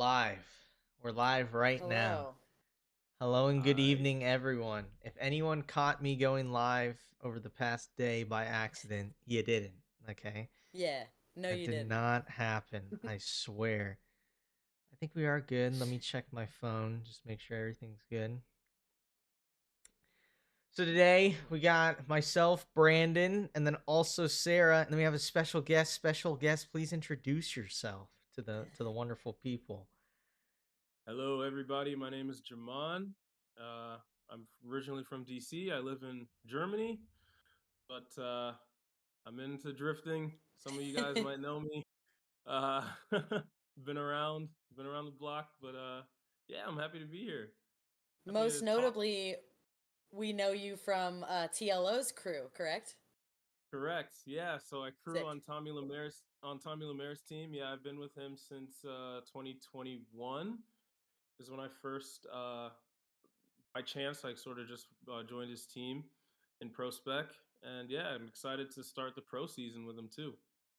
live. We're live right now. Hello. Hello and good I evening, everyone. If anyone caught me going live over the past day by accident, you didn't, okay? Yeah. No, That you did didn't. not happen, I swear. I think we are good. Let me check my phone, just make sure everything's good. So today we got myself, Brandon, and then also Sara, and then we have a special guest. Special guest, please introduce yourself to the wonderful people. Hello, everybody. My name is Jamon. Uh, I'm originally from DC. I live in Germany, but I'm into drifting. Some of you guys might know me. Uh, been around the block, but yeah, I'm happy to be here. Happy Most to talk. notably, we know you from TLO's crew, correct? Correct. Yeah. So I crew Sick. on Tommy Lemaire's team. Yeah, I've been with him since 2021 is when I first by chance, I sort of just joined his team in Pro Spec, and yeah, I'm excited to start the pro season with him too.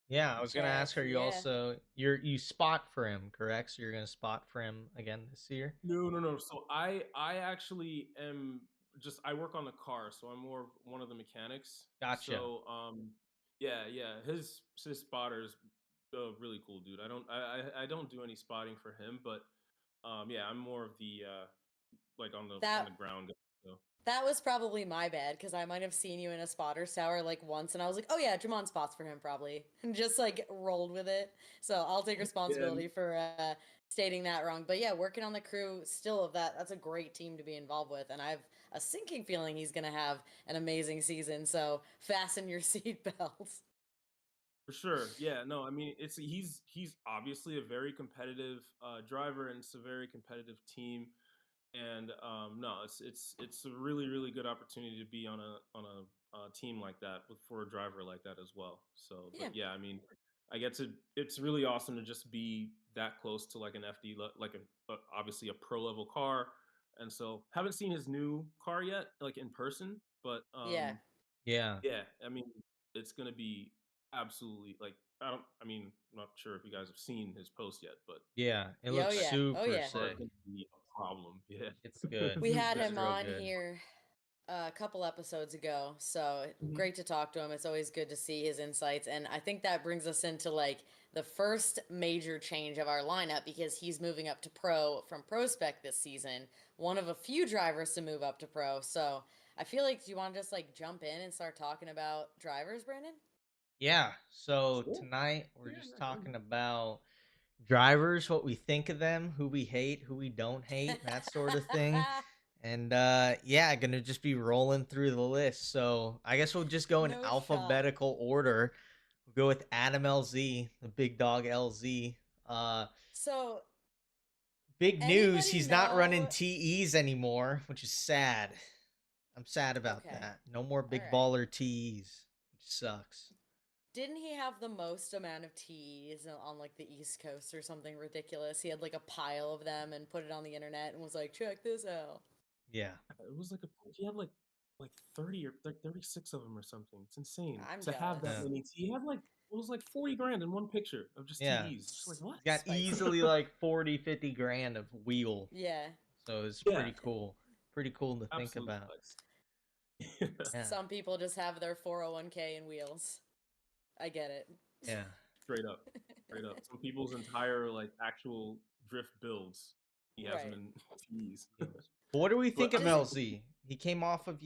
Yeah, I was gonna Heck ask her. You yeah. also you spot for him, correct? So you're gonna spot for him again this year. No, no, no. So I actually am just I work on the car, so I'm more of one of the mechanics. Gotcha. So yeah, yeah, his spotter's a really cool dude. I don't do any spotting for him, but yeah, I'm more of the like on That the ground guy. So that was probably my bad because I might have seen you in a spotter's tower like once, and I was like, oh yeah, Jamon spots for him probably, and just like rolled with it. So I'll take yeah, responsibility for stating that wrong. But yeah, working on the crew still of that's a great team to be involved with, and I've a sinking feeling he's gonna have an amazing season. So fasten your seatbelts. for sure. Yeah, no, I mean he's obviously a very competitive driver, and it's a very competitive team. And no, it's a really good opportunity to be on a team like that for a driver like that as well. So, but Yeah. yeah, I mean, I get to it's really awesome to just be that close to like an like obviously a pro level car. And so haven't seen his new car yet, like in person, but Yeah. Yeah, yeah, I mean, it's gonna be absolutely like I mean, I'm not sure if you guys have seen his post yet, but yeah. It Yeah. Oh looks yeah. Oh super yeah. car is sick. gonna be a problem. Yeah. It's good. We had It's him real on good. here a couple episodes ago, so Mhm. great to talk to him. It's always good to see his insights, and I think that brings us into like the first major change of our lineup because he's moving up to pro from pro spec this season. One of a few drivers to move up to pro. So I feel like do you want to just like jump in and start talking about drivers, Brandon? Yeah. So Sure. tonight we're Yeah, just yeah, go talking ahead. about drivers, what we think of them, who we hate, who we don't hate, that sort of thing. And yeah, gonna just be rolling through the list. So I guess we'll just go in No shot. alphabetical order. We'll go with Adam LZ, the big dog LZ. Uh So Big news, anybody he's not running know? TEs anymore, which is sad. I'm sad about Okay, that. No more all big right. baller TEs, which sucks. Didn't he have the most amount of teas on like the East Coast or something ridiculous? He had like a pile of them and put it on the internet and was like, "Check this out." Yeah. It was like he had like 30 or like 36 of them or something. It's insane I'm to have that Yeah. jealous. many. He had like it was like 40 grand in one picture of just Yeah. TEs. Just like what? He's got Spicy. easily like 40, 50 grand of wheel. Yeah. So it's Yeah, pretty cool. Pretty cool to think absolute about. flex. Yeah. Some people just have their 401k in wheels. I get it. Yeah. Straight up, straight up. Some people's entire like actual drift builds. He has them Right. in TEs. Yeah. But what do we But think I of Just mean, LZ? He came off of,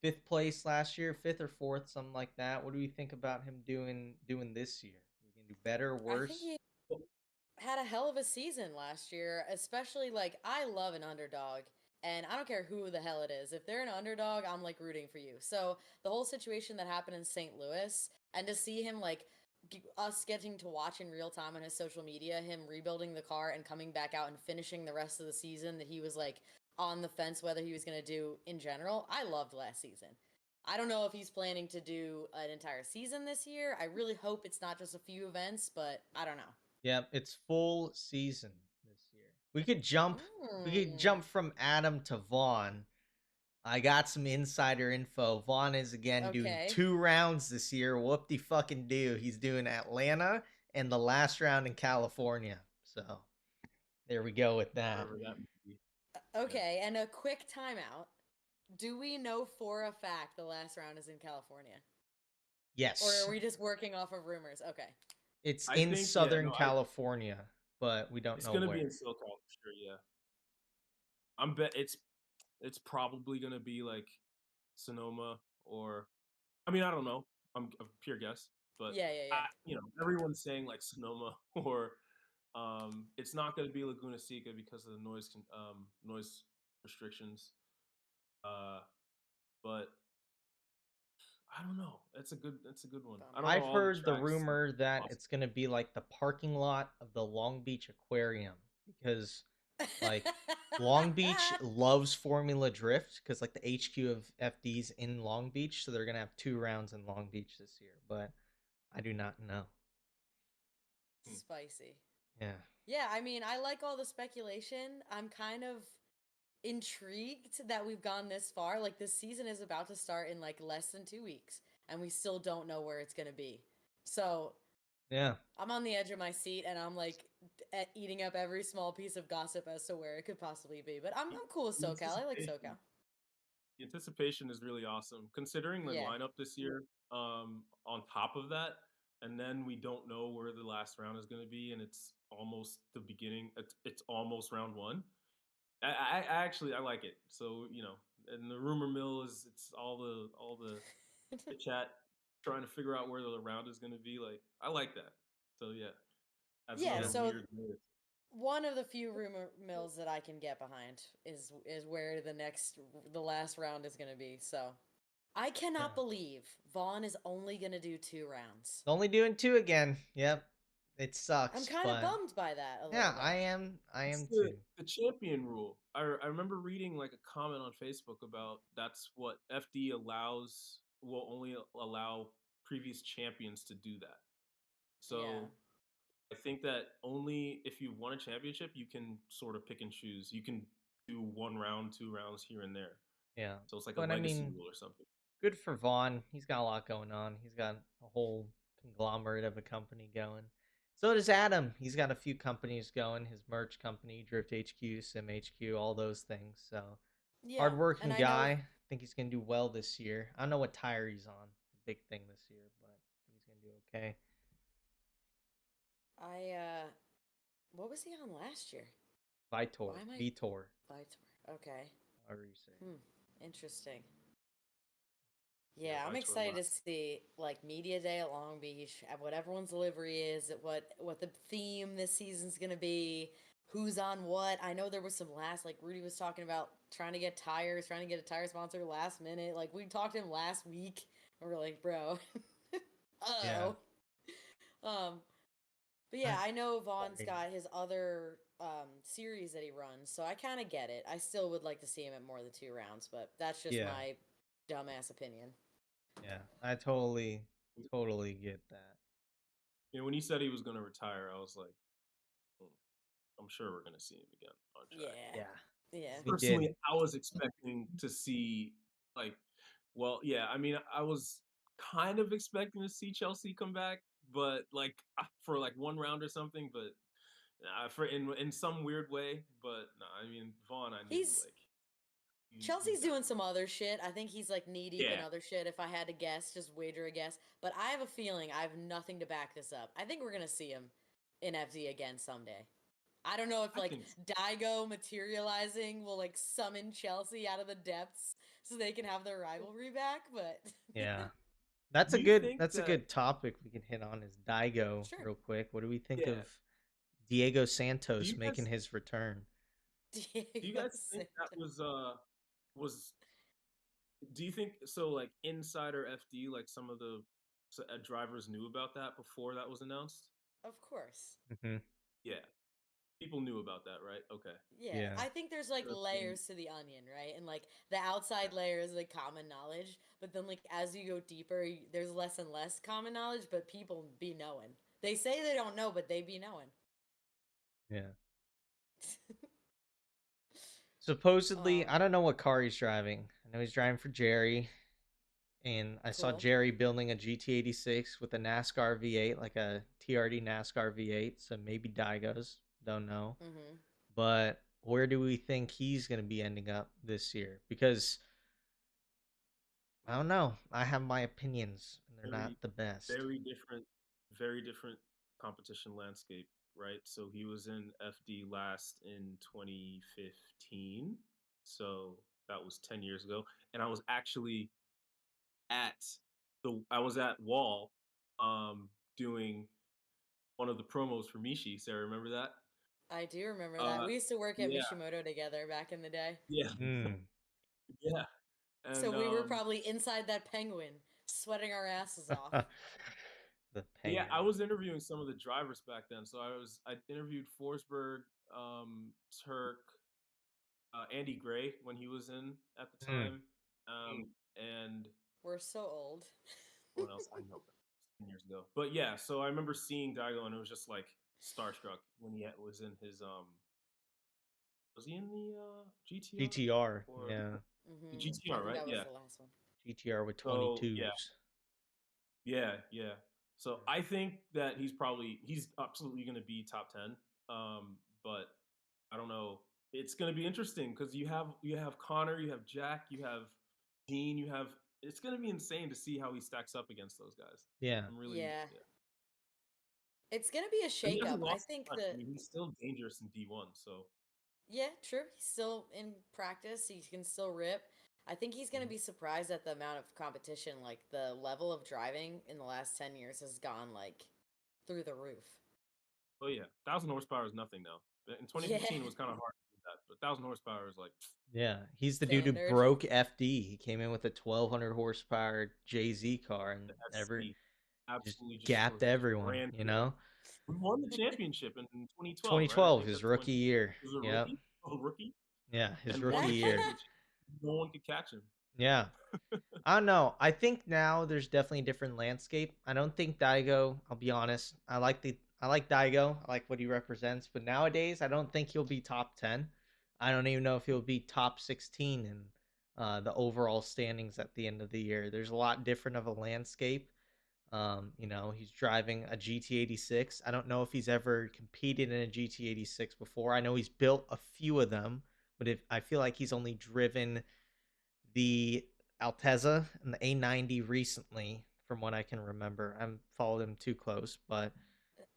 fifth place last year, fifth or fourth, something like that. What do we think about him doing this year? We can do better, I think worse? he had a hell of a season last year, especially like I love an underdog. And I don't care who the hell it is. If they're an underdog, I'm like rooting for you. So the whole situation that happened in St. Louis and to see him like us getting to watch in real time on his social media, him rebuilding the car and coming back out and finishing the rest of the season that he was like on the fence whether he was going to do in general. I loved last season. I don't know if he's planning to do an entire season this year. I really hope it's not just a few events, but I don't know. Yep, it's full season this year. We could jump Mm. from Adam to Vaughn. I got some insider info. Vaughn is again doing Okay. 2 rounds this year. Whoop de fucking do. He's doing Atlanta and the last round in California. So There we go with that. wherever that may be. Okay, and a quick timeout. Do we know for a fact the last round is in California? Or Yes. are we just working off of rumors? Okay. It's I in think, Southern California, but we don't it's know gonna where. be in SoCal for sure. Yeah, I'm bet it's probably gonna be like Sonoma or, I mean, I don't know. I'm a pure guess, but Yeah. everyone's saying like Sonoma or it's not going to be Laguna Seca because of the noise restrictions. But I don't know. It's a good one. I don't know I've all the heard the tracks. rumor that it's going to be like the parking lot of the Long Beach Aquarium because like Long Beach loves Formula Drift because like the HQ of FD's in Long Beach, so they're going to have 2 rounds in Long Beach this year, but I do not know. Spicy. Yeah. Yeah, I mean, I like all the speculation. I'm kind of intrigued that we've gone this far. Like, this season is about to start in like less than 2 weeks, and we still don't know where it's going to be. So, Yeah. I'm on the edge of my seat, and I'm like eating up every small piece of gossip as to where it could possibly be. But I'm cool with SoCal. I like SoCal. The anticipation is really awesome considering the Yeah. lineup this year. On top of that, and then we don't know where the last round is going to be, and it's almost the beginning. It's almost round one. I actually I like it. So and the rumor mill is it's all the chat trying to figure out where the round is going to be. Like I like that. So yeah, that's Yeah, another so weird myth. one of the few rumor mills that I can get behind is where the last round is going to be. So I cannot Yeah. believe Vaughn is only going to do 2 rounds. Only doing 2 again. Yep. It I'm sucks, kind of but bummed by that a yeah, little bit. I It's am too. the champion rule. I remember reading like a comment on Facebook about that's what FD allows, will only allow previous champions to do that. Yeah. So I think that only if you've won a championship, you can sort of pick and choose. You can do 1 round, 2 rounds here and there. Yeah. So it's like a But I legacy mean, rule or something. good for Vaughn. He's got a lot going on. He's got a whole conglomerate of a company going. So does Adam. He's got a few companies going. His merch company, Drift HQ, Sim HQ, all those things. So Yeah. hardworking And I guy. know I think he's gonna do well this year. I don't know what tire he's on. Big thing this year, but I think he's gonna do okay. what was he on last year? Vitor, Why am I Vitor, Vitor? Okay. however you say. Interesting. Yeah, Yeah, I'm Vitor excited to left. see like media day at Long Beach, what everyone's delivery is, what the theme this season's gonna be, who's on what. I know there was some like Rudy was talking about trying to get tires, trying to get a tire sponsor last minute. Like we talked to him last week, and we're like, bro, Yeah. oh. Um, but yeah, I know Vaughn's got his other series that he runs, so I kind of get it. I still would like to see him at more than 2 rounds, but that's just Yeah. my dumbass opinion. Yeah. I totally get that. When he said he was going to retire, I was like, "Hmm, I'm sure we're going to see him again on track." Yeah. Yeah. Yeah. We Personally, did. I was expecting to see like, well, yeah. I mean, I was kind of expecting to see Chelsea come back, but like for like 1 round or something. But for in some weird way. But no, I mean, Vaughn, I knew He's like he's Chelsea's got doing some other shit. I think he's like knee deep in yeah. other shit if I had to guess, just wager a guess. But I have a feeling I have nothing to back this up. I think we're going to see him in FZ again someday. I don't know if I like think so. Daigo materializing will like summon Chelsea out of the depths so they can have their rivalry back, but Yeah. That's Do a you good think that's a that? good topic we can hit on is Daigo sure. real quick. What do we think Yeah. of Diego Do Santos you making guys his return? do you Diego guys think that Saito. was do you think so? Like insider FD, like some of the drivers knew about that before that was announced. Of course. Hmm. Yeah, people knew about that, right? Okay. Yeah, Yeah. I think there's like Interesting. layers to the onion, right? And like the outside layer is like common knowledge, but then like as you go deeper, there's less and less common knowledge, but people be knowing. They say they don't know, but they be knowing. Yeah. Supposedly, um, I don't know what car he's driving. I know he's driving for Jerry, and I saw cool. Jerry building a GT86 with a NASCAR V8, like a TRD NASCAR V8. So maybe Daigo's. Don't know. Mm-hmm. but where do we think he's going to be ending up this year? Because I don't know. I have my opinions, and they're not Very, the best. very different competition landscape, right? So he was in FD last in 2015. So that was 10 years ago. And I was actually at I was at Wall doing one of the promos for Mishi. Sarah, remember that? I do remember that. Uh We used to work at yeah, Mishimoto together back in the day. yeah, Mm. yeah. So And we were probably inside that penguin, sweating our asses off. The yeah, penguin. I was interviewing some of the drivers back then. So I interviewed Forsberg, Tuerck, Andy Gray when he was in at the Mm. time, and We're so old. someone else I know 10 years ago. But yeah, so I remember seeing Daigo, and it was just like starstruck when he was in his was he in the GTR GTR, or yeah. the I GTR, think right? that was Yeah. the last one. GTR with So yeah, 22s. yeah. So I think that he's absolutely going to be top 10. But I don't know. It's going to be interesting because you have Connor, you have Jack, you have Dean, you have. It's going to be insane to see how he stacks up against those guys. Yeah. I'm really Yeah. yeah. It's going to be a And he shakeup. hasn't I lost think a ton. I that, mean, he's still dangerous in D1. So yeah, true. He's still in practice. He can still rip. I think he's going to be surprised at the amount of competition. Like, the level of driving in the last 10 years has gone, like, through the roof. oh yeah, 1,000 horsepower is nothing now. In Yeah. 2015, it was kind of hard to do that, but 1,000 horsepower is like Yeah. He's the dude who Standard. broke FD. He came in with a 1200 horsepower JZ car and the ever SC. just Absolutely gapped just everyone, ran you through it. know? We won the championship in 2012, right? I 2012, think his that's when rookie year. he was a Yep. rookie. A rookie, Yeah, his and won rookie the year. championship. No one could catch him. Yeah. I don't know. I think now there's definitely a different landscape. I don't think Daigo, I'll be honest. I like Daigo. I like what he represents, but nowadays I don't think he'll be top 10. I don't even know if he'll be top 16 in the overall standings at the end of the year. There's a lot different of a landscape. He's driving a GT86. I don't know if he's ever competed in a GT86 before. I know he's built a few of them, but if I feel like he's only driven the Altezza and the A90 recently, from what I can remember. I haven't followed him too close, but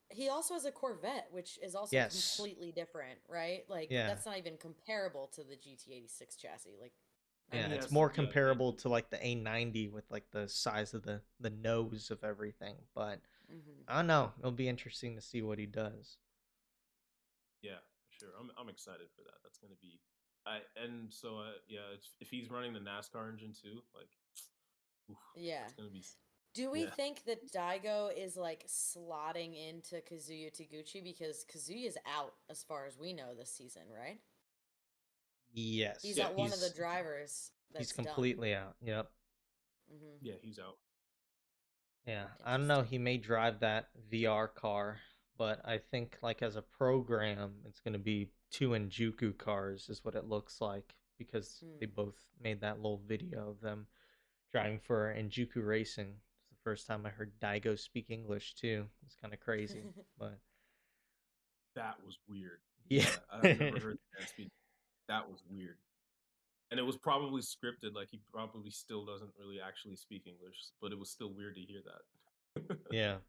He also has a Corvette, which is also yes, completely different, right? Like, yeah, that's not even comparable to the GT86 chassis. Like, not And yeah. he even. It's has more yeah, comparable to like the A90 with like the size of the nose of everything. But Hmm. I don't know. It'll be interesting to see what he does. yeah, for sure. I'm excited for that. That's gonna be. Yeah, if he's running the NASCAR engine too, like, oof, Yeah. that's gonna be. Do we Yeah. think that Daigo is like slotting into Kazuya Taguchi because Kazuya's out as far as we know this season, right? He's Yes, Yeah. not one of the drivers he's that's done. completely out. Yep. Hmm. Yeah, he's out. Yeah, I don't know. Interesting. He may drive that VR car, but I think like as a program, it's going to be two Njuku cars, is what it looks like, because they Hmm. both made that little video of them driving for Njuku Racing. It's the first time I heard Daigo speak English too. It's kind of crazy, but That was weird. yeah, Yeah, I've never heard the man speak. That was weird. And it was probably scripted. Like he probably still doesn't really actually speak English, but it was still weird to hear that. yeah,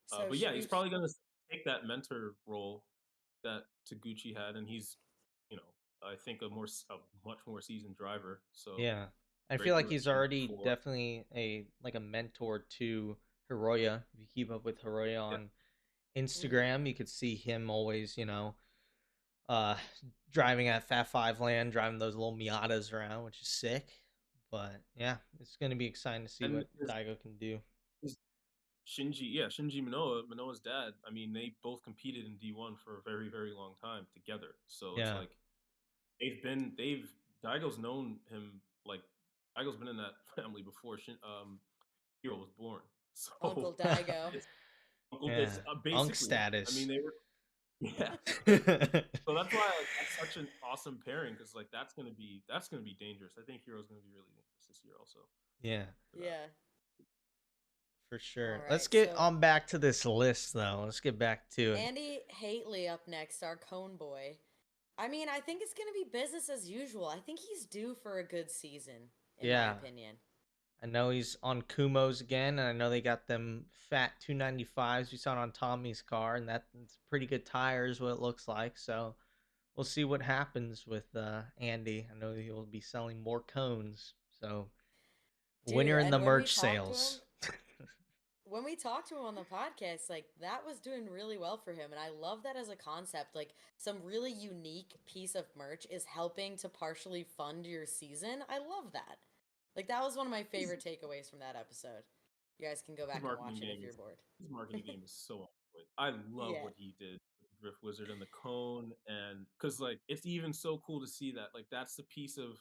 So But yeah, should he's we? probably gonna take that mentor role that Taguchi had, and he's, you know, I think a much more seasoned driver. So yeah. I feel great like he's relationship already before. definitely a mentor to Hiroya. If you keep up with Hiroya Yeah, on Hmm. Instagram, you could see him always, uh, driving at Fat Five Land, driving those little Miatas around, which is sick. But yeah, it's gonna be exciting to see and what Daigo can do. his Shinji Manoa's dad. I mean, they both competed in D1 for a very, very long time together. So it's Yeah, like they've Daigo's known him, like Daigo's been in that family before Hiro was born. Uncle So Daigo. it's uncle. yeah, It's Unk basically. I mean, status. they were. Yeah. So that's why like that's such an awesome pairing because like that's gonna be dangerous. I think Hero's gonna be really dangerous this year also Yeah, for that. Yeah. for sure. All Let's right, get so on back to this list though. Let's get back to it. Andy Hateley up next, our cone boy. I mean, I think it's going to be business as usual. I think he's due for a good season, in my Yeah. opinion. I know he's on Kumos again, and I know they got them fat 295s we saw it on Tommy's car, and that's pretty good tires, what it looks like. So we'll see what happens with Andy. I know he'll be selling more cones. So Dude, winner in the and when we merch talked to him, sales. on the podcast, like that was doing really well for him. And I love that as a concept. Like some really unique piece of merch is helping to partially fund your season. I love that. Like that was one of my favorite takeaways from that episode. You guys can go His back and watch marketing it if game you're is bored. his marketing game is so on point. I love Yeah. what he did with Drift Wizard and the cone, and because like it's even so cool to see that like that's the piece of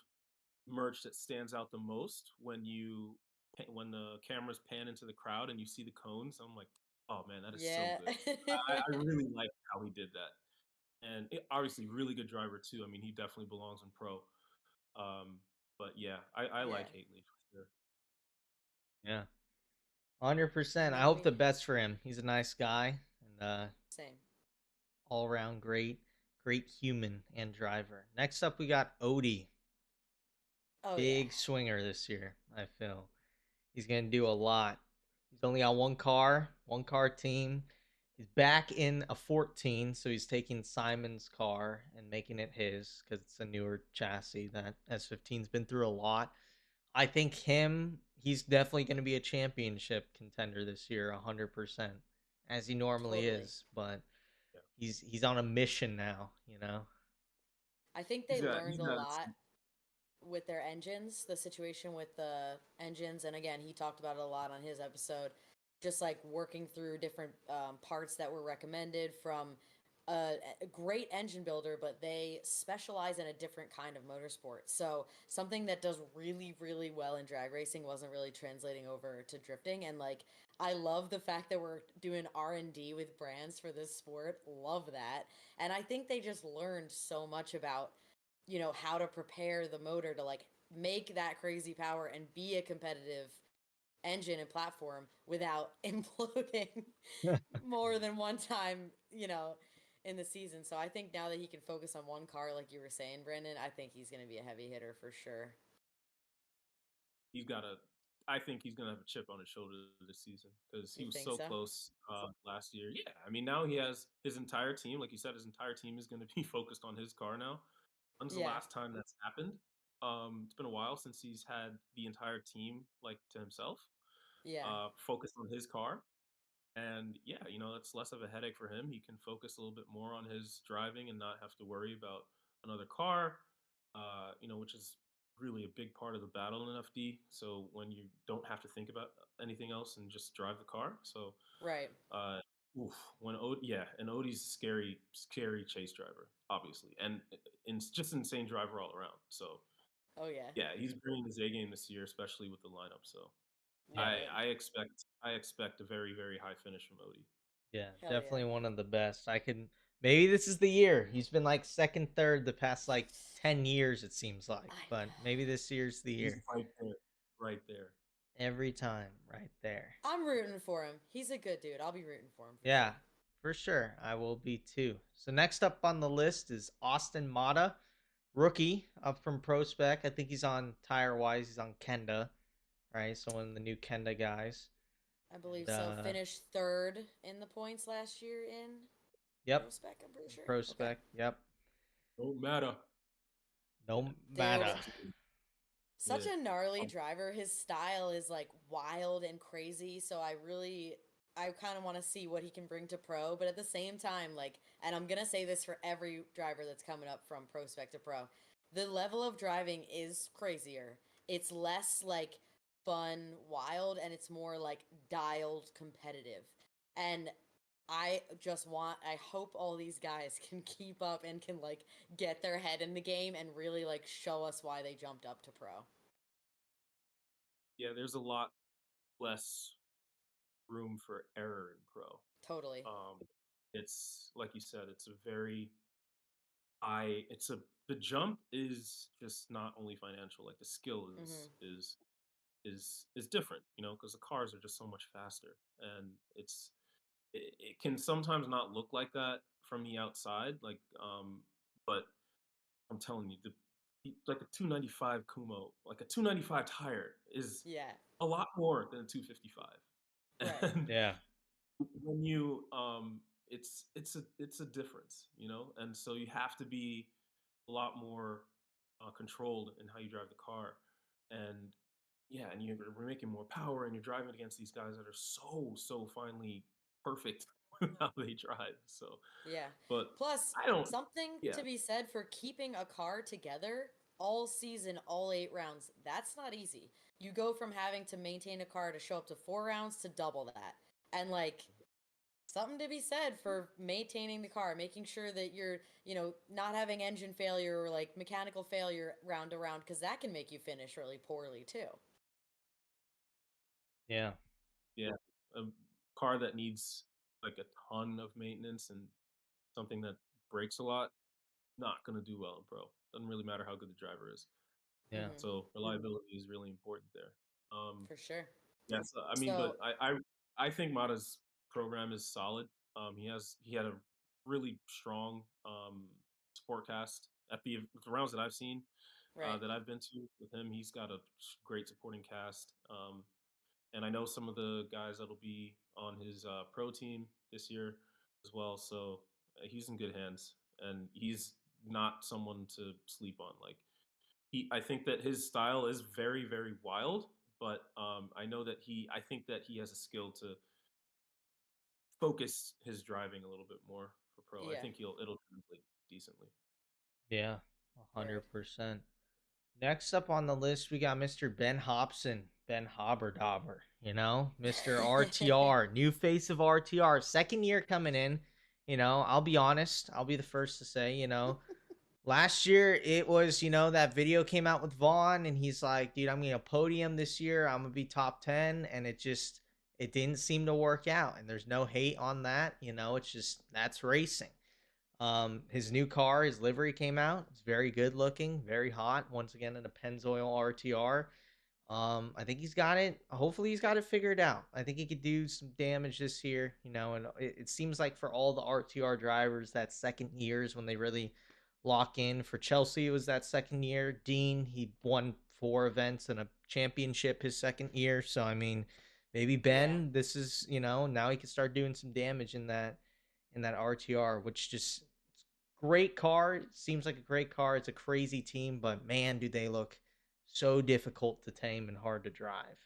merch that stands out the most when the cameras pan into the crowd and you see the cones. I'm like, oh man, that is so Yeah. good. I really like how he did that, and obviously really good driver too. I mean, he definitely belongs in pro. But yeah, I Yeah. like Hateley for sure. Yeah, And 100%. I then hope the we best for him. He's a nice guy and same. all around great human and driver. Next up, we got Odie. Oh yeah. Big swinger this year, I feel. He's going to do a lot. He's only on one car team. He's back in a 14, so he's taking Simon's car and making it his because it's a newer chassis that S15's been through a lot. I think he's definitely going to be a championship contender this year, 100%, as he normally Totally. is. But Yeah. he's on a mission now, you know. I think He's they got learned he's a got lot with their engines, the situation with the engines. And again, he talked about it a lot on his episode, just like working through different parts that were recommended from a great engine builder, but they specialize in a different kind of motorsport. So something that does really, really well in drag racing wasn't really translating over to drifting. And like, I love the fact that we're doing R&D with brands for this sport. Love that. And I think they just learned so much about how to prepare the motor to like make that crazy power and be a competitive engine and platform without imploding more than one time, in the season. So I think now that he can focus on one car, like you were saying, Brandon, I think he's going to be a heavy hitter for sure. he's got a I think he's gonna have a chip on his shoulder this season because he You was think so so? close last year. Yeah, I mean now he has his entire team. Like you said, his entire team is going to be focused on his car now. When's the Yeah. last time that's happened? It's been a while since he's had the entire team like to himself, Yeah. focused on his car. And yeah, it's less of a headache for him. He can focus a little bit more on his driving and not have to worry about another car, which is really a big part of the battle in FD. So when you don't have to think about anything else and just drive the car. So, Right. uh, and Odie's scary, scary chase driver, obviously, and just insane driver all around. So Oh yeah. yeah, he's bringing his A game this year, especially with the lineup. So Love Yeah, it. I expect a very, very high finish from Odie. yeah, Hell yeah. definitely one of the best. Maybe this is the year. He's been like second, third the past like 10 years, it seems like. I But maybe know. this year's the He's year. right there, right there. Every time, right there. I'm rooting for him. He's a good dude. I'll be rooting for him for Yeah, sure. for sure. I will be too. So next up on the list is Austin Matta, rookie up from Prospect. I think he's on Tire Wise. He's on Kenda, right? So one of the new Kenda guys. I And believe so. Finished third in the points last year in yep, Prospec, I'm pretty sure. Okay. Prospect. Yep, Don't matter. no Dude, Matta. such Yeah. a gnarly driver. His style is like wild and crazy. So I kind of want to see what he can bring to pro. But at the same time, like, and I'm going to say this for every driver that's coming up from Prospect to pro, the level of driving is crazier. It's less like fun, wild, and it's more like dialed competitive. And I hope all these guys can keep up and can like get their head in the game and really like show us why they jumped up to pro. Yeah, there's a lot less room for error in pro. Totally. It's like you said, it's a very high. The jump is just not only financial. Like the skill Hmm. is is different, because the cars are just so much faster, and it can sometimes not look like that from the outside, but I'm telling you, like a 295 Kumo, like a 295 tire is Yeah. a lot more than a 255, Right. and Yeah. when you it's a difference, and so you have to be a lot more controlled in how you drive the car, and yeah, and we're making more power, and you're driving against these guys that are so finely perfect with how they drive. So, Yeah. but Plus, I don't. something Yeah, to be said for keeping a car together all season, all 8 rounds. That's not easy. You go from having to maintain a car to show up to 4 rounds to double that. And like something to be said for maintaining the car, making sure that you're, not having engine failure or like mechanical failure round to round, because that can make you finish really poorly too. Yeah. yeah, a car that needs like a ton of maintenance and something that breaks a lot, not gonna do well in pro. Doesn't really matter how good the driver is. Yeah. Hmm. So reliability is really important there. For sure. Yes, I mean, So, but I think Mata's program is solid. He had a really strong support cast at the rounds that I've seen, right. that I've been to with him. He's got a great supporting cast, and I know some of the guys that'll be on his pro team this year as well. So he's in good hands, and he's not someone to sleep on. Like I think that his style is very, very wild, but I think that he has a skill to focus his driving a little bit more for pro. I Yeah. think it'll translate decently. Yeah. Word. 100%. Next up on the list, we got Mr. Ben Hobson, Ben Hobberdobber, Mr. RTR, new face of RTR, second year coming in. I'll be honest, I'll be the first to say, last year it was, that video came out with Vaughn, and he's like, dude, I'm going to podium this year. I'm going to be top 10. And it didn't seem to work out. And there's no hate on that. It's just, that's racing. His new car, his livery came out. It's very good looking, very hot. Once again, in a Pennzoil RTR. I think he's got it. Hopefully, he's got it figured out. I think he could do some damage this year. And it seems like for all the RTR drivers, that second years when they really lock in. For Chelsea, it was that second year. Dean, he won 4 events and a championship his second year. So I mean, maybe Yeah. Ben, this is now he can start doing some damage in that RTR, which just great car. It seems like a great car. It's a crazy team, but man, do they look so difficult to tame and hard to drive.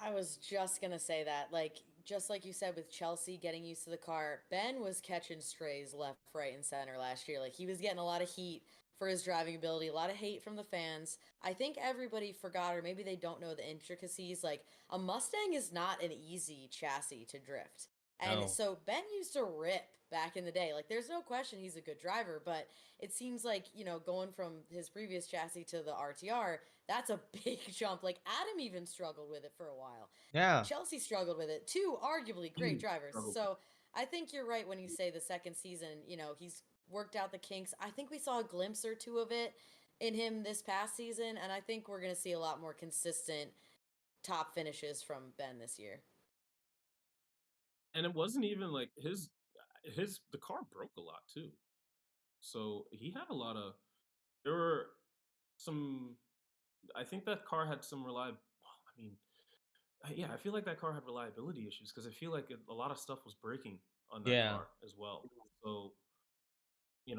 I was just gonna say that. Like, just like you said with Chelsea getting used to the car, Ben was catching strays left, right, and center last year. Like, he was getting a lot of heat for his driving ability, a lot of hate from the fans. I think everybody forgot, or maybe they don't know the intricacies. Like, a Mustang is not an easy chassis to drift. And No. so Ben used to rip back in the day. Like, there's no question he's a good driver, but it seems like, going from his previous chassis to the RTR, that's a big jump. Like Adam even struggled with it for a while. Yeah. Chelsea struggled with it. Two arguably great Huge drivers. struggle. So I think you're right when you say the second season, he's worked out the kinks. I think we saw a glimpse or two of it in him this past season, and I think we're going to see a lot more consistent top finishes from Ben this year. And it wasn't even like the car broke a lot too. So he had a lot of there were some I think that car had some I mean, yeah, I feel like that car had reliability issues because I feel like a lot of stuff was breaking on that Yeah. car as well. So,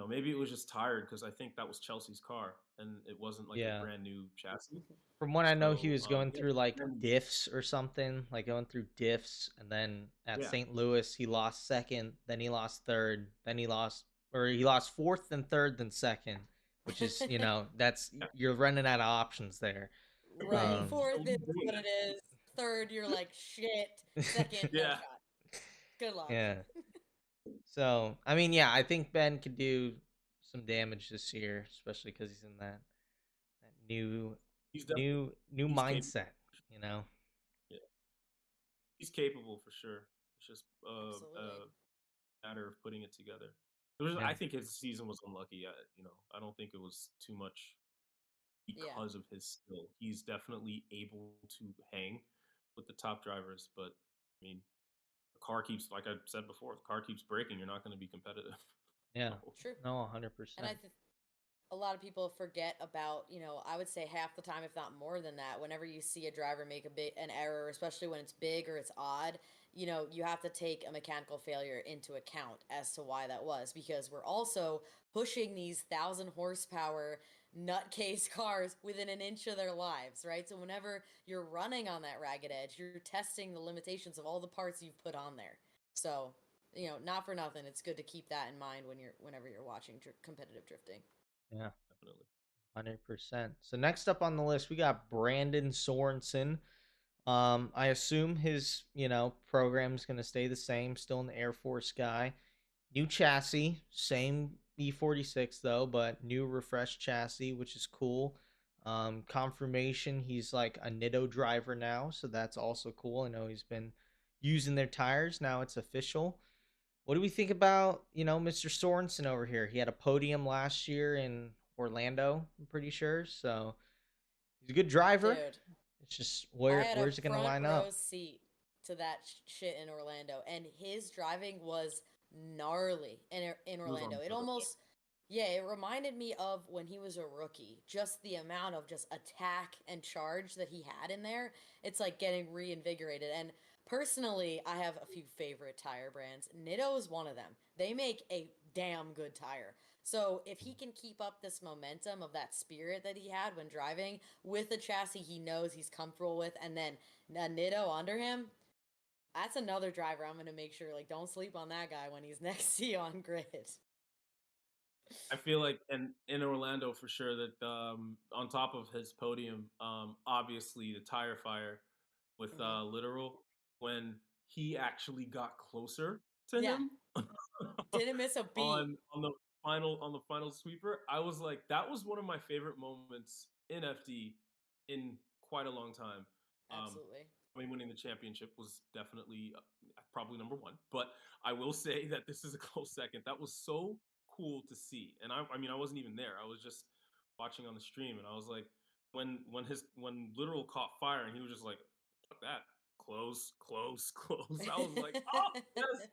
maybe it was just tired because I think that was Chelsea's car and it wasn't like a Yeah. brand new chassis. From what I know, he So, was going yeah, through like and- diffs or something, like going through diffs, and then at yeah, St. Louis he lost second, then he lost third, then he lost fourth, then third, then second, which is that's yeah. you're running out of options there. And Right. he's Um, Fourth still is doing what it is. Third, you're like, shit. Second, no Yeah. shot. Good luck. yeah. So I mean, yeah, I think Ben could do some damage this year, especially because he's in that new He's definitely new he's capable. mindset. You know. Yeah. He's capable for sure. It's just Absolutely. a matter of putting it together. Yeah. I think his season was unlucky. I don't think it was too much. because of his skill. He's definitely able to hang with the top drivers, but I mean, the car keeps, like I said before, the car keeps breaking. You're not going to be competitive. Yeah. So, True. No, And 100%. a lot of people forget about, I would say half the time, if not more than that, whenever you see a driver make an error, especially when it's big or it's odd, you have to take a mechanical failure into account as to why that was, because we're also pushing these 1,000 horsepower nutcase cars within an inch of their lives, right? So whenever you're running on that ragged edge, you're testing the limitations of all the parts you've put on there. So, not for nothing, it's good to keep that in mind whenever you're watching competitive drifting. Yeah. definitely. 100%. So next up on the list, we got Brandon Sorensen. I assume his, program's going to stay the same, still an Air Force guy. New chassis, same E46 though, but new refreshed chassis, which is cool. Confirmation he's like a Nitto driver now, so that's also cool. I know he's been using their tires. Now it's official. What do we think about, Mr. Sorensen over here? He had a podium last year in Orlando, I'm pretty sure. So he's a good driver. Dude, It's just I had a where's it going to front line row up? seat to that shit in Orlando, and his driving was gnarly in He was Orlando. It unbelievable. almost, yeah, it reminded me of when he was a rookie. Just the amount of just attack and charge that he had in there. It's like getting reinvigorated. And personally, I have a few favorite tire brands. Nitto is one of them. They make a damn good tire. So if he can keep up this momentum of that spirit that he had when driving with a chassis he knows he's comfortable with, and then a Nitto under him, that's another driver I'm going to make sure, like, don't sleep on that guy when he's next to you on grid. I feel like, and in Orlando for sure, that on top of his podium, obviously the tire fire with Hmm. Litteral, when he actually got closer to Yeah, him didn't miss a beat. on the final sweeper, I was like, that was one of my favorite moments in FD in quite a long time. Um, Absolutely. I mean, winning the championship was definitely probably number one, but I will say that this is a close second. That was so cool to see, and I mean, I wasn't even there. I was just watching on the stream, and I was like, when Literal caught fire, and he was just like, "Fuck that, close, close, close." I was like, "Oh yes,"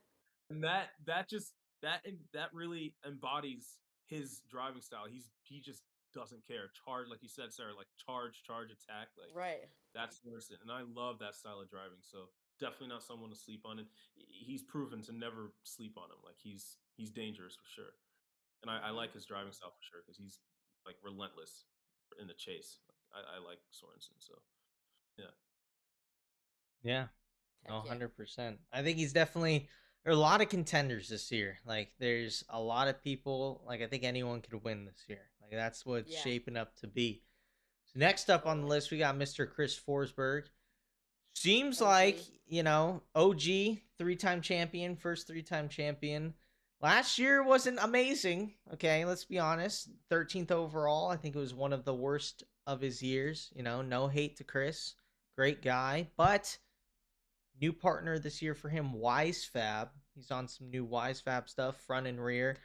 and that really embodies his driving style. He just doesn't care. Charge, like you said, Sarah, like charge, attack, like Right. that's Sorensen, and I love that style of driving. So definitely not someone to sleep on, and he's proven to never sleep on him. Like he's dangerous for sure, and I Hmm. like his driving style for sure because he's like relentless in the chase. I like Sorensen, so yeah. Yeah. Heck No, yeah. 100%. I think he's definitely there are a lot of contenders this year. Like there's a lot of people, like I think anyone could win this year. Like that's what it's Yeah, shaping up to be. So next up on the totally. list we got Mr. Chris Forsberg. Seems like, OG. OG, three-time champion, first three-time champion. Last year wasn't amazing. Okay, let's be honest. 13th overall. I think it was one of the worst of his years. No hate to Chris. Great guy. But new partner this year for him, Wisefab. He's on some new Wisefab stuff, front and rear.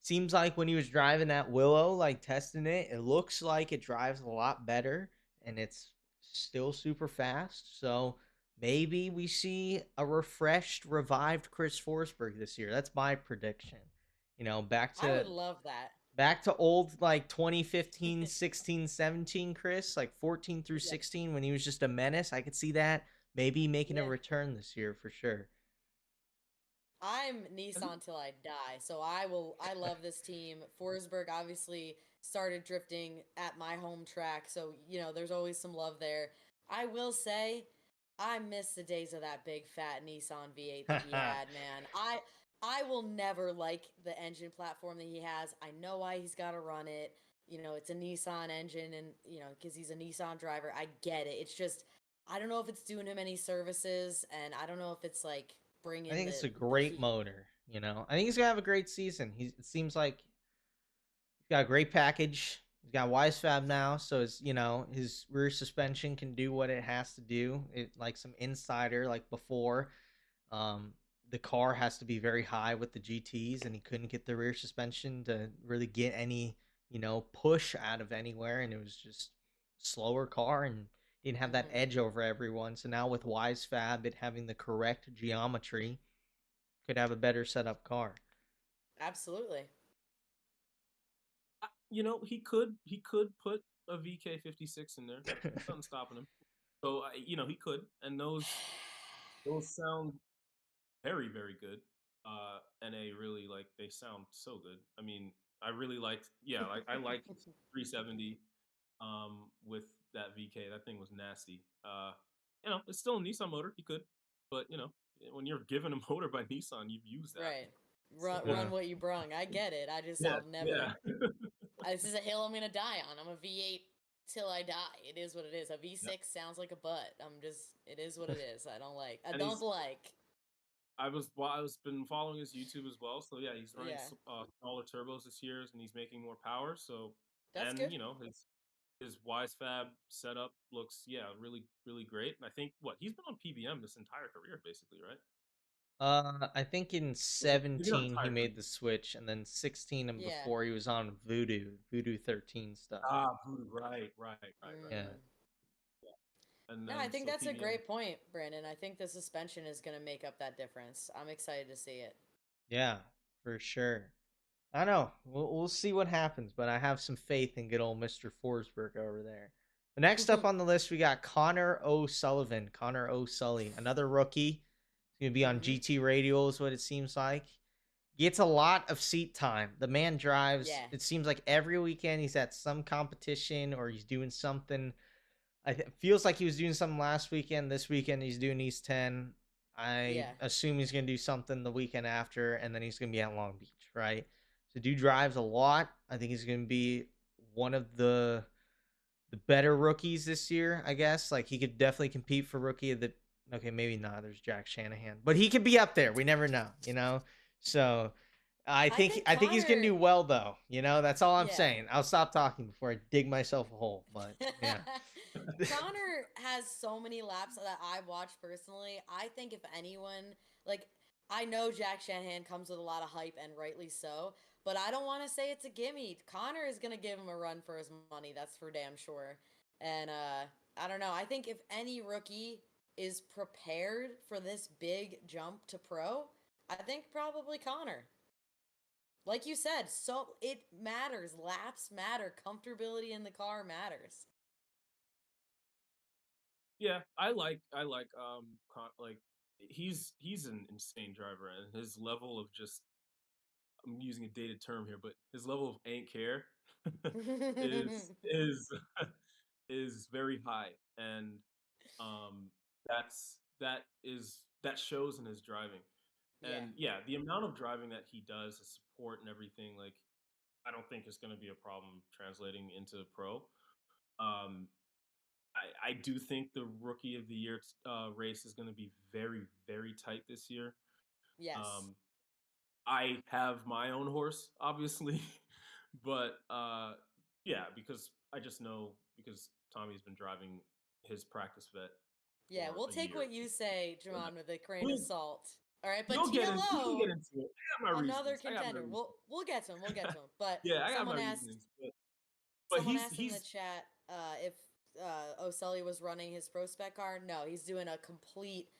Seems like when he was driving that Willow, like testing it, it looks like it drives a lot better and it's still super fast. So maybe we see a refreshed, revived Chris Forsberg this year. That's my prediction. Back I to would love that. old like 2015, 16, 17 Chris, like 14 through Yeah. 16 when he was just a menace. I could see that maybe making a Yeah. return this year for sure. I'm And Nissan till I die. So I love this team. Forsberg obviously started drifting at my home track. So, there's always some love there. I will say I miss the days of that big fat Nissan V8 that he had, man. I will never like the engine platform that he has. I know why he's got to run it. It's a Nissan engine and, because he's a Nissan driver. I get it. It's just I don't know if it's doing him any services and I don't know if it's like I bringing think it's a the great heat. motor. I think he's gonna have a great season. It seems like he's got a great package. He's got Wisefab now, so his rear suspension can do what it has to do. It like some insider like before. Um, the car has to be very high with the GTS, and he couldn't get the rear suspension to really get any push out of anywhere, and it was just slower car and didn't have that edge over everyone. So now with WiseFab, it having the correct geometry, could have a better setup car. Absolutely. He could put a VK56 in there. Nothing stopping him. So he could, and those sound very, very good. And really, like, they sound so good. I mean, I really liked, I liked 370 with that VK. That thing was nasty. It's still a Nissan motor. You could, but when you're given a motor by Nissan, you've used that. Right. Run what you brung. I get it. I'll never. Yeah. This is a hill I'm gonna die on. I'm a V8 till I die. It is what it is. A V6 sounds like a butt. It is what it is. I don't like. I've been following his YouTube as well. So yeah, he's running smaller turbos this year, and he's making more power. So that's good. His WiseFab setup looks really, really great. And I think he's been on PBM this entire career, basically, right? I think in 17 he made the switch, and then 16 and before he was on Voodoo 13 stuff. Voodoo, right. Yeah. And I think that's a great point, Brandon. I think the suspension is going to make up that difference. I'm excited to see it. Yeah, for sure. I don't know. We'll see what happens, but I have some faith in good old Mr. Forsberg over there. The next up on the list, we got Connor O'Sullivan. Connor O'Sully, another rookie. He's going to be on GT Radio is what it seems like. Gets a lot of seat time. The man drives. Yeah. It seems like every weekend he's at some competition or he's doing something. Feels like he was doing something last weekend. This weekend he's doing East 10. I assume he's going to do something the weekend after, and then he's going to be at Long Beach, right? So dude drives a lot. I think he's going to be one of the better rookies this year, I guess. Like, he could definitely compete for rookie of the... Okay, maybe not. There's Jack Shanahan. But he could be up there. We never know, So I think he's going to do well, though. That's all I'm saying. I'll stop talking before I dig myself a hole. But, yeah. Connor has so many laps that I've watched personally. I think if anyone... I know Jack Shanahan comes with a lot of hype, and rightly so. But I don't want to say it's a gimme. Connor is going to give him a run for his money. That's for damn sure. And I don't know. I think if any rookie is prepared for this big jump to pro, I think probably Connor. Like you said, so it matters. Laps matter. Comfortability in the car matters. Yeah, I like he's an insane driver, and his level of just, I'm using a dated term here, but his level of ain't care is very high, and that shows in his driving. And the amount of driving that he does, the support and everything, like, I don't think is going to be a problem translating into pro. I do think the Rookie of the Year race is going to be very, very tight this year. Yes. I have my own horse, obviously, but because I just know, because Tommy's been driving his practice vet. Yeah, we'll take what you say, Jamon, with a grain of salt. All right, but we'll get into it. Another contender. We'll get to him. But I got my reasons. But someone asked in the chat if O'Sully was running his pro spec car. No, he's doing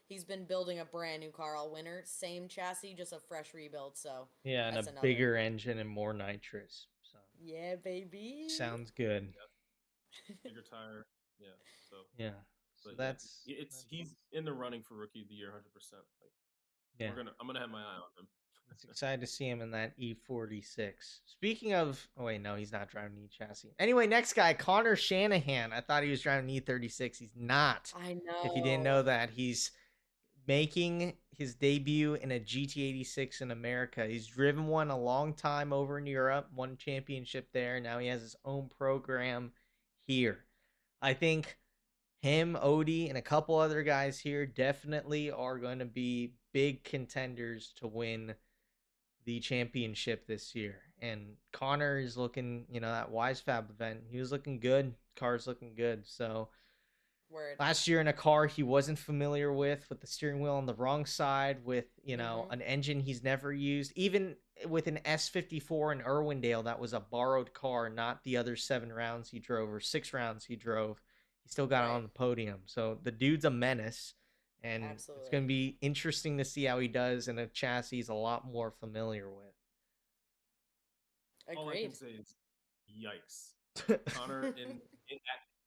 he's been building a brand new car all winter. Same chassis, just a fresh rebuild. So yeah, and a bigger engine and more nitrous. So yeah, baby. Sounds good. Yeah. Bigger tire. Yeah. So yeah. So he's in the running for Rookie of the Year 100%. I'm gonna have my eye on him. It's excited to see him in that E46. Speaking of, no, he's not driving an E chassis. Anyway, next guy, Connor Shanahan. I thought he was driving an E36. He's not. I know. If you didn't know that, he's making his debut in a GT86 in America. He's driven one a long time over in Europe, won championship there. Now he has his own program here. I think him, Odie, and a couple other guys here definitely are going to be big contenders to win the championship this year. And Connor is looking, that WiseFab event, he was looking good. Car's looking good. So last year in a car he wasn't familiar with the steering wheel on the wrong side, with, an engine he's never used. Even with an S54 in Irwindale that was a borrowed car, not the other 7 rounds he drove or 6 rounds he drove. He still got Right. on the podium. So the dude's a menace, and it's Absolutely. going to be interesting to see how he does in a chassis he's a lot more familiar with. All I Agreed. can say is, yikes! Connor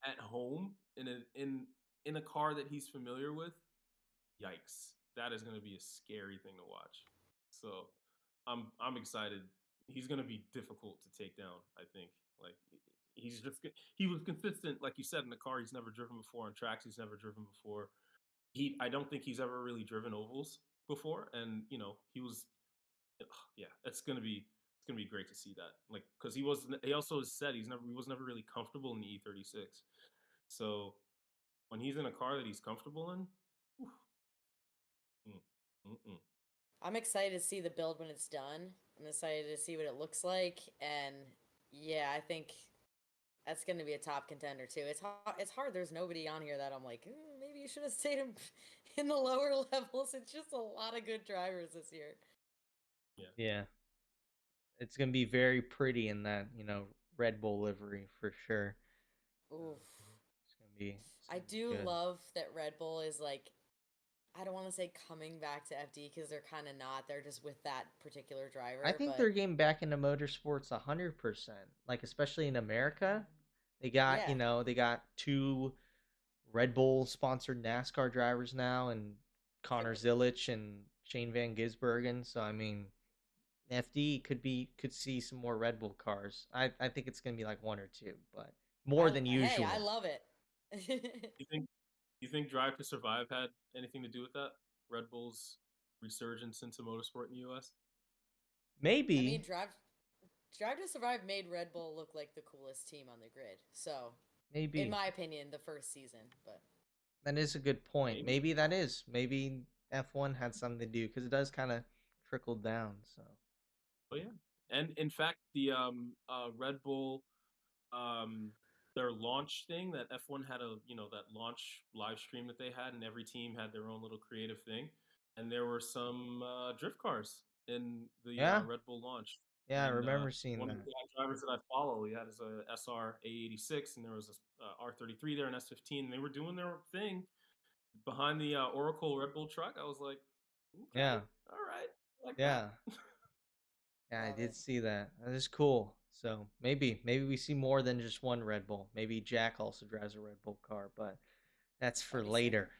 at home in a car that he's familiar with. Yikes! That is going to be a scary thing to watch. So I'm excited. He's going to be difficult to take down. I think like he was consistent, like you said, in the car he's never driven before, on tracks he's never driven before. I don't think he's ever really driven ovals before, and he was yeah, it's gonna be great to see that. Like, because he also said he was never really comfortable in the E36. So when he's in a car that he's comfortable in, oof, mm, mm-mm. I'm excited to see the build when it's done. I'm excited to see what it looks like, and yeah, I think that's going to be a top contender too. It's hard. There's nobody on here that I'm like, maybe you should have stayed in the lower levels. It's just a lot of good drivers this year. Yeah. It's going to be very pretty in that, Red Bull livery for sure. Oof. It's going to be I do good. love that Red Bull is like, I don't want to say coming back to FD because they're kind of not. They're just with that particular driver. I think But they're getting back into motorsports 100%. Like, especially in America, they got, yeah, they got 2 Red Bull sponsored NASCAR drivers now, and Connor yep. Zilich and Shane Van Gisbergen. So I mean, FD could see some more Red Bull cars. I think it's gonna be like 1 or 2, but more than Hey, I usual. love it. You think Drive to Survive had anything to do with that? Red Bull's resurgence into motorsport in the U.S. I mean, Maybe, Drive to Survive made Red Bull look like the coolest team on the grid. So, in maybe my opinion, the first season. But that is a good point. Maybe. Maybe that is. Maybe F1 had something to do because it does kind of trickle down. So Oh yeah, and in fact, the Red Bull um their launch thing, that F1 had that launch live stream that they had, and every team had their own little creative thing, and there were some drift cars in the yeah, Red Bull launch. yeah, I And remember seeing one of that. the drivers that I follow, he had his SR A86, and there was a R33 there, an S15, and they were doing their thing behind the Oracle Red Bull truck. I was like, okay, Yeah, all right, I like that. yeah. Yeah, I love did it. see that. That is cool. So maybe we see more than just one Red Bull. Maybe Jack also drives a Red Bull car, but that's for That'd be sick. later.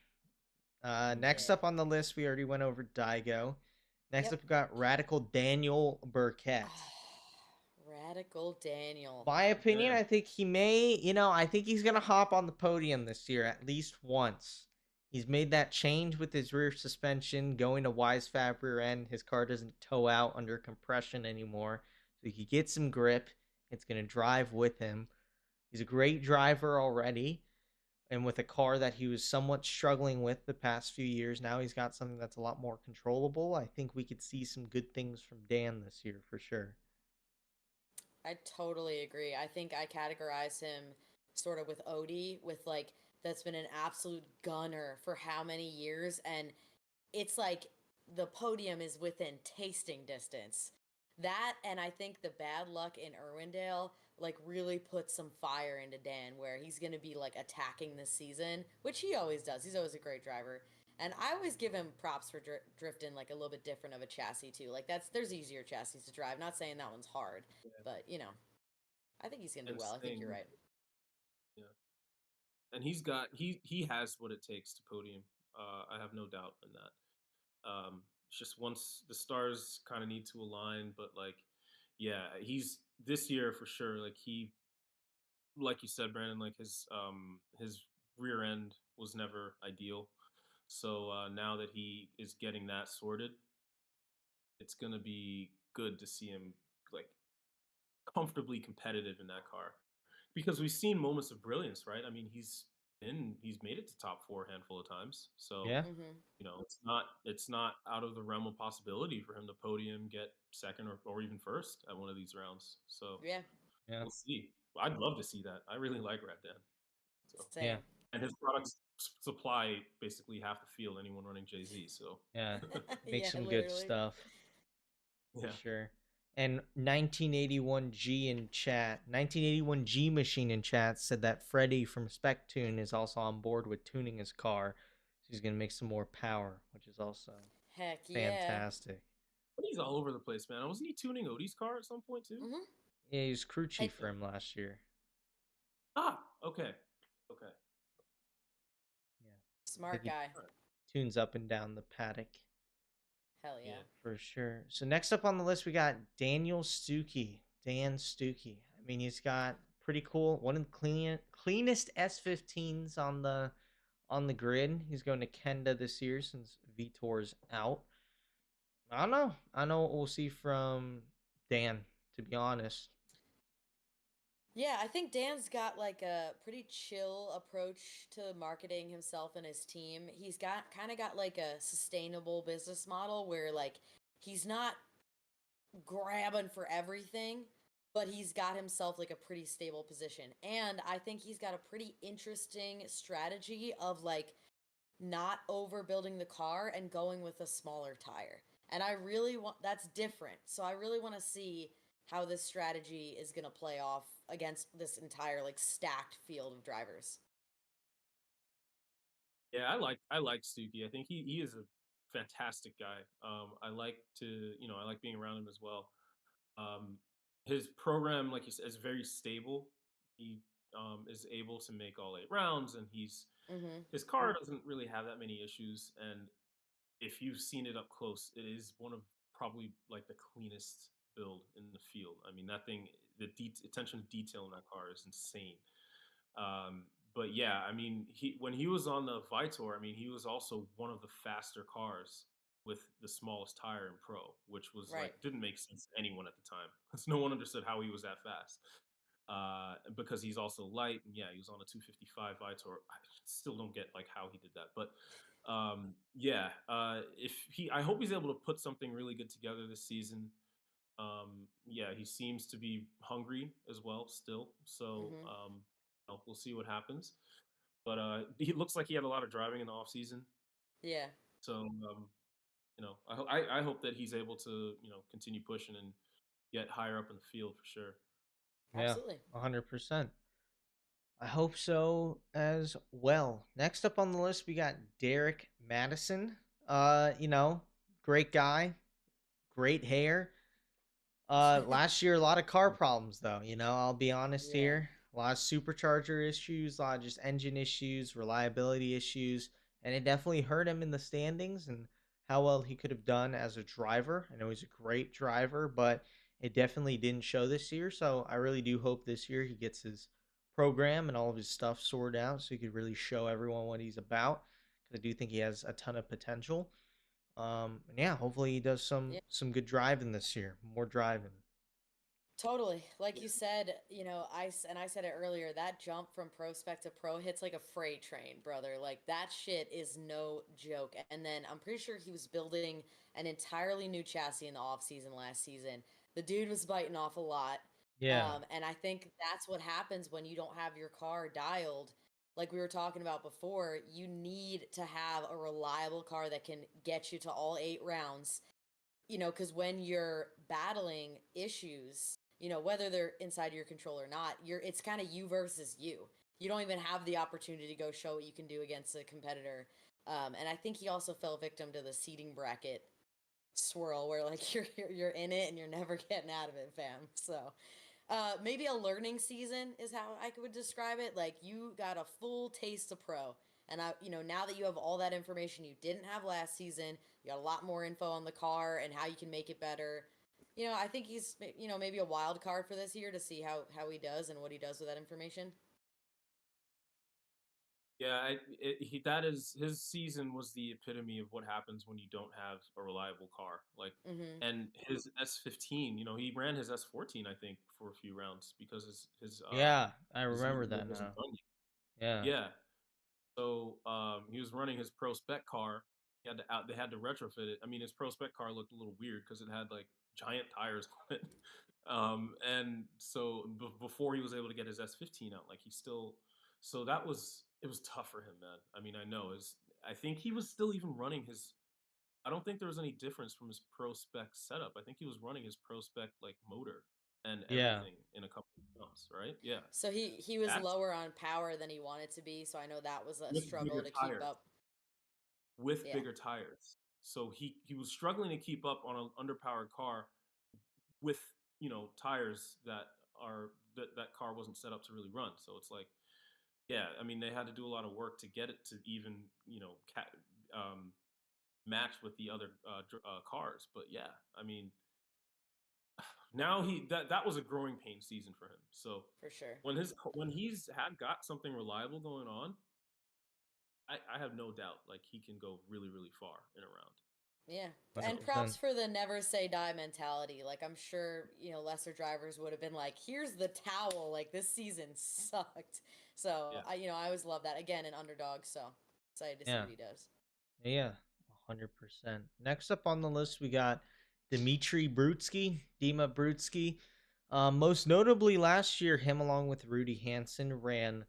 Next Yeah. up on the list, we already went over Daigo. Next Yep. up, we got Radical Daniel Burkett. Radical Daniel. My opinion, Man, I think he may, I think he's going to hop on the podium this year at least once. He's made that change with his rear suspension, going to wise fab rear end. His car doesn't tow out under compression anymore. So he gets some grip. It's going to drive with him. He's a great driver already. And with a car that he was somewhat struggling with the past few years, now he's got something that's a lot more controllable. I think we could see some good things from Dan this year for sure. I totally agree. I think I categorize him sort of with Odie, with like, that's been an absolute gunner for how many years. And it's like the podium is within tasting distance. That, and I think the bad luck in Irwindale like really put some fire into Dan, where he's going to be like attacking this season, which he always does. He's always a great driver. And I always give him props for drifting like a little bit different of a chassis too. Like, there's easier chassis to drive. Not saying that one's hard, yeah. but I think he's gonna do And well. I think you're same, right. yeah. And he has what it takes to podium. I have no doubt in that. It's just once the stars kind of need to align, but like, yeah, he's this year for sure. Like you said, Brandon, like his rear end was never ideal. So now that he is getting that sorted, it's gonna be good to see him like comfortably competitive in that car, because we've seen moments of brilliance, right? I mean, he's made it to top 4 a handful of times. So Yeah. Mm-hmm. it's not out of the realm of possibility for him to podium, get second or even first at one of these rounds. So Yeah. Yeah. we'll see. I'd love to see that. I really like Rat Dan. So, Yeah. Same. and his products supply basically half the field, anyone running JZ. So Yeah. Make Yeah. some good Literally. stuff for yeah, sure. And 1981G in chat, 1981G machine in chat said that Freddie from Spec Tune is also on board with tuning his car. So he's gonna make some more power, which is also Heck yeah. fantastic. He's all over the place, man. Wasn't he tuning Odie's car at some point too? Mm-hmm. Yeah, he was crew chief I, for him last year. Ah, okay. Yeah, I think smart he guy. tunes up and down the paddock. Hell yeah. For sure. So next up on the list, we got Daniel Stuckey. Dan Stuckey. I mean, he's got pretty cool, one of the cleanest S15s on the grid. He's going to Kenda this year since Vitor's out. I don't know. I know what we'll see from Dan, to be honest. Yeah, I think Dan's got like a pretty chill approach to marketing himself and his team. He's got kind of got like a sustainable business model where like he's not grabbing for everything, but he's got himself like a pretty stable position. And I think he's got a pretty interesting strategy of like not overbuilding the car and going with a smaller tire. And I really want that's different. So I really want to see how this strategy is going to play off against this entire like stacked field of drivers. Yeah, I like Stuckey. I think he is a fantastic guy. I like I like being around him as well. Um, his program, like you said, is very stable. He is able to make all 8 rounds, and Mhm. his car doesn't really have that many issues. And if you've seen it up close, it is one of probably like the cleanest build in the field. I mean, that thing, attention to detail in that car is insane. Um, but yeah, I mean, when he was on the Vitor, I mean, he was also one of the faster cars with the smallest tire in pro, which was Right. like didn't make sense to anyone at the time because no one understood how he was that fast. Because he's also light, and yeah, he was on a 255 Vitor. I still don't get like how he did that, but yeah, I hope he's able to put something really good together this season. Yeah, he seems to be hungry as well still. So Mhm. we'll see what happens. But he looks like he had a lot of driving in the off season. Yeah. So I hope that he's able to continue pushing and get higher up in the field for sure. Yeah, Absolutely. 100%. I hope so as well. Next up on the list, we got Derek Madison. Great guy, great hair. Last year, a lot of car problems, though. I'll be honest Yeah. here. A lot of supercharger issues, a lot of just engine issues, reliability issues, and it definitely hurt him in the standings and how well he could have done as a driver. I know he's a great driver, but it definitely didn't show this year. So I really do hope this year he gets his program and all of his stuff sorted out so he could really show everyone what he's about. Because I do think he has a ton of potential. And yeah, hopefully he does Yeah. some good driving this year, more driving. Totally. Like Yeah. you said, I said it earlier, that jump from prospect to pro hits like a freight train, brother. Like that shit is no joke. And then I'm pretty sure he was building an entirely new chassis in the off season last season. The dude was biting off a lot. Yeah, And I think that's what happens when you don't have your car dialed. Like we were talking about before, you need to have a reliable car that can get you to all 8 rounds, because when you're battling issues, whether they're inside your control or not, it's kind of you versus you. You don't even have the opportunity to go show what you can do against a competitor. And I think he also fell victim to the seating bracket swirl, where like you're in it and you're never getting out of it, fam. So maybe a learning season is how I would describe it. Like you got a full taste of pro. And now that you have all that information you didn't have last season, you got a lot more info on the car and how you can make it better. I think he's, maybe a wild card for this year to see how he does and what he does with that information. Yeah, that is his season was the epitome of what happens when you don't have a reliable car. Like, Mm-hmm. and his S15, he ran his S14, I think, for a few rounds because yeah, I his remember unit that wasn't now. running. Yeah, Yeah, so he was running his pro spec car. They had to retrofit it. I mean, his pro spec car looked a little weird because it had like giant tires on it. And so before he was able to get his S15 out, like he still, so it was tough for him, man. I mean, I know is I think he was still even running his I don't think there was any difference from his pro spec setup. I think he was running his pro spec like motor and Yeah. everything in a couple of jumps, right? Yeah. So he was That's lower on power than he wanted to be, so I know that was a with struggle bigger to keep tires. up. With Yeah. bigger tires. So he was struggling to keep up on an underpowered car with, tires that car wasn't set up to really run. So it's like, yeah, I mean, they had to do a lot of work to get it to even, um, match with the other cars. But yeah, I mean, now that was a growing pain season for him. So For sure. when he's got something reliable going on, I have no doubt like he can go really really far in a round. Yeah. And props 100%. for the never say die mentality. Like I'm sure, lesser drivers would have been like, here's the towel. Like this season sucked. So Yeah. I always love that. Again, an underdog, so excited to see Yeah. what he does. Yeah. 100%. Next up on the list, we got Dimitri Dima Brutsky. Most notably last year, him along with Rudy Hansen ran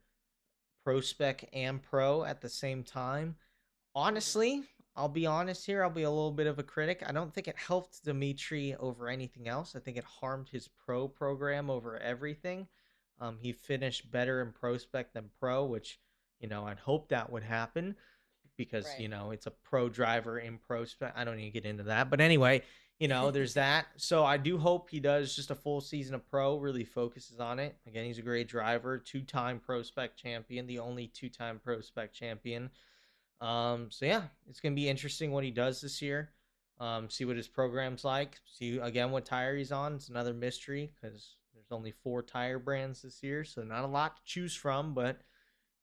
Pro Spec and Pro at the same time. Hmm. Honestly, I'll be honest here. I'll be a little bit of a critic. I don't think it helped Dimitri over anything else. I think it harmed his pro program over everything. He finished better in Pro Spec than Pro, which, I'd hope that would happen because, Right. it's a pro driver in Pro Spec. I don't need to get into that. But anyway, there's that. So I do hope he does just a full season of Pro, really focuses on it. Again, he's a great driver, two-time Pro Spec champion, the only two-time Pro Spec champion. So yeah, it's gonna be interesting what he does this year. See what his program's like. See again what tire he's on. It's another mystery because there's only 4 tire brands this year, so not a lot to choose from. But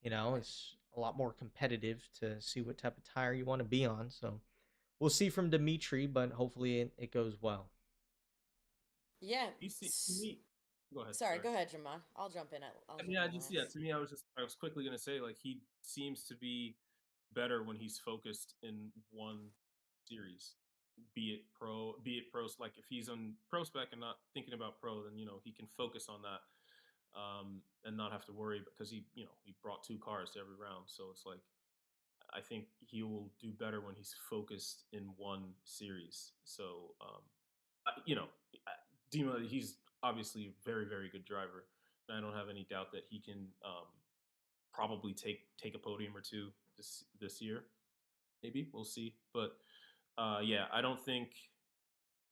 Right. it's a lot more competitive to see what type of tire you want to be on. So we'll see from Dimitri, but hopefully it goes well. Yeah. You see, to me, go ahead. Sorry, Sorry. go ahead, Jamon. I'll I mean, jump I in just yeah. last. To me, I was quickly gonna say like he seems to be better when he's focused in one series, be it pro. Like if he's on pro spec and not thinking about pro, then he can focus on that, and not have to worry because he brought 2 cars to every round. So it's like I think he will do better when he's focused in one series. So you know, Dima, he's obviously a very, very good driver. And I don't have any doubt that he can probably take a podium or two this year. Maybe we'll see. But yeah, I don't think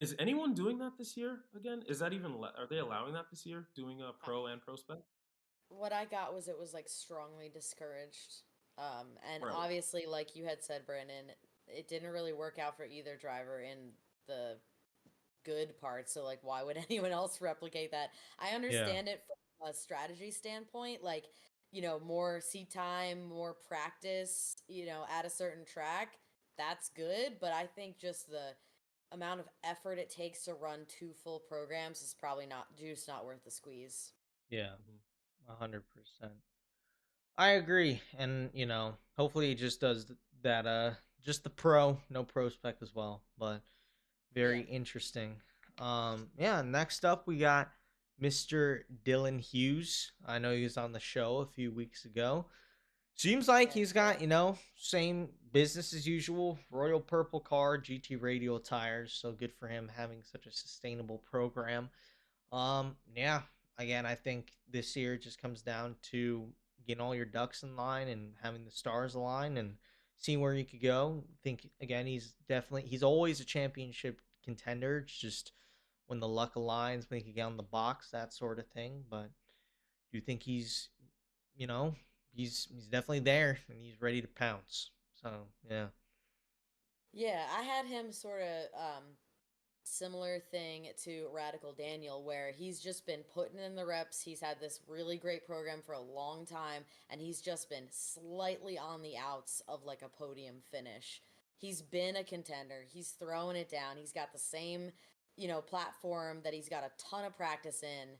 is anyone doing that this year again. Is that even are they allowing that this year? Doing a Uh, pro and pro spec? what I got was it was like strongly discouraged. And Right. obviously, like you had said, Brandon, it didn't really work out for either driver in the good part. So like, why would anyone else replicate that? I Yeah. understand it from a strategy standpoint, like more seat time, more practice, at a certain track. That's good, but I think just the amount of effort it takes to run 2 full programs is probably not worth the squeeze. Yeah. Mhm. 100%. I agree, and hopefully he just does that. Just the pro, no pro spec as well, but Yeah. very interesting. Yeah. Next up, we got Mr. Dylan Hughes. I know he was on the show a few weeks ago. Seems like Yes, he's got sir. same business as usual. Royal Purple car, GT radial tires. So good for him having such a sustainable program. Yeah. Again, I think this year it just comes down to getting all your ducks in line and having the stars align and seeing where you could go. I think again, he's always a championship contender. It's just when the luck aligns, when he can get on the box, that sort of thing. But do you think you know, he's definitely there and he's ready to pounce. So yeah, Yeah, I had him sort of similar thing to Radical Daniel, where he's just been putting in the reps. He's had this really great program for a long time, and he's just been slightly on the outs of like a podium finish. He's been a contender. He's throwing it down. He's got the same, platform that he's got a ton of practice in.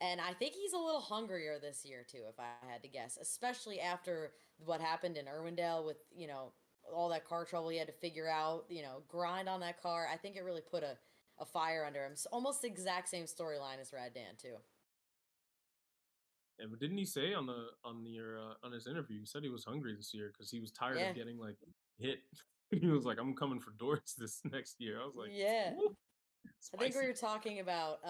And I think he's a little hungrier this year too, if I had to guess, especially after what happened in Irwindale with, all that car trouble he had to figure out, grind on that car. I think it really put a fire under him. It's almost the exact same storyline as Rad Dan too. And didn't he say on his interview? He said he was hungry this year because he was tired Yeah. of getting like hit. He was like, "I'm coming for doors this next year." I was like, Yeah. "Woo, I think we spicy." were talking about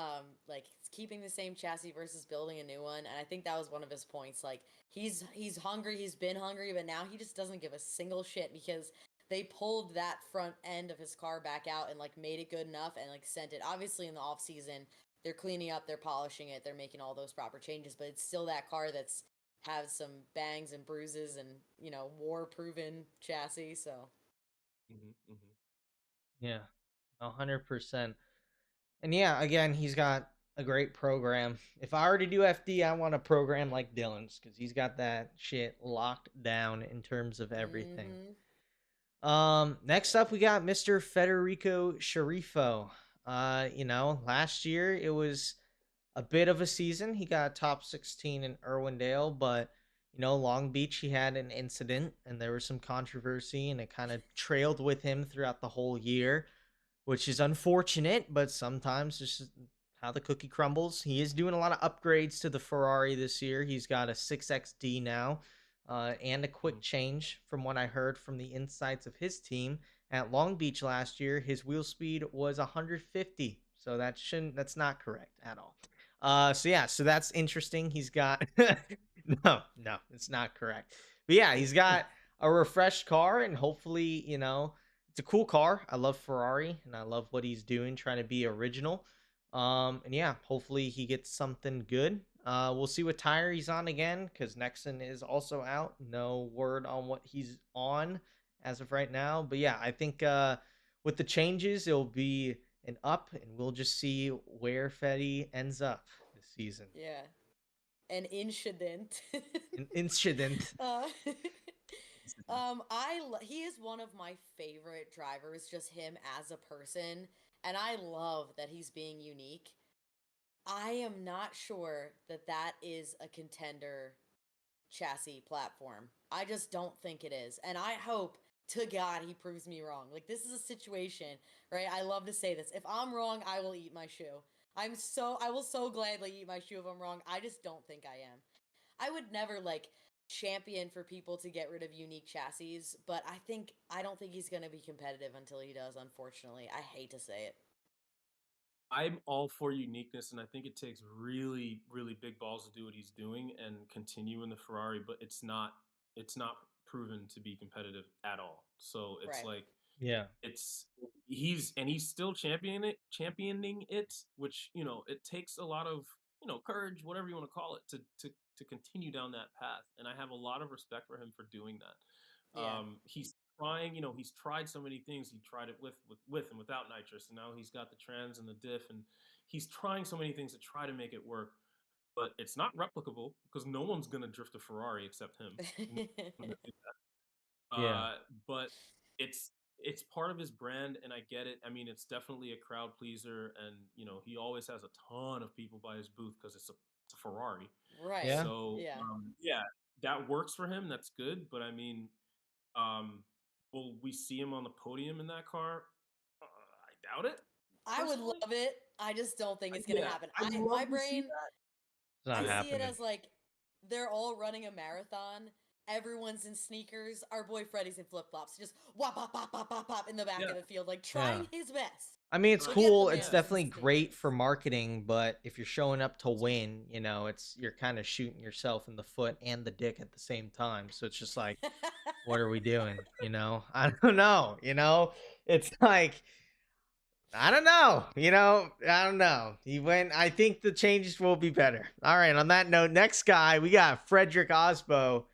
like keeping the same chassis versus building a new one, and I think that was one of his points. Like he's hungry, he's been hungry, but now he just doesn't give a single shit because they pulled that front end of his car back out and like made it good enough and like sent it. Obviously in the off season, they're cleaning up, they're polishing it, they're making all those proper changes, but it's still that car that's has some bangs and bruises and war proven chassis. So Hmm, hmm. Yeah, 100%. And yeah, again, he's got a great program. If I were to do FD, I want a program like Dylan's because he's got that shit locked down in terms of everything. mm-hmm. Next up we got Mr. Federico Sceriffo. Last year it was a bit of a season. He got top 16 in Irwindale, but Long Beach he had an incident and there was some controversy and it kind of trailed with him throughout the whole year, which is unfortunate, but sometimes it's just how the cookie crumbles. He is doing a lot of upgrades to the Ferrari this year. He's got a 6XD now, and a quick change from what I heard from the insights of his team. At Long Beach last year, his wheel speed was 150, so that's not correct at all. So that's interesting. He's got no, it's not correct. But yeah, he's got a refreshed car, and hopefully, it's a cool car. I love Ferrari, and I love what he's doing, trying to be original. And yeah, hopefully he gets something good. We'll see what tire he's on again, because Nexon is also out. No word on what he's on as of right now. But yeah, I think with the changes, it'll be an up, and we'll just see where Fetty ends up this season. Yeah. An incident. An incident. He is one of my favorite drivers, just him as a person, and I love that he's being unique. I am not sure that that is a contender chassis platform. I just don't think it is, and I hope to God he proves me wrong. Like this is a situation, right? I love to say this. If I'm wrong, I will eat my shoe. I will so gladly eat my shoe if I'm wrong. I just don't think I am. I would never like champion for people to get rid of unique chassis, but I don't think he's going to be competitive until he does, unfortunately. I hate to say it. I'm all for uniqueness, and I think it takes really, really big balls to do what he's doing and continue in the Ferrari. But it's not proven to be competitive at all. So it's Right. like Yeah. he's still championing it, which it takes a lot of courage, whatever you want to call it, to continue down that path. And I have a lot of respect for him for doing that. Yeah. He's trying, he's tried so many things. He tried it with and without nitrous, and now he's got the trans and the diff, and he's trying so many things to try to make it work. But it's not replicable because no one's gonna drift a Ferrari except him. No one's gonna do that. Yeah. But it's part of his brand, and I get it. I mean, it's definitely a crowd pleaser, and he always has a ton of people by his booth because it's a Ferrari. Right. Yeah. So Yeah. yeah, that works for him. That's good. But I mean, um, will we see him on the podium in that car? I doubt it. I would Personally, love it. I just don't think it's going to yeah, happen. I'd My love to see brain, that. It's not I Yeah, see it happening. as like they're all running a marathon. Everyone's in sneakers. Our boy Freddy's in flip flops, just wop wop wop wop wop wop in the back yeah, of the field, like Yeah. trying his best I mean, it's right. to get the cool. It's Yeah, wins in definitely great sneakers. for marketing, but if you're showing up to win, you're kind of shooting yourself in the foot and the dick at the same time. So it's just like, what are we doing? I don't know. It's like, I don't know. I don't know. I think the changes will be better. All right. On that note, next guy, we got Frederick Aasbo.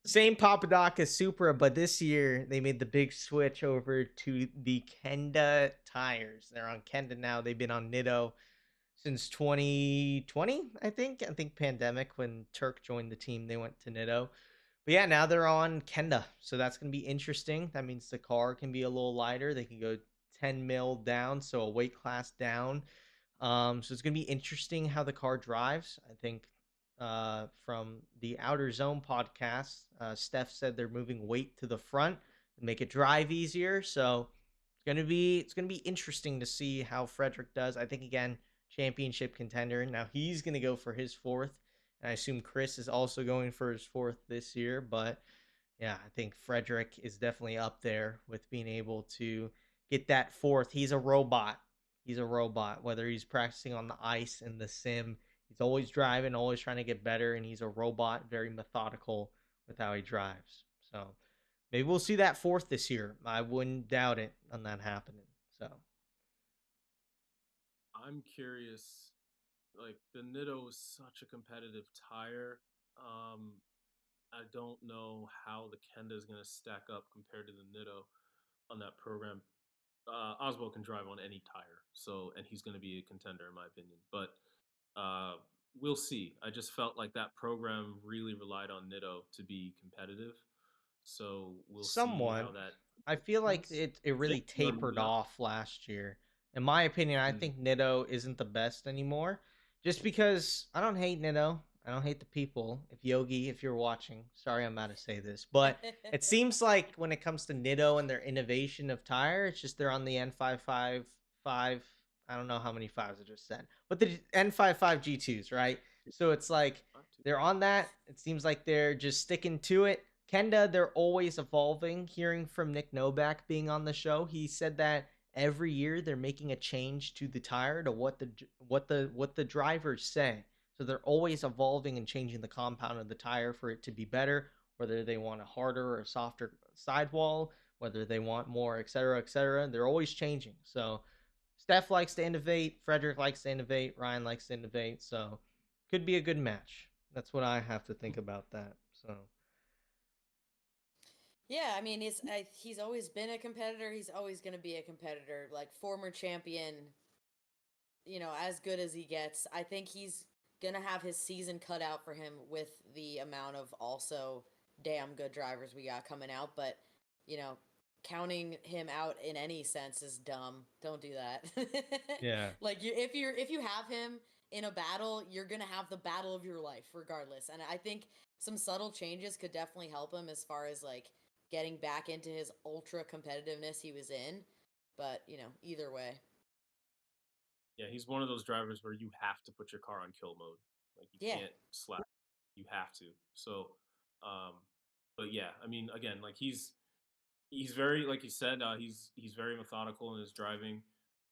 Same Papadakis Supra, but this year they made the big switch over to the Kenda tires. They're on Kenda now. They've been on Nitto since 2020, I think. I think pandemic when Tuerck joined the team, they went to Nitto. But yeah, now they're on Kenda, so that's gonna be interesting. That means the car can be a little lighter. They can go 10 mil down, so a weight class down. So it's gonna be interesting how the car drives. I think from the Outer Zone podcast, Steph said they're moving weight to the front and make it drive easier. So it's gonna be interesting to see how Frederick does. I think again, championship contender. Now he's gonna go for his fourth, and I assume Chris is also going for his fourth this year. But Yeah, I think Frederick is definitely up there with being able to get that fourth. He's a robot. He's a robot. Whether he's practicing on the ice in the sim, he's always driving, always trying to get better, and he's a robot, very methodical with how he drives. So maybe we'll see that fourth this year. I wouldn't doubt it on that happening. So I'm curious. Like the Nitto is such a competitive tire. I don't know how the Kenda is going to stack up compared to the Nitto on that program. Aasbo can drive on any tire, so and he's going to be a contender in my opinion. But we'll see. I just felt like that program really relied on Nitto to be competitive, so we'll see somewhat. how that I feel like happens. it really tapered off last year. In my opinion, I think Nitto isn't the best anymore. Just because I don't hate Nitto. I don't hate the people. If Yogi, if you're watching, sorry I'm about to say this. But it seems like when it comes to Nitto and their innovation of tire, it's just they're on the N555. I don't know how many fives I just said. But the N55 G2s, right? So it's like they're on that. It seems like they're just sticking to it. Kenda, they're always evolving. Hearing from Nick Noack being on the show, he said that every year they're making a change to the tire to what the drivers say. So they're always evolving and changing the compound of the tire for it to be better, whether they want a harder or a softer sidewall, whether they want more, et cetera, et cetera. They're always changing. So Steph likes to innovate, Frederick likes to innovate, Ryan likes to innovate. So could be a good match. That's what I have to think about that. So Yeah, I mean, he's always been a competitor. He's always going to be a competitor. Like former champion, as good as he gets. I think he's gonna have his season cut out for him with the amount of also damn good drivers we got coming out. But you know, counting him out in any sense is dumb. Don't do that. yeah, Like if you have him in a battle, you're gonna have the battle of your life regardless. And I think some subtle changes could definitely help him as far as like getting back into his ultra competitiveness he was in. But either way. Yeah, he's one of those drivers where you have to put your car on kill mode. Like you Yeah. can't slap. You have to. So, um, but yeah, I mean, again, like he's very like you said, he's very methodical in his driving,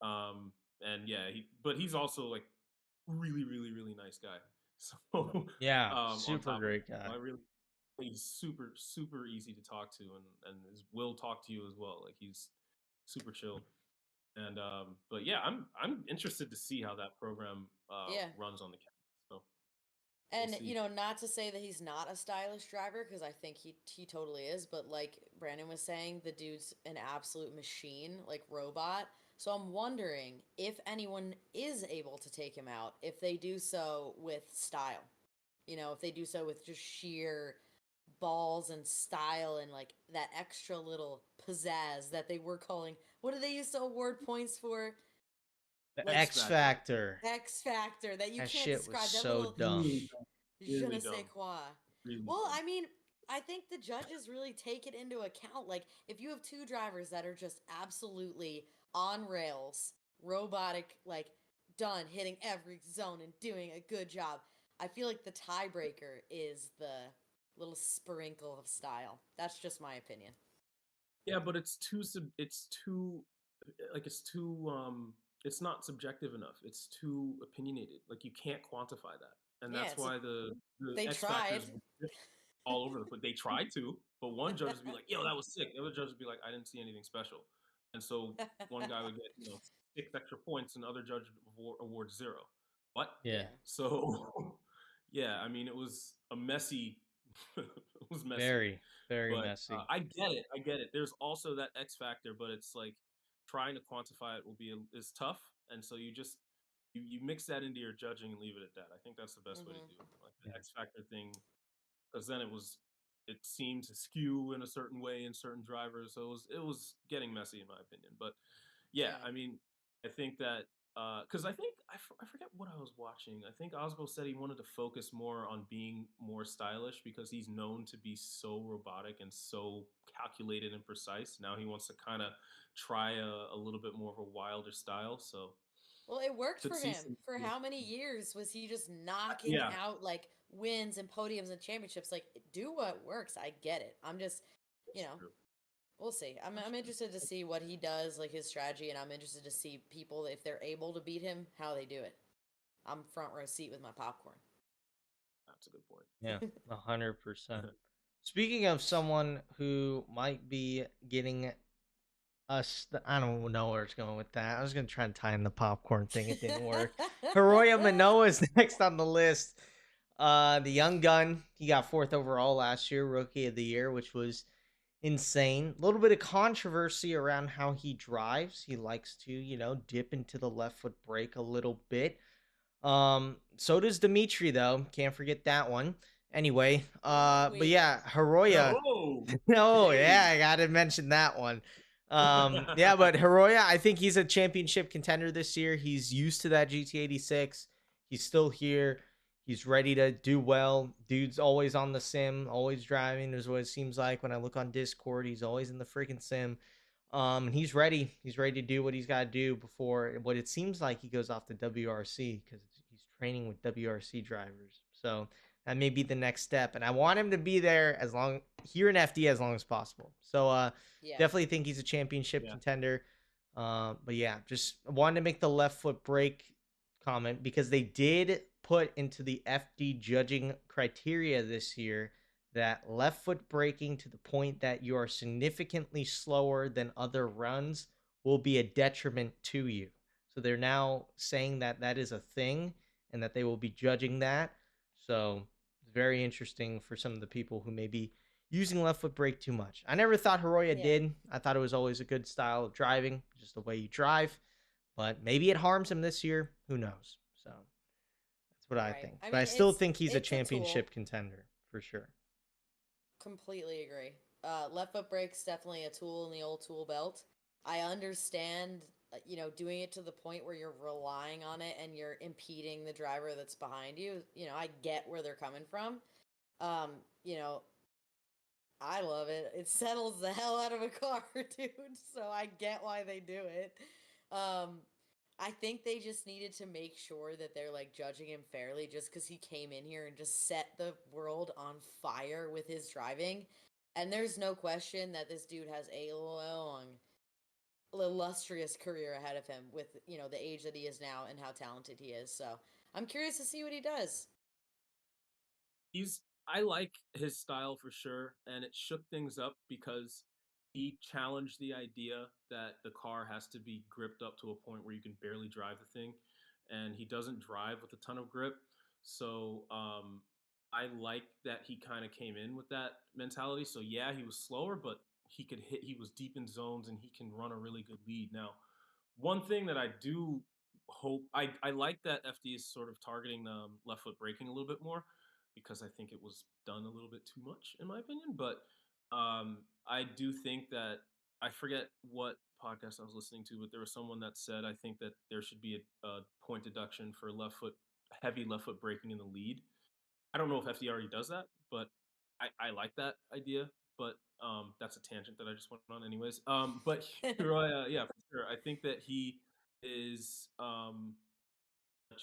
and yeah, but he's also like really really really nice guy. So, yeah, on super top of great it, guy. I really he's super super easy to talk to, and will talk to you as well. Like he's super chill. And but yeah, I'm interested to see how that program Yeah. runs on the campus. So we'll And see. not to say that he's not a stylish driver because I think he totally is, but like Brandon was saying, the dude's an absolute machine, like robot. So I'm wondering if anyone is able to take him out, if they do so with style. If they do so with just sheer balls and style and like that extra little pizzazz that they were calling, what do they used to award points for? The Like X Factor. X Factor that you That can't shit was describe. That so little dumb. je Really ne sais dumb. quoi. Really Well, dumb. I mean, I think the judges really take it into account. Like, if you have two drivers that are just absolutely on rails, robotic, like, done, hitting every zone and doing a good job, I feel like the tiebreaker is the little sprinkle of style. That's just my opinion. Yeah, but it's too like it's not subjective enough. It's too opinionated. Like you can't quantify that. And Yeah, that's why the they X tried. factors all over the place. They tried to, but one judge would be like, "Yo, that was sick." The other judge would be like, "I didn't see anything special." And so one guy would get 6 extra points, and the other judge awards 0. What? Yeah, Yeah. So yeah, I mean, it was a messy. It was messy. very, very But messy. I get it. I get it. There's also that X factor, but it's like trying to quantify it is tough, and so you mix that into your judging and leave it at that. I think that's the best way to do it. Like the Yeah. X factor thing, because then it seemed to skew in a certain way in certain drivers, so it was getting messy in my opinion. But yeah, Yeah. I mean, I think that because I think I forget what I was watching. I think Osbo said he wanted to focus more on being more stylish because he's known to be so robotic and so calculated and precise. Now he wants to kind of try a little bit more of a wilder style. So Well, it worked Should for see him. some. For how many years was he just knocking Yeah, out like wins and podiums and championships? Like, do what works. I get it. I'm just, you that's know, true. we'll see. I'm That's I'm true. interested to see what he does, like his strategy, and I'm interested to see people if they're able to beat him, how they do it. I'm front row seat with my popcorn. That's a good point. Yeah, 100%. Speaking of someone who might be getting us, I don't know where it's going with that. I was gonna try and tie in the popcorn thing. It didn't work. Hiroya Manoa is next on the list. The young gun. He got fourth overall last year, rookie of the year, which was insane. A little bit of controversy around how he drives. He likes to, dip into the left foot brake a little bit. So does Dimitri though. Can't forget that one. Anyway, but Wait. yeah, Hiroya. No. Oh Hey. yeah, I gotta mention that one. Yeah, but Hiroya, I think he's a championship contender this year. He's used to that GT86. He's still here. He's ready to do well. Dude's always on the sim, always driving, is what it seems like when I look on Discord. He's always in the freaking sim. And he's ready. He's ready to do what he's got to do before what it seems like he goes off to WRC because he's training with WRC drivers. So that may be the next step. And I want him to be there here in FD as long as possible. So Yeah. definitely think he's a championship Yeah. contender. But yeah, just wanted to make the left foot brake comment because they did put into the FD judging criteria this year that left foot braking to the point that you are significantly slower than other runs will be a detriment to you. So they're now saying that that is a thing and that they will be judging that. So it's very interesting for some of the people who may be using left foot brake too much. I never thought Hiroya did. I thought it was always a good style of driving, just the way you drive. But maybe it harms him this year. Who knows? So that's what I Right. think. I But I mean, still think he's a it's a tool. championship contender for sure. Completely agree. Left foot brake's definitely a tool in the old tool belt. I understand, doing it to the point where you're relying on it and you're impeding the driver that's behind you. I get where they're coming from. Um, you know, I love it. It settles the hell out of a car, dude. So I get why they do it. Um, I think they just needed to make sure that they're like judging him fairly just because he came in here and just set the world on fire with his driving. And there's no question that this dude has a long, illustrious career ahead of him with, the age that he is now and how talented he is. So I'm curious to see what he does. I like his style for sure, and it shook things up because he challenged the idea that the car has to be gripped up to a point where you can barely drive the thing, and he doesn't drive with a ton of grip. So I like that he kind of came in with that mentality. So yeah, he was slower, but he could hit. He was deep in zones, and he can run a really good lead. Now, one thing that I do hope I like that FD is sort of targeting left foot braking a little bit more because I think it was done a little bit too much in my opinion. But I do think that I forget what podcast I was listening to, but there was someone that said I think that there should be a point deduction for heavy left foot braking in the lead. I don't know if FD already does that, but I like that idea. But that's a tangent that I just went on, anyways. But Hiroya, yeah, for sure. I think that he is a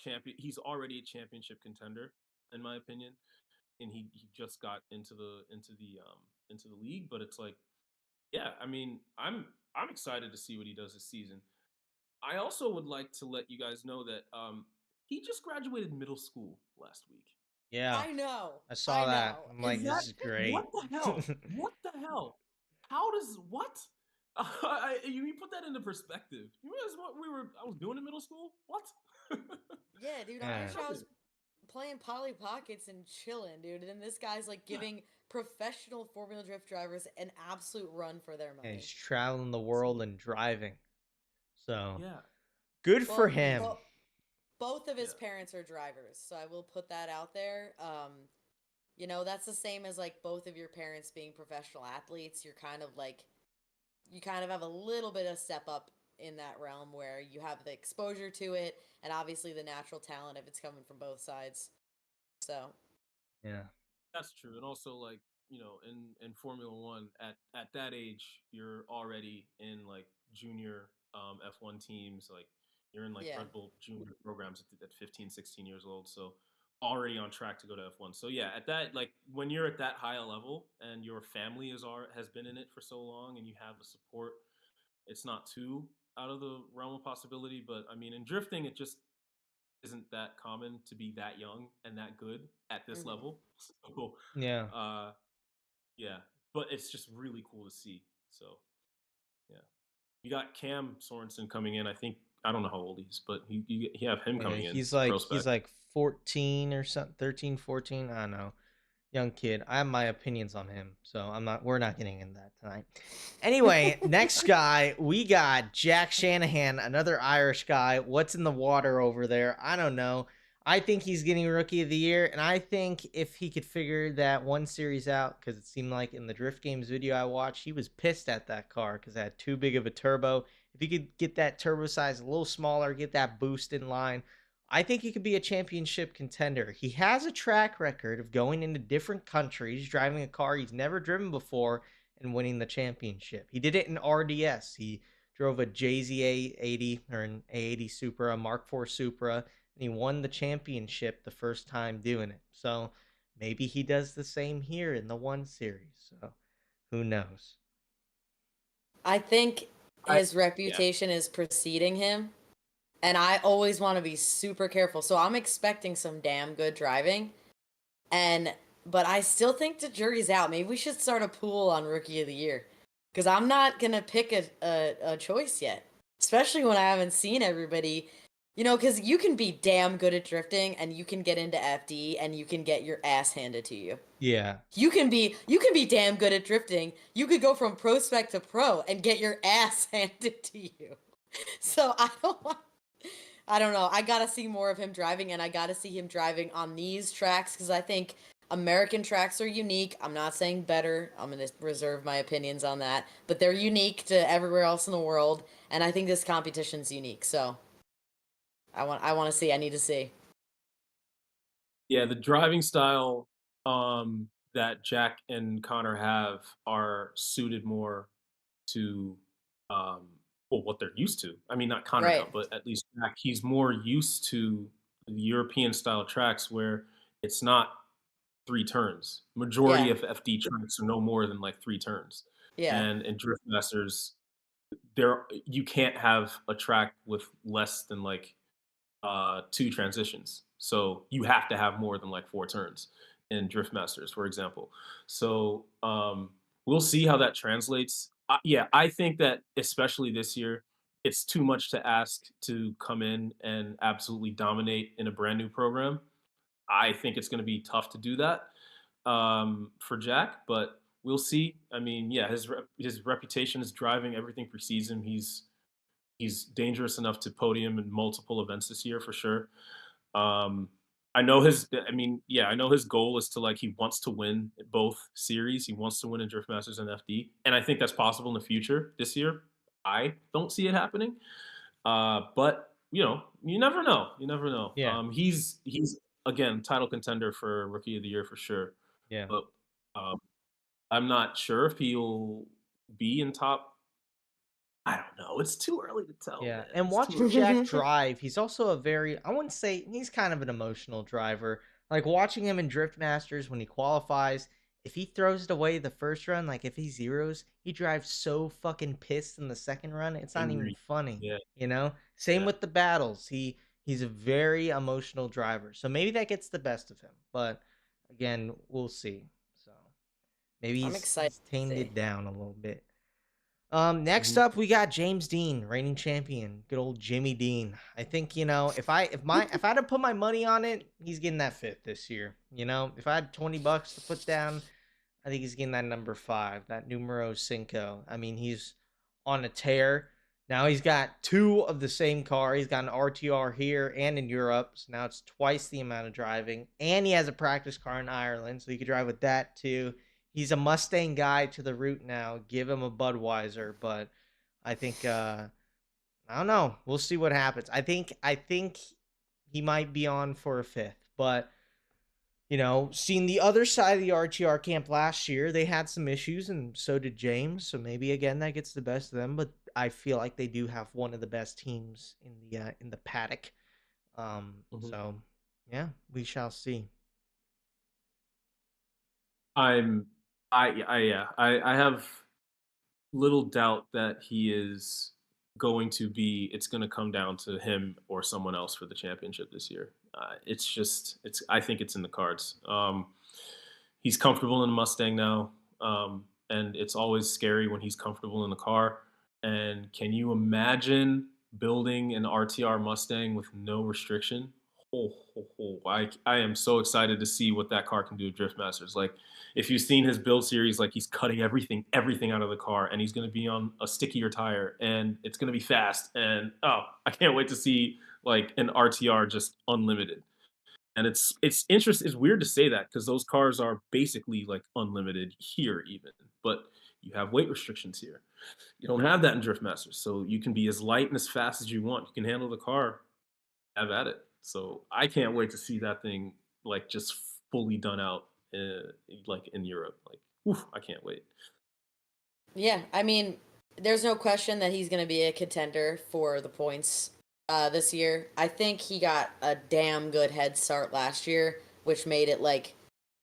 champion. He's already a championship contender, in my opinion, and he just got into the league. But it's like, yeah, I mean, I'm excited to see what he does this season. I also would like to let you guys know that he just graduated middle school last week. Yeah, I know. I saw that. Know. I'm like, this is great. What the hell? What the hell? How does what? You put that into perspective. You realize what I was doing in middle school? What? Yeah, dude. I'm Yeah. pretty sure I was playing Polly Pockets and chilling, dude. And then this guy's like giving professional Formula Drift drivers an absolute run for their Yeah, money. he's traveling the world and driving. So Yeah. good for Well, him. both of his Yeah. parents are drivers, so I will put that out there. That's the same as like both of your parents being professional athletes. You kind of have a little bit of step up in that realm where you have the exposure to it and obviously the natural talent if it's coming from both sides. So Yeah. That's true. And also like, in Formula 1 at that age, you're already in like junior F1 teams, like You're in like Yeah. Red Bull junior programs at 15, 16 years old. So already on track to go to F1. So yeah, at that, like when you're at that high a level and your family has been in it for so long and you have the support, it's not too out of the realm of possibility. But I mean, in drifting, it just isn't that common to be that young and that good at this level. So, Yeah. yeah, but it's just really cool to see. So, yeah, you got Cam Sorenson coming in. I don't know how old he is, but you have him Yeah, coming in. he's To like pro he's spec. like 14 or something, 13, 14. I don't know. Young kid. I have my opinions on him, so we're not getting into that tonight. Anyway, next guy, we got Jack Shanahan, another Irish guy. What's in the water over there? I don't know. I think he's getting Rookie of the Year, and I think if he could figure that one series out, because it seemed like in the Drift Games video I watched, he was pissed at that car because it had too big of a turbo. If he could get that turbo size a little smaller, get that boost in line, I think he could be a championship contender. He has a track record of going into different countries, driving a car he's never driven before, and winning the championship. He did it in RDS. He drove a JZA80 or an A80 Supra, a Mark IV Supra, and he won the championship the first time doing it. So maybe he does the same here in the 1 Series. So who knows? I think I his Yeah. reputation is preceding him, and I always want to be super careful. So I'm expecting some damn good driving, but I still think the jury's out. Maybe we should start a pool on Rookie of the Year, because I'm not gonna pick a choice yet, especially when I haven't seen everybody. Because you can be damn good at drifting, and you can get into FD, and you can get your ass handed to you. Yeah. You can be damn good at drifting. You could go from pro spec to pro and get your ass handed to you. So I don't know. I gotta see more of him driving, and I gotta see him driving on these tracks, because I think American tracks are unique. I'm not saying better. I'm gonna reserve my opinions on that, but they're unique to everywhere else in the world, and I think this competition's unique. So I want to see. I need to see. Yeah, the driving style that Jack and Connor have are suited more to well what they're used to. I mean, not Connor now, Right. but at least Jack, he's more used to the European style tracks where it's not 3 turns. Majority Yeah. of FD tracks are no more than like 3 turns. Yeah. And in Drift Masters, there you can't have a track with less than like 2 transitions. So you have to have more than like 4 turns in Drift Masters, for example. So we'll see how that translates. Yeah, I think that especially this year, it's too much to ask to come in and absolutely dominate in a brand new program. I think it's going to be tough to do that for Jack, but we'll see. I mean, yeah, his reputation is driving everything precedes him. He's dangerous enough to podium in multiple events this year for sure. Um, I know his. I mean, yeah, I know his goal is to like he wants to win both series. He wants to win in Drift Masters and FD, and I think that's possible in the future. This year, I don't see it happening. But you never know. You never know. Yeah. He's again title contender for Rookie of the Year for sure. Yeah. But um, I'm not sure if he'll be in top. I don't know. It's too early to tell, Yeah, man. and It's too watching early. Jack drive, he's also a very, I wouldn't say he's kind of an emotional driver. Like watching him in Drift Masters when he qualifies, if he throws it away the first run, like if he zeros, he drives so fucking pissed in the second run, it's not even Angry. funny, Yeah, you know? Same yeah. with the battles. He's a very emotional driver. So maybe that gets the best of him, but again, we'll see. So maybe I'm excited he's to tamed see. it down a little bit. Next Mhm. up we got James Dean, reigning champion. Good old Jimmy Dean. I think, if I had to put my money on it, he's getting that fifth this year. If I had $20 to put down, I think he's getting that number 5, that numero cinco. I mean, he's on a tear. Now he's got 2 of the same car. He's got an RTR here and in Europe. So now it's twice the amount of driving. And he has a practice car in Ireland, so he could drive with that too. He's a Mustang guy to the root now. Give him a Budweiser, but I think I don't know. We'll see what happens. I think he might be on for a fifth, but seeing the other side of the RTR camp last year, they had some issues, and so did James. So maybe again that gets the best of them. But I feel like they do have one of the best teams in the paddock. So yeah, we shall see. I have little doubt that he is going to be. It's going to come down to him or someone else for the championship this year. It's. I think it's in the cards. He's comfortable in a Mustang now, and it's always scary when he's comfortable in the car. And can you imagine building an RTR Mustang with no restriction? I am so excited to see what that car can do at Drift Masters. Like, if you've seen his build series, like he's cutting everything out of the car, and he's going to be on a stickier tire, and it's going to be fast. And I can't wait to see like an RTR just unlimited. And it's interesting. It's weird to say that because those cars are basically like unlimited here, even. But you have weight restrictions here. You don't have that in Drift Masters, so you can be as light and as fast as you want. You can handle the car. Have at it. So I can't wait to see that thing like just fully done out, like in Europe. Like, oof, I can't wait. Yeah, I mean, there's no question that he's going to be a contender for the points this year. I think he got a damn good head start last year, which made it like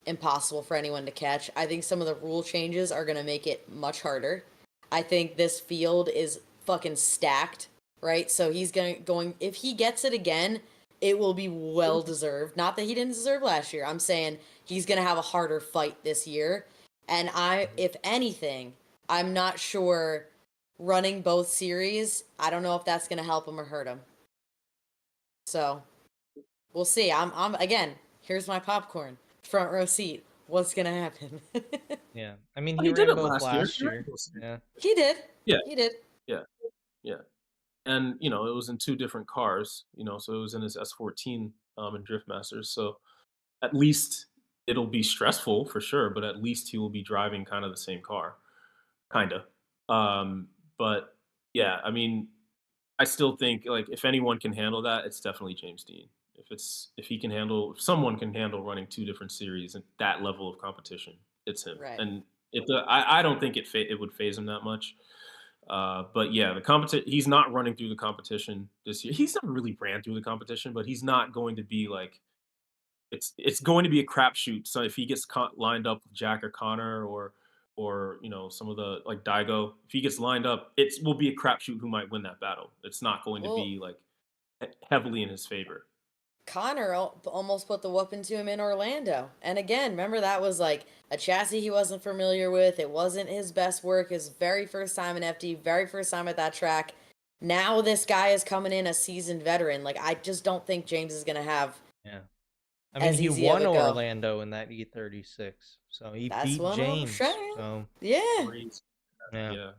impossible for anyone to catch. I think some of the rule changes are going to make it much harder. I think this field is fucking stacked, right? So he's going if he gets it again, it will be well deserved. Not that he didn't deserve last year. I'm saying he's going to have a harder fight this year. And if anything, I'm not sure running both series. I don't know if that's going to help him or hurt him. So we'll see. I'm again, here's my popcorn. Front row seat. What's going to happen? Yeah. I mean, he ran did it both last year. year. Yeah. He did. Yeah. He did. Yeah. Yeah. And, it was in two different cars, so it was in his S14 in Drift Masters. So at least it'll be stressful for sure, but at least he will be driving kind of the same car. Kind of. But yeah, I mean, I still think like if anyone can handle that, it's definitely James Dean. If someone can handle running two different series at that level of competition, it's him. Right. And I don't think it would phase him that much. But yeah, he's not running through the competition this year. He's never really ran through the competition, but he's not going to be like it's going to be a crapshoot. So if he gets lined up with Jack or Connor or some of the like Daigo, if he gets lined up, it will be a crapshoot who might win that battle. It's not going to be like heavily in his favor. Connor almost put the whooping to him in Orlando. And again, remember that was like a chassis he wasn't familiar with. It wasn't his best work. His very first time in FD, very first time at that track. Now this guy is coming in a seasoned veteran. Like, I just don't think James is going to have. Yeah. I mean, he won Orlando in that E36. So he beat James. So yeah. Yeah.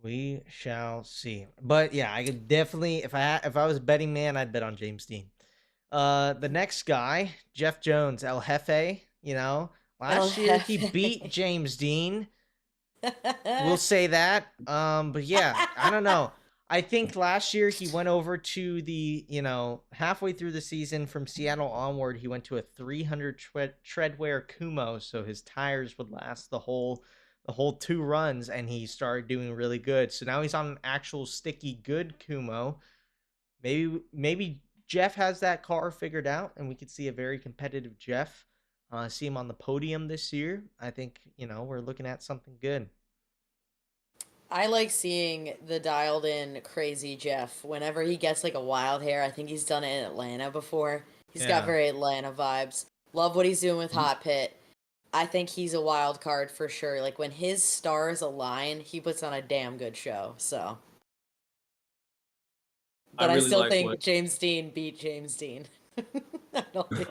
We shall see. But yeah, I could definitely if I was a betting man, I'd bet on James Dean. The next guy, Jeff Jones, El Jefe, last year he beat James Dean. We'll say that. But yeah, I don't know. I think last year he went over to the, halfway through the season from Seattle onward, he went to a 300 treadwear Kumo, so his tires would last the whole 2 runs, and he started doing really good. So now he's on an actual sticky good Kumo. Maybe Jeff has that car figured out, and we could see a very competitive Jeff. See him on the podium this year. I think, we're looking at something good. I like seeing the dialed in crazy Jeff whenever he gets like a wild hair. I think he's done it in Atlanta before. He's got very Atlanta vibes. Love what he's doing with Hot Pit. I think he's a wild card for sure. Like when his stars align, he puts on a damn good show. So, but I still think James Dean beat James Dean. I don't think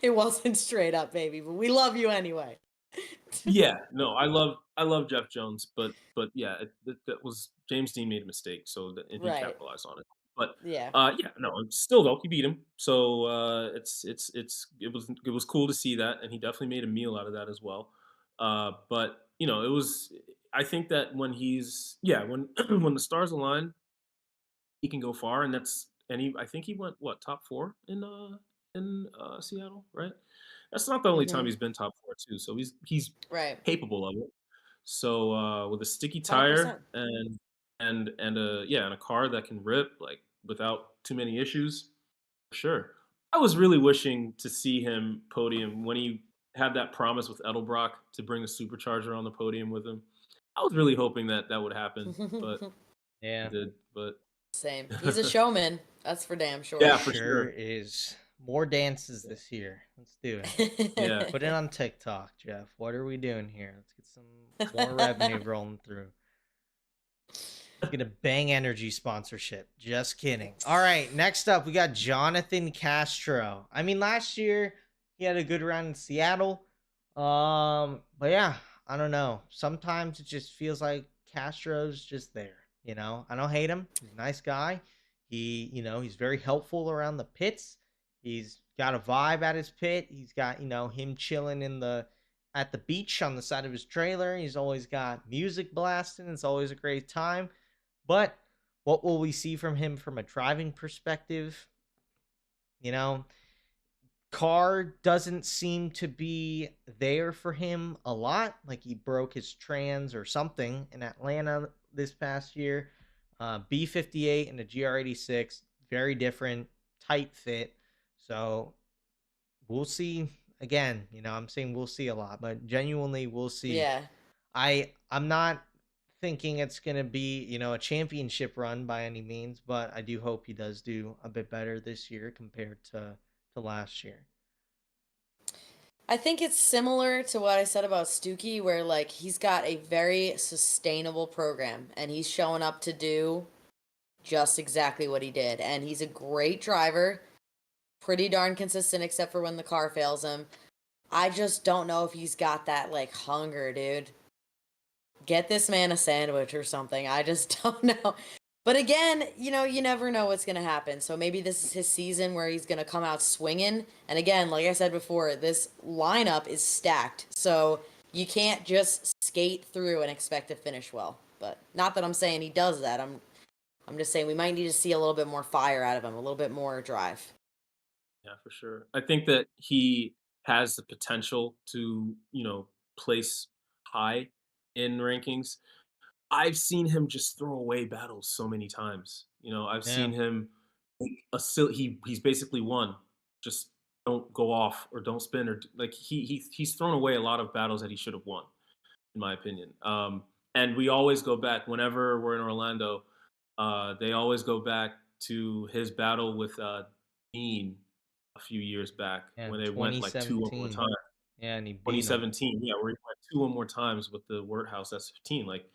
it wasn't straight up, baby, but we love you anyway. Yeah, no, I love Jeff Jones, but yeah, that was James Dean made a mistake, so he capitalized on it. But still though he beat him, so it was cool to see that, and he definitely made a meal out of that as well. But it was I think that when when the stars align, he can go far, and I think he went top 4 in in Seattle, right? That's not the only time Mhm. he's been top 4 too. So he's Right. capable of it. So with a sticky tire 100%. and a car that can rip like without too many issues, sure. I was really wishing to see him podium when he had that promise with Edelbrock to bring the supercharger on the podium with him. I was really hoping that that would happen, but Yeah, it did. But Same. He's a showman. That's for damn he yeah, sure. for sure sure. is. More dances this year. Let's do it. Yeah, Put it on TikTok, Jeff. What are we doing here? Let's get some more revenue rolling through. Get a Bang Energy sponsorship. Just kidding. All right, next up we got Jonathan Castro. I mean, last year he had a good round in Seattle. But yeah, I don't know. Sometimes it just feels like Castro's just there. I don't hate him. He's a nice guy. He's very helpful around the pits. He's got a vibe at his pit. He's got, him chilling at the beach on the side of his trailer. He's always got music blasting. It's always a great time. But what will we see from him from a driving perspective? You know, car doesn't seem to be there for him a lot. Like he broke his trans or something in Atlanta this past year. B58 and a GR86, very different, tight fit. So we'll see. Again, I'm saying we'll see a lot, but genuinely we'll see. Yeah. I'm not thinking it's gonna be a championship run by any means, but I do hope he does do a bit better this year compared to last year. I think it's similar to what I said about Stookie, where like he's got a very sustainable program and he's showing up to do just exactly what he did. And he's a great driver, pretty darn consistent, except for when the car fails him. I just don't know if he's got that like hunger, dude. Get this man a sandwich or something. I just don't know. But again, you never know what's going to happen. So maybe this is his season where he's going to come out swinging. And again, like I said before, this lineup is stacked. So you can't just skate through and expect to finish well. But not that I'm saying he does that. I'm just saying we might need to see a little bit more fire out of him, a little bit more drive. yeah, for sure. I think that he has the potential to, place high in rankings. I've seen him just throw away battles so many times. I've Yeah. seen him he's basically won. Just don't go off or don't spin or like he's thrown away a lot of battles that he should have won, in my opinion. And we always go back whenever we're in Orlando. They always go back to his battle with Dean a few years back Yeah, when they went like two or more 2017. times. Yeah, and he beat him. 2017, yeah, where he went two or more times with the Wirthouse S15. Like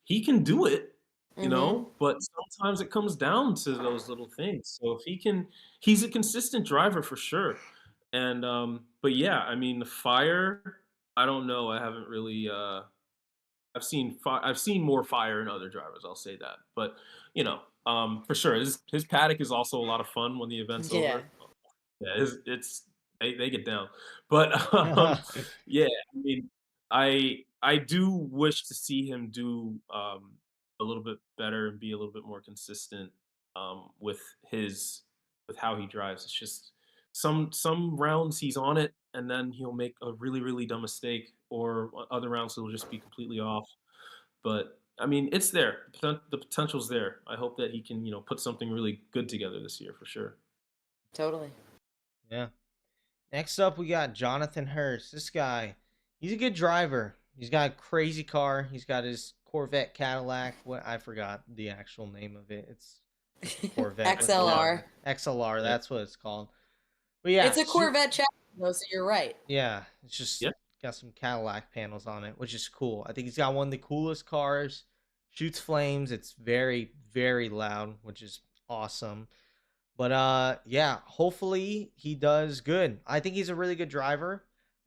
he can do it, Mm-hmm. but sometimes it comes down to those little things. So if he can, he's a consistent driver for sure. And but yeah, I mean the fire. I don't know. I haven't really. I've seen more fire in other drivers. I'll say that. But for sure, his paddock is also a lot of fun when the event's Yeah. over. Yeah, it's they get down. But yeah, I mean, I do wish to see him do a little bit better and be a little bit more consistent with his with how he drives. It's just some rounds he's on it and then he'll make a really dumb mistake, or other rounds he'll just be completely off. But I mean, it's there. The potential's there. I hope that he can put something really good together this year for sure. Totally. Yeah. Next up, we got Jonathan Hurst. This guy, he's a good driver. He's got a crazy car. He's got his Corvette Cadillac. What I forgot the actual name of it. It's just a Corvette with a lot of XLR. XLR. Yeah. That's what it's called. But yeah, It's a Corvette chassis, though, so you're right. yeah, it's just Yeah. got some Cadillac panels on it, which is cool. I think he's got one of the coolest cars. Shoots flames. It's very loud, which is awesome. But yeah, hopefully he does good. I think he's a really good driver.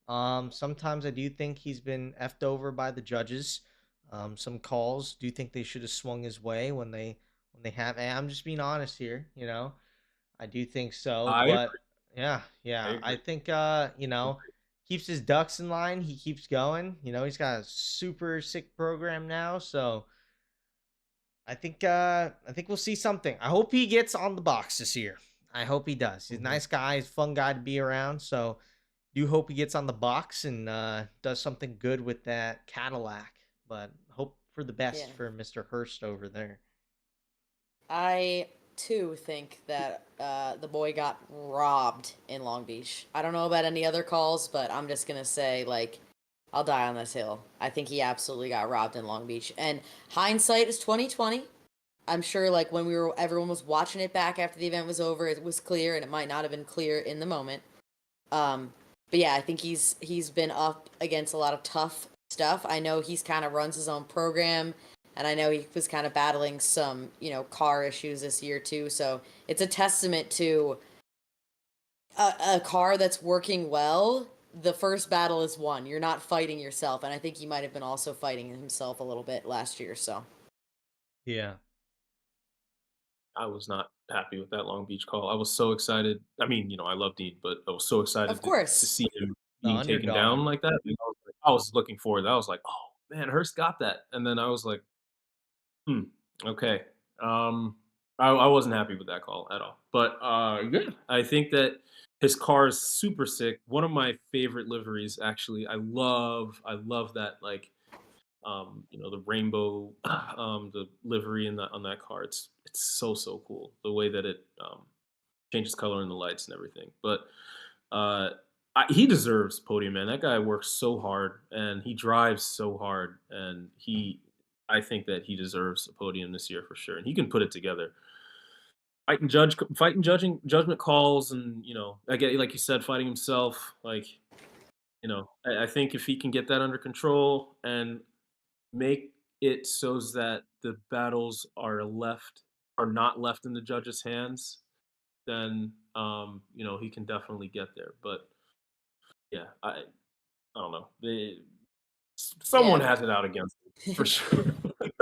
Sometimes I do think he's been effed over by the judges. Some calls do think they should have swung his way when they have. And I'm just being honest here. I do think so, I but agree. I yeah. I agree. think keeps his ducks in line. He keeps going. He's got a super sick program now, so I think we'll see something. I hope he gets on the box this year. I hope he does. He's a nice guy. He's a fun guy to be around. So do hope he gets on the box and does something good with that Cadillac. But hope for the best Yeah. for Mr. Hurst over there. I too think that the boy got robbed in Long Beach. I don't know about any other calls, but I'm just gonna say, like, I'll die on this hill. I think he absolutely got robbed in Long Beach. And hindsight is 2020. I'm sure, like, when everyone was watching it back after the event was over, it was clear, and it might not have been clear in the moment. But yeah, I think he's been up against a lot of tough stuff. I know he's kind of runs his own program, and I know he was kind of battling some, car issues this year too. So it's a testament to a car that's working well. The first battle is won. You're not fighting yourself, and I think he might have been also fighting himself a little bit last year. So Yeah. I was not happy with that Long Beach call. I was so excited. I mean, I love Dean, but I was so excited of to course, see him The being taken underdog. down like that. I was looking forward to that. I was like, oh man, Hurst got that. And then I was like, okay. I wasn't happy with that call at all. But yeah, I think that his car is super sick. One of my favorite liveries, actually. I love that, like, the rainbow, the livery on that car. It's so cool. The way that it changes color in the lights and everything. But he deserves podium, man. That guy works so hard and he drives so hard, and I think that he deserves a podium this year for sure, and he can put it together. Judgment calls, and I get, like you said, fighting himself. Like, I think if he can get that under control and make it so that the battles are not left in the judges' hands, then he can definitely get there. But yeah, I don't know. Someone yeah. has it out against him for sure.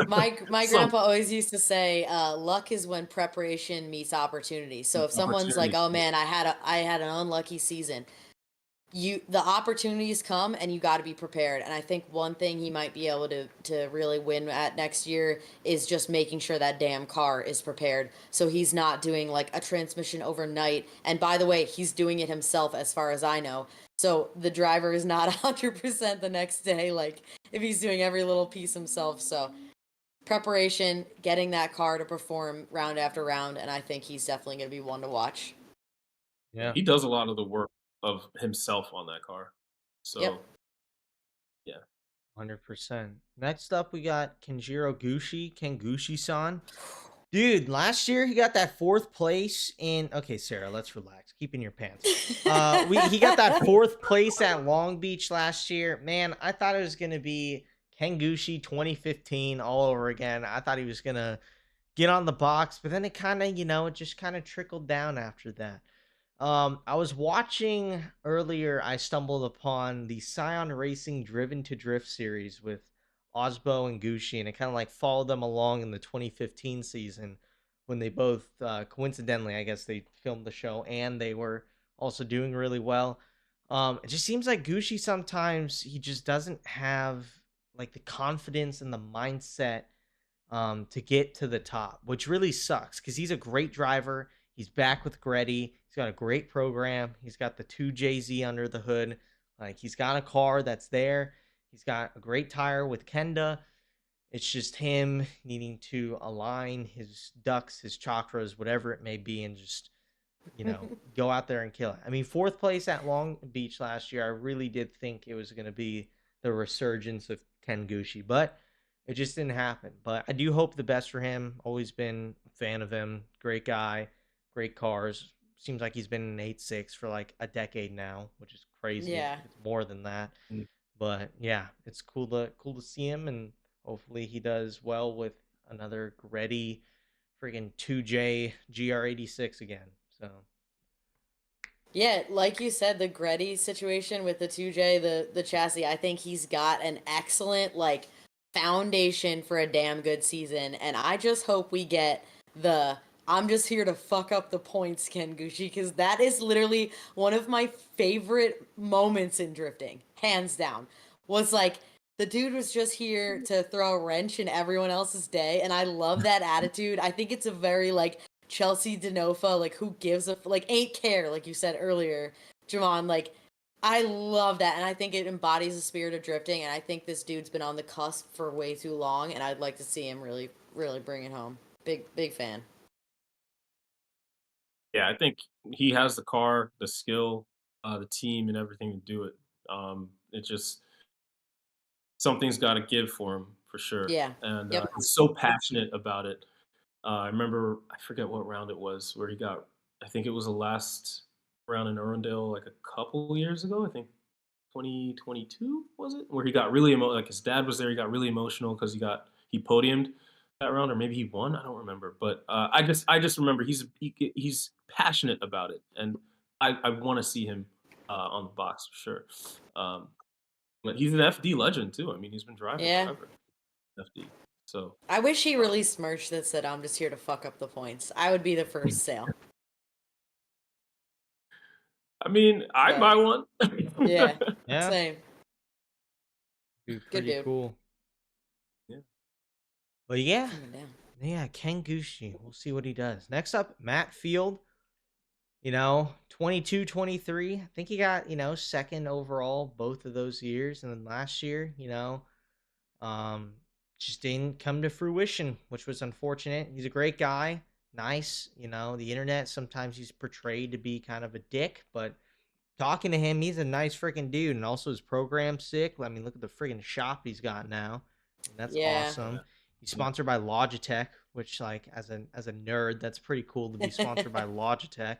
My Some grandpa always used to say, "Luck is when preparation meets opportunity." So if someone's like, opportunity. "Oh man, I had an unlucky season," the opportunities come, and you got to be prepared. And I think one thing he might be able to really win at next year is just making sure that damn car is prepared, so he's not doing like a transmission overnight. And by the way, he's doing it himself, as far as I know. So the driver is not 100% the next day, like if he's doing every little piece himself. So preparation, getting that car to perform round after round, and I think he's definitely going to be one to watch. Yeah. He does a lot of the work of himself on that car. So Yep. yeah. 100%. Next up, we got Kenjiro Gushi, Ken Gushi-san. Dude, last year he got that 4th place in. Okay, Sarah, let's relax. Keep in your pants. He got that 4th place at Long Beach last year. Man, I thought it was gonna be Ken Gushi 2015 all over again. I thought he was gonna get on the box, but then it kind of, it just kind of trickled down after that. I was watching earlier. I stumbled upon the Scion Racing Driven to Drift series with Aasbo and Gushi, and it kind of like followed them along in the 2015 season when they both, coincidentally, I guess they filmed the show and they were also doing really well. It just seems like Gushi sometimes he just doesn't have like the confidence and the mindset to get to the top, which really sucks because he's a great driver. He's back with Gretty. He's got a great program. He's got the 2JZ under the hood. Like, he's got a car that's there. He's got a great tire with Kenda. It's just him needing to align his ducks, his chakras, whatever it may be, and just, go out there and kill it. I mean, 4th place at Long Beach last year, I really did think it was going to be the resurgence of Ken Gushi, but it just didn't happen. But I do hope the best for him. Always been a fan of him. Great guy, great cars. Seems like he's been in 8-6 for like a decade now, which is crazy. Yeah. It's more than that. Mm. But yeah, it's cool to see him, and hopefully he does well with another Gretty friggin' 2J GR86 again. So Yeah, like you said, the Gretty situation with the 2J, the chassis, I think he's got an excellent like foundation for a damn good season, and I just hope we get the I'm just here to fuck up the points, Ken Gushi, because that is literally one of my favorite moments in drifting, hands down. Was like the dude was just here to throw a wrench in everyone else's day, and I love that attitude. I think it's a very like Chelsea Denofa, like who gives a like ain't care, like you said earlier, Jamon. Like I love that, and I think it embodies the spirit of drifting. And I think this dude's been on the cusp for way too long, and I'd like to see him really, really bring it home. Big fan. Yeah, I think he has the car, the skill, the team, and everything to do it. It just something's got to give for him for sure. Yeah. And Yep. he's so passionate about it. I remember, I forget what round it was where he got. I think it was the last round in Arundel, like a couple years ago. I think 2022 was it, where he got really like his dad was there. He got really emotional because he podiumed that round, or maybe he won. I don't remember, but I just remember he's passionate about it, and I want to see him on the box for sure. But he's an FD legend too. I mean, he's been driving forever. FD. So I wish he released merch that said "I'm just here to fuck up the points." I would be the first sale. I mean, I'd buy one. Yeah. Yeah. Same. Be pretty cool. Yeah. But yeah. Ken Gushi. We'll see what he does. Next up, Matt Field. 22, 23. I think he got, second overall both of those years. And then last year, just didn't come to fruition, which was unfortunate. He's a great guy. Nice. The internet, sometimes he's portrayed to be kind of a dick, but talking to him, he's a nice freaking dude. And also his program's sick. I mean, look at the freaking shop he's got now. And that's awesome. He's sponsored by Logitech, which, like, as a nerd, that's pretty cool to be sponsored by Logitech.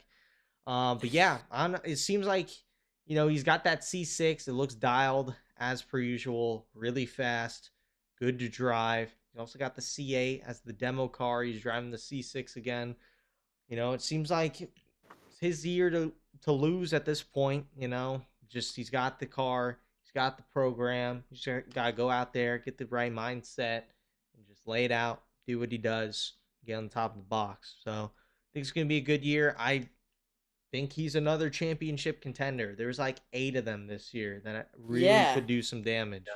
But yeah, it seems like, he's got that C6. It looks dialed as per usual, really fast, good to drive. He's also got the C8 as the demo car. He's driving the C6 again. It seems like it's his year to lose at this point. Just he's got the car, he's got the program. He's got to go out there, get the right mindset, and just lay it out, do what he does, get on top of the box. So I think it's going to be a good year. I think he's another championship contender. There's like 8 of them this year that really could do some damage.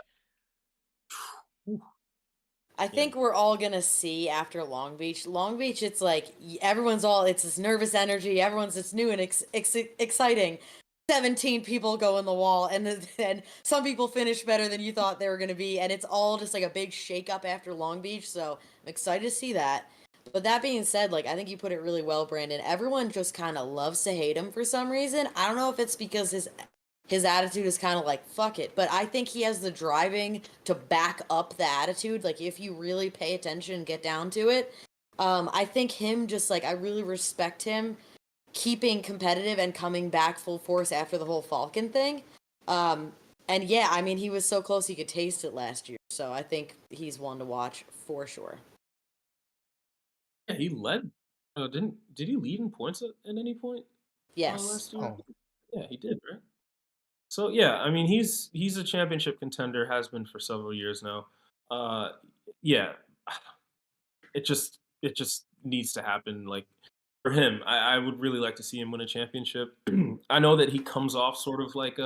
I think we're all going to see after Long Beach. Long Beach, it's like it's this nervous energy. It's new and exciting. 17 people go in the wall, and some people finish better than you thought they were going to be. And it's all just like a big shakeup after Long Beach. So I'm excited to see that. But that being said, like, I think you put it really well, Brandon. Everyone just kind of loves to hate him for some reason. I don't know if it's because his attitude is kind of like, fuck it. But I think he has the driving to back up the attitude. Like, if you really pay attention and get down to it. I think him just, like, I really respect him keeping competitive and coming back full force after the whole Falcon thing. And yeah, I mean, he was so close he could taste it last year. So I think he's one to watch for sure. Yeah, he led. Did he lead in points at any point? Yes. Last year? Yeah, he did, right? So yeah, I mean, he's a championship contender, has been for several years now. Yeah, it just needs to happen. Like, for him, I would really like to see him win a championship. I know that he comes off sort of like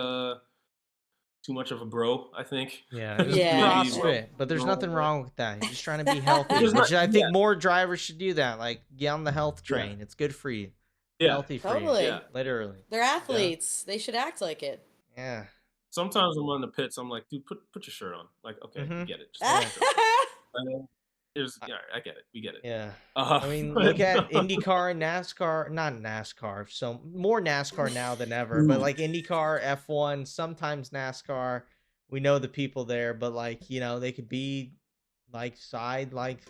too much of a bro, I think. Yeah, it was CrossFit, but there's nothing wrong with that. He's just trying to be healthy. I think more drivers should do that. Like, get on the health train. Yeah. It's good for you. Yeah. Healthy for you. Yeah. Literally. They're athletes. Yeah. They should act like it. Yeah. Sometimes I'm in the pits. I'm like, dude, put your shirt on. Like, okay, we get it. I get it. We get it. Yeah. I mean, look at IndyCar and NASCAR. Not NASCAR. So more NASCAR now than ever. But like IndyCar, F1, sometimes NASCAR. We know the people there, but like, they could be like side like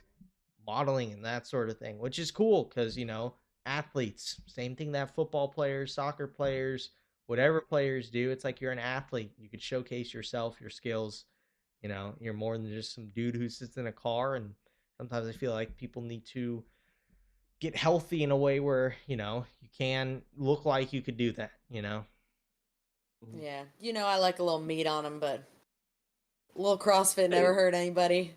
modeling and that sort of thing, which is cool because, athletes, same thing that football players, soccer players, whatever players do. It's like you're an athlete. You could showcase yourself, your skills. You're more than just some dude who sits in a car. And sometimes I feel like people need to get healthy in a way where, you can look like you could do that, Yeah. I like a little meat on them, but a little CrossFit never hurt anybody.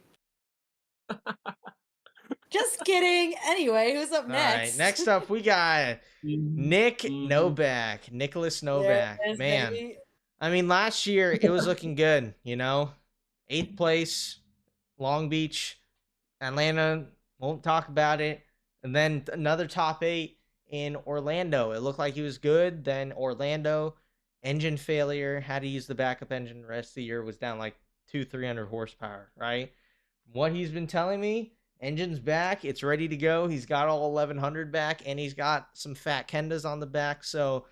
Just kidding. Anyway, who's up next? All right, next up, we got Nicholas Noack. Man, baby. I mean, last year, it was looking good, 8th place, Long Beach, Atlanta, won't talk about it. And then another top 8 in Orlando. It looked like he was good. Then Orlando, engine failure, had to use the backup engine the rest of the year, was down like 300 horsepower, right? What he's been telling me, engine's back, it's ready to go. He's got all 1100 back, and he's got some fat Kendas on the back. So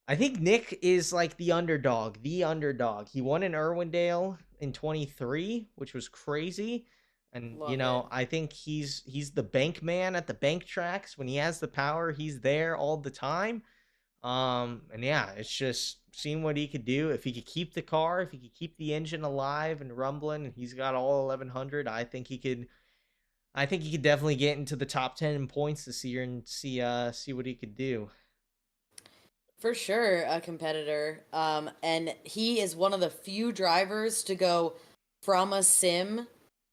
I think Nick is like the underdog. The underdog. He won in Irwindale in 23, which was crazy. And Love it. I think he's the bank man at the bank tracks. When he has the power, he's there all the time. And yeah, it's just seeing what he could do. If he could keep the car, if he could keep the engine alive and rumbling, and he's got all 1100, I think he could definitely get into the top 10 in points this year and see what he could do. For sure, a competitor. And he is one of the few drivers to go from a sim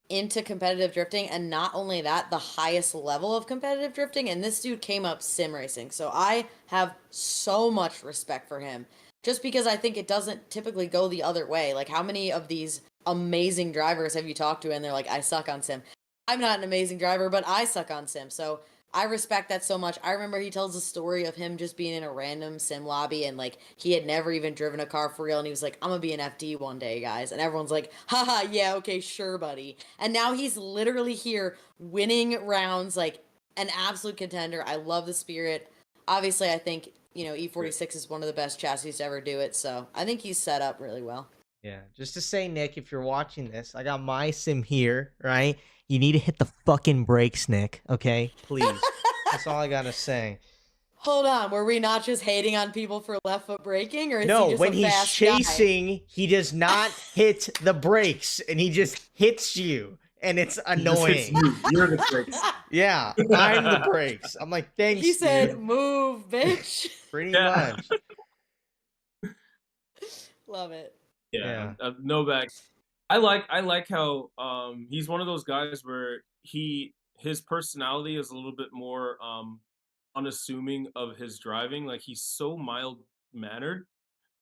into competitive drifting, and not only that, the highest level of competitive drifting. And this dude came up sim racing, so I have so much respect for him. Just because I think it doesn't typically go the other way. Like, how many of these amazing drivers have you talked to, and they're like, "I suck on sim." I'm not an amazing driver, but I suck on sim. So I respect that so much. I remember he tells a story of him just being in a random sim lobby, and like he had never even driven a car for real, and he was like, "I'm gonna be an FD one day, guys." And everyone's like, "Haha, yeah, okay, sure, buddy." And now he's literally here winning rounds, like an absolute contender. I love the spirit. Obviously, I think, E46 is one of the best chassis to ever do it, so I think he's set up really well. Yeah, just to say, Nick, if you're watching this, I got my sim here, right? You need to hit the fucking brakes, Nick, okay? Please. That's all I gotta say. Hold on, were we not just hating on people for left foot braking, or is No, he just when a he's fast chasing, he does not hit the brakes, and he just hits you, and it's annoying. You're the brakes. Yeah, I'm the brakes. I'm like, thanks, He said, dude. "Move, bitch." Pretty much. Love it. Yeah. Noack. I like how he's one of those guys where his personality is a little bit more unassuming of his driving. Like, he's so mild mannered,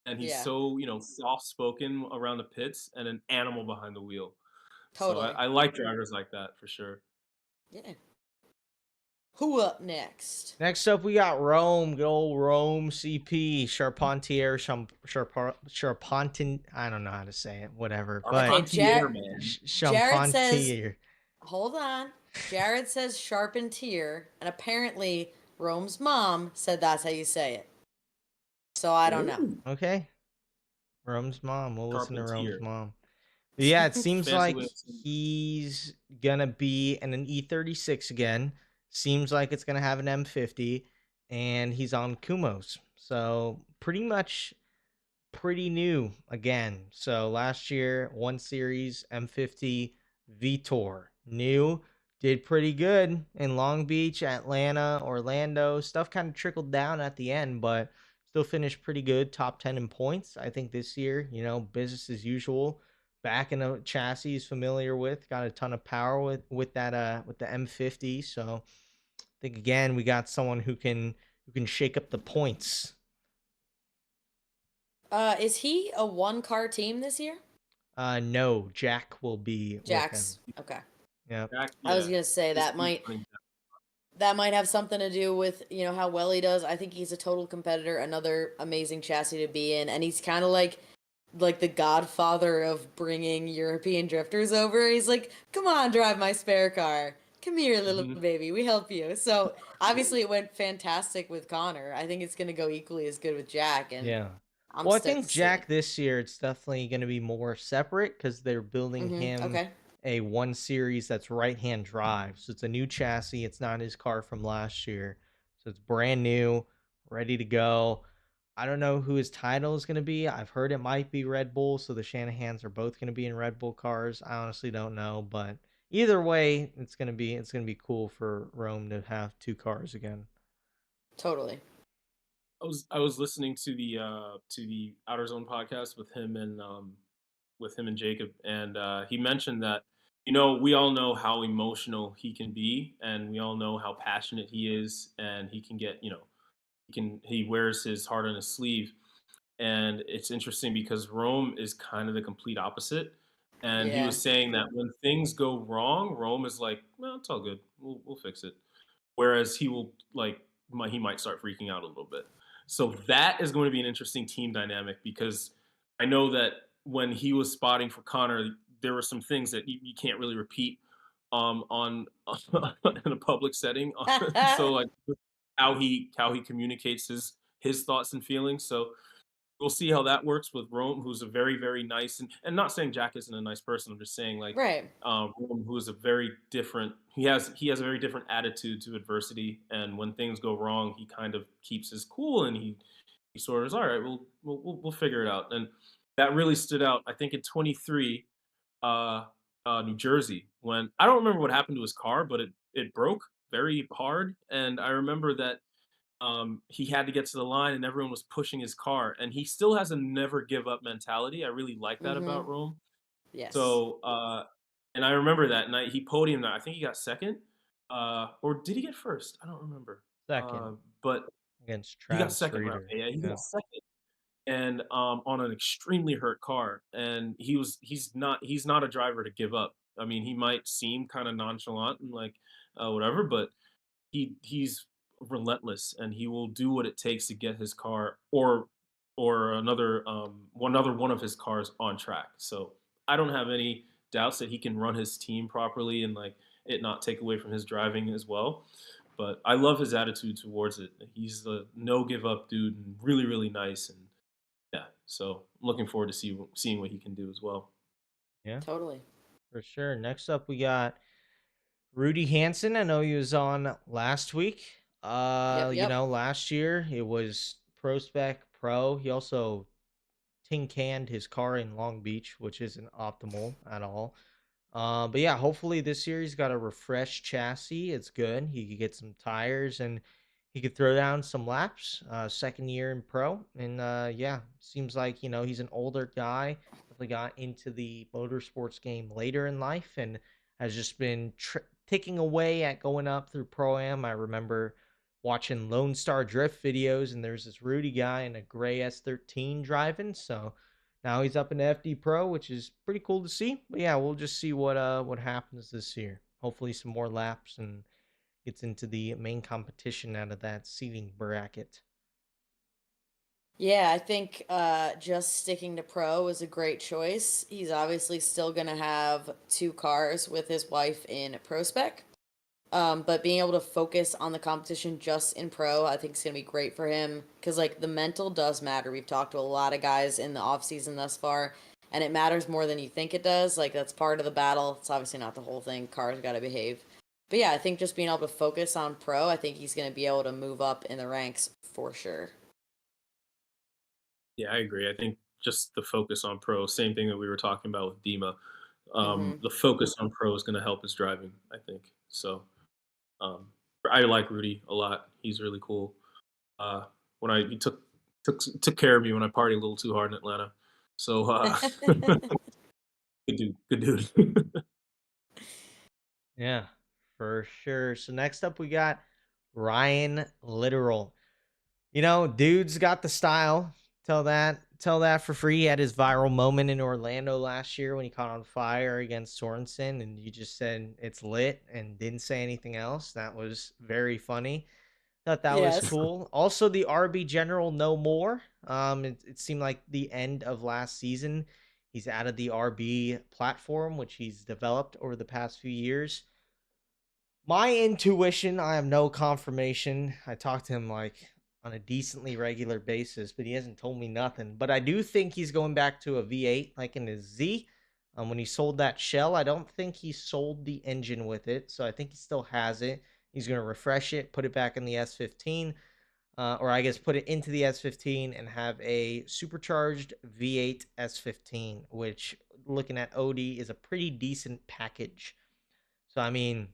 and he's Yeah, so soft spoken around the pits, and an animal behind the wheel. So totally. I like drivers like that for sure. Yeah. Who up next? Next up, we got Rome, good old Rome CP, Charpentier, Charpentier. I don't know how to say it, whatever. But Okay, man. Jared says, Charpentier. hold on. Jared says Charpentier, and apparently Rome's mom said that's how you say it. So I don't know. Okay. Rome's mom. We'll listen to Rome's Charpentier. mom. But yeah, it seems Fancy like way of saying it. he's gonna be in an E36 again. Seems like it's gonna have an M50, and he's on Kumos. So pretty much pretty new again. So last year, one series, M50, Vitor. New, did pretty good in Long Beach, Atlanta, Orlando. Stuff kind of trickled down at the end, but still finished pretty good. Top 10 in points. I think this year, business as usual. Back in a chassis he's familiar with. Got a ton of power with that with the M50. So I think again we got someone who can shake up the points. Is he a one car team this year? No, Jack will be Jack's. with him. Okay. Yeah. I was gonna say that might have something to do with how well he does. I think he's a total competitor, another amazing chassis to be in, and he's kind of like the godfather of bringing European drifters over. He's like, "Come on, drive my spare car. Come here, little baby. We help you." So obviously it went fantastic with Connor. I think it's gonna go equally as good with Jack. And Yeah. I'm I stoked think to see. Jack this year it's definitely going to be more separate because they're building him Okay. a one series that's right hand drive. So it's a new chassis. It's not his car from last year. So it's brand new, ready to go. I don't know who his title is going to be. I've heard it might be Red Bull. So the Shanahans are both going to be in Red Bull cars. I honestly don't know, but either way, it's going to be cool for Rome to have two cars again. Totally. I was listening to the Outer Zone podcast with him and Jacob, and he mentioned that we all know how emotional he can be, and we all know how passionate he is, and he can get he wears his heart on his sleeve, and it's interesting because Rome is kind of the complete opposite, and he Yeah. was saying that when things go wrong, Rome is like, well, it's all good, we'll fix it. whereas he might start freaking out a little bit. So that is going to be an interesting team dynamic, because I know that when he was spotting for Connor, there were some things that you can't really repeat on in a public setting. So like how he communicates his thoughts and feelings. So we'll see how that works with Rome, who's a very, very nice, and not saying Jack isn't a nice person. I'm just saying, like, Right. Rome, who is a very different. He has a very different attitude to adversity, and when things go wrong, he kind of keeps his cool, and he sort of is all right. We'll figure it out, and that really stood out. I think in 23, uh, New Jersey, when I don't remember what happened to his car, but it broke very hard, and I remember that he had to get to the line and everyone was pushing his car, and he still has a never give up mentality. I really like that Mm-hmm. about Rome. Yes. So and I remember that night he podiumed. I think he got second, or did he get first? I don't remember. Second But against he got Travis second, right? Reeder. Yeah, he Yeah. got second, and on an extremely hurt car. And he's not a driver to give up. I mean, he might seem kind of nonchalant and like whatever, but he's relentless, and he will do what it takes to get his car or another one of his cars on track. So I don't have any doubts that he can run his team properly and like it not take away from his driving as well. But I love his attitude towards it. He's the no give up dude, and really, really nice. And yeah, so I'm looking forward to seeing what he can do as well. Yeah, Totally. for sure. Next up, we got Rudy Hansen. I know he was on last week. Yep. Yep. Last year it was Pro Spec Pro. He also tin canned his car in Long Beach, which isn't optimal at all. But yeah, hopefully this year he's got a refreshed chassis. It's good. He could get some tires and he could throw down some laps. Second year in pro, and yeah, seems like he's an older guy. Definitely got into the motorsports game later in life and has just been ticking away at going up through pro am. I remember watching Lone Star Drift videos, and there's this Rudy guy in a gray S13 driving. So now he's up in FD Pro, which is pretty cool to see. But yeah, we'll just see what happens this year. Hopefully some more laps and gets into the main competition out of that seating bracket. Yeah, I think just sticking to pro is a great choice. He's obviously still going to have two cars with his wife in pro spec. But being able to focus on the competition just in pro, I think is going to be great for him because like the mental does matter. We've talked to a lot of guys in the off season thus far, and it matters more than you think it does. Like that's part of the battle. It's obviously not the whole thing. Cars got to behave. But yeah, I think just being able to focus on pro, I think he's going to be able to move up in the ranks for sure. Yeah, I agree. I think just the focus on pro, same thing that we were talking about with Dima. Mm-hmm. The focus on pro is going to help his driving, I think. So um, I like Rudy a lot. He's really cool. Uh, he took care of me when I partied a little too hard in Atlanta. So good dude, good dude. Yeah, for sure. So next up we got Ryan Litteral. Dude's got the style. Tell that for free. He had his viral moment in Orlando last year when he caught on fire against Sorenson, and you just said it's lit and didn't say anything else. That was very funny. Thought that was Yes. cool. Also, the RB General No More. It seemed like the end of last season. He's added the RB platform, which he's developed over the past few years. My intuition, I have no confirmation. I talk to him like on a decently regular basis, but he hasn't told me nothing. But I do think he's going back to a V8 like in his Z. When he sold that shell, I don't think he sold the engine with it, so I think he still has it. He's going to refresh it, put it back in the S15, or I guess put it into the S15 and have a supercharged V8 S15, which looking at OD is a pretty decent package. So I mean,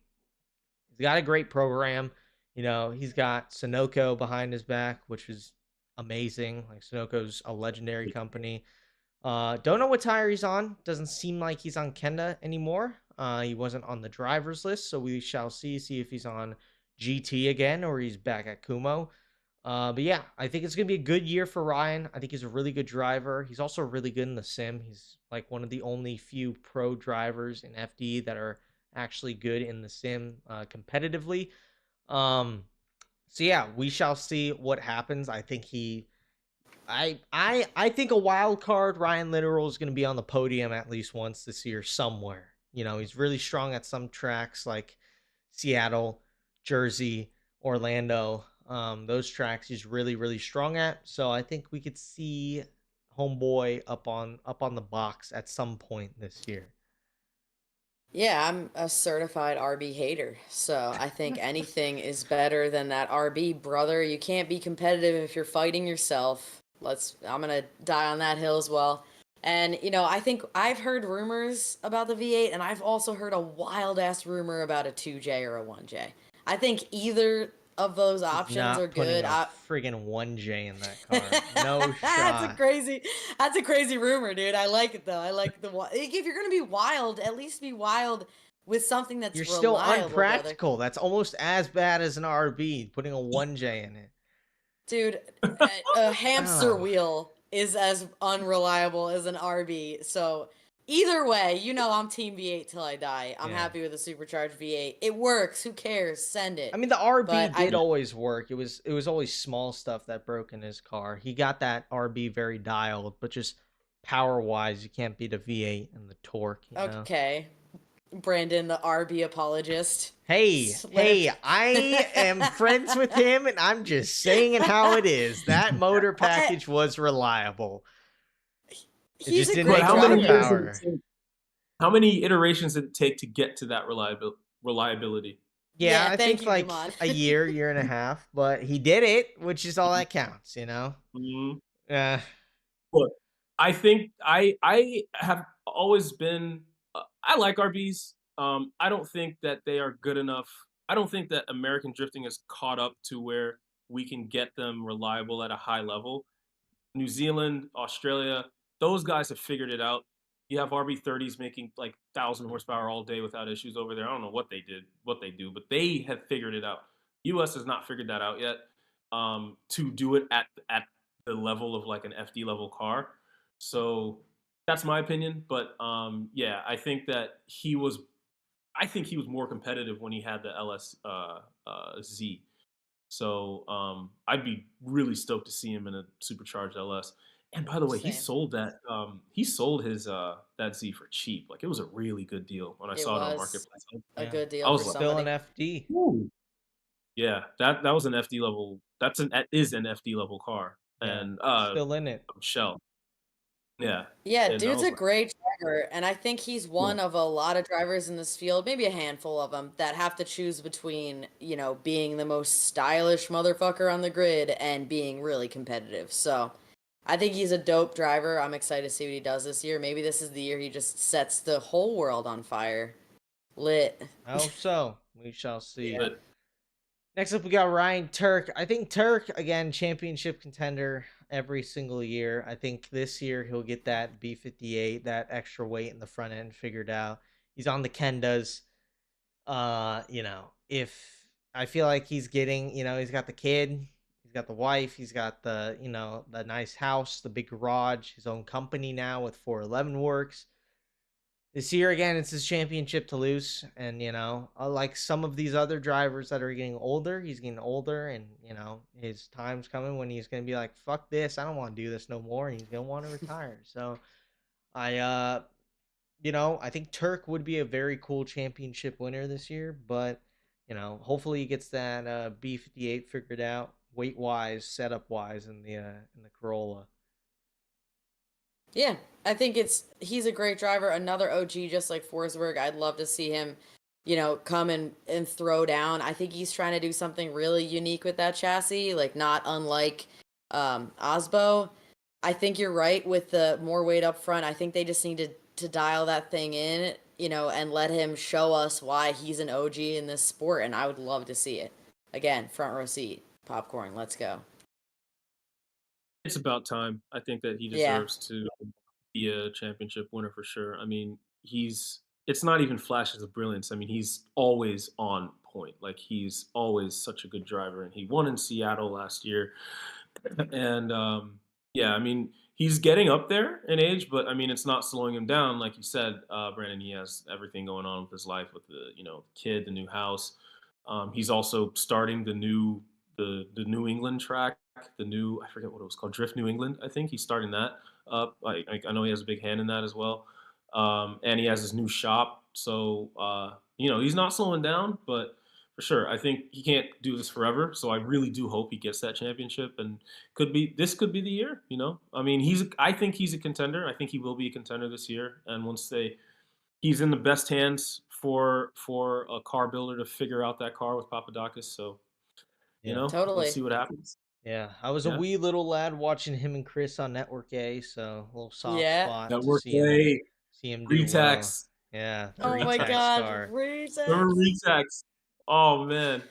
he's got a great program. He's got Sunoco behind his back, which is amazing. Like Sunoco's a legendary company. Don't know what tire he's on. Doesn't seem like he's on Kenda anymore. He wasn't on the driver's list, so we shall see if he's on GT again or he's back at Kumo. But yeah, I think it's gonna be a good year for Ryan. I think he's a really good driver. He's also really good in the sim. He's like one of the only few pro drivers in FD that are actually good in the sim competitively. So yeah, we shall see what happens. I think I think a wild card Ryan Litteral is going to be on the podium at least once this year somewhere. He's really strong at some tracks like Seattle, Jersey, Orlando. Those tracks he's really really strong at. So I think we could see homeboy up on the box at some point this year. Yeah, I'm a certified RB hater. So I think anything is better than that RB, brother. You can't be competitive if you're fighting yourself. I'm gonna die on that hill as well. And I think I've heard rumors about the V8, and I've also heard a wild ass rumor about a 2J or a 1J. I think either of those He's options are not putting good. a friggin' 1J in that car. No That's a shot. crazy rumor, dude. I like it though. I like if you're gonna be wild, at least be wild with something that's You're still reliable, brother. unpractical. That's almost as bad as an RB, putting a 1J in it. Dude, a hamster Oh. wheel is as unreliable as an RB. So either way, I'm Team V8 till I die. I'm Yeah. happy with a supercharged V8. It works. Who cares? Send it. I mean, the RB But did always work. It was always small stuff that broke in his car. He got that RB very dialed, but just power wise, you can't beat a V8 and the torque. Okay, Brandon, the RB apologist. Hey, I am friends with him, and I'm just saying it how it is. That motor package was reliable. He's just a didn't great make How a lot many of driver. years power. how many iterations did it take to get to that reliability? Yeah, I thank think you, like Damon. a year and a half, but he did it, which is all that counts, Mhm. Yeah. Look, I think I have always been I like RBs. I don't think that they are good enough. I don't think that American drifting has caught up to where we can get them reliable at a high level. New Zealand, Australia, those guys have figured it out. You have RB30s making like 1,000 horsepower all day without issues over there. I don't know what they do, but they have figured it out. US has not figured that out yet. To do it at the level of like an FD level car. So that's my opinion. But yeah, I think he was more competitive when he had the LS Z. So I'd be really stoked to see him in a supercharged LS. And by the way, he Same. sold that. He sold his that Z for cheap. Like it was a really good deal when I It saw it on was marketplace. a Yeah. good deal I was for like, Still an somebody. FD. Ooh. Yeah, that was an FD level. That is an FD level car, Yeah. and Still in it. Shell. Yeah, Yeah, and I dude's was a like, great driver, and I think he's one of a lot of drivers in this field, maybe a handful of them, that have to choose between, being the most stylish motherfucker on the grid and being really competitive. So I think he's a dope driver. I'm excited to see what he does this year. Maybe this is the year he just sets the whole world on fire. Lit. I hope so. We shall see. Yeah. but Next up, we got Ryan Tuerck. I think Tuerck, again, championship contender every single year. I think this year he'll get that B58, that extra weight in the front end figured out. He's on the Kendas. If I feel like he's getting, he's got the kid, he's got the wife, he's got the nice house, the big garage, his own company now with 411 Works. This year again, it's his championship to lose, and like some of these other drivers that are getting older, he's getting older, and his time's coming when he's gonna be like, "Fuck this, I don't want to do this no more," and he's gonna want to retire. So, I think Tuerck would be a very cool championship winner this year, but hopefully he gets that B58 figured out, weight wise, setup wise, in the Corolla. Yeah, I think he's a great driver, another OG just like Forsberg. I'd love to see him, come and throw down. I think he's trying to do something really unique with that chassis, like not unlike Aasbo. I think you're right with the more weight up front. I think they just need to dial that thing in, and let him show us why he's an OG in this sport, and I would love to see it. Again, front row seat, popcorn, let's go. it's about time. I think that he Yeah. deserves to be a championship winner for sure. I mean, it's not even flashes of brilliance. I mean, he's always on point. Like he's always such a good driver, and he won in Seattle last year. And yeah, I mean, he's getting up there in age, but I mean, it's not slowing him down. Like you said, Brandon, he has everything going on with his life with the kid, the new house. He's also starting the New England track, I forget what it was called, Drift New England. I think he's starting that up. I know he has a big hand in that as well, and he has his new shop. So he's not slowing down, but for sure, I think he can't do this forever. So I really do hope he gets that championship, and this could be the year. I mean, I think he's a contender. I think he will be a contender this year, and he's in the best hands for a car builder to figure out that car with Papadakis. So Yeah. let's Totally. see what happens. Yeah, I was a Yeah, wee little lad watching him and Chris on Network A, so a little soft Yeah. spot to Network A, see him do well. Retax, Yeah, the Oh my Retax Retax, God, car. remember Retax. Retax? Oh man.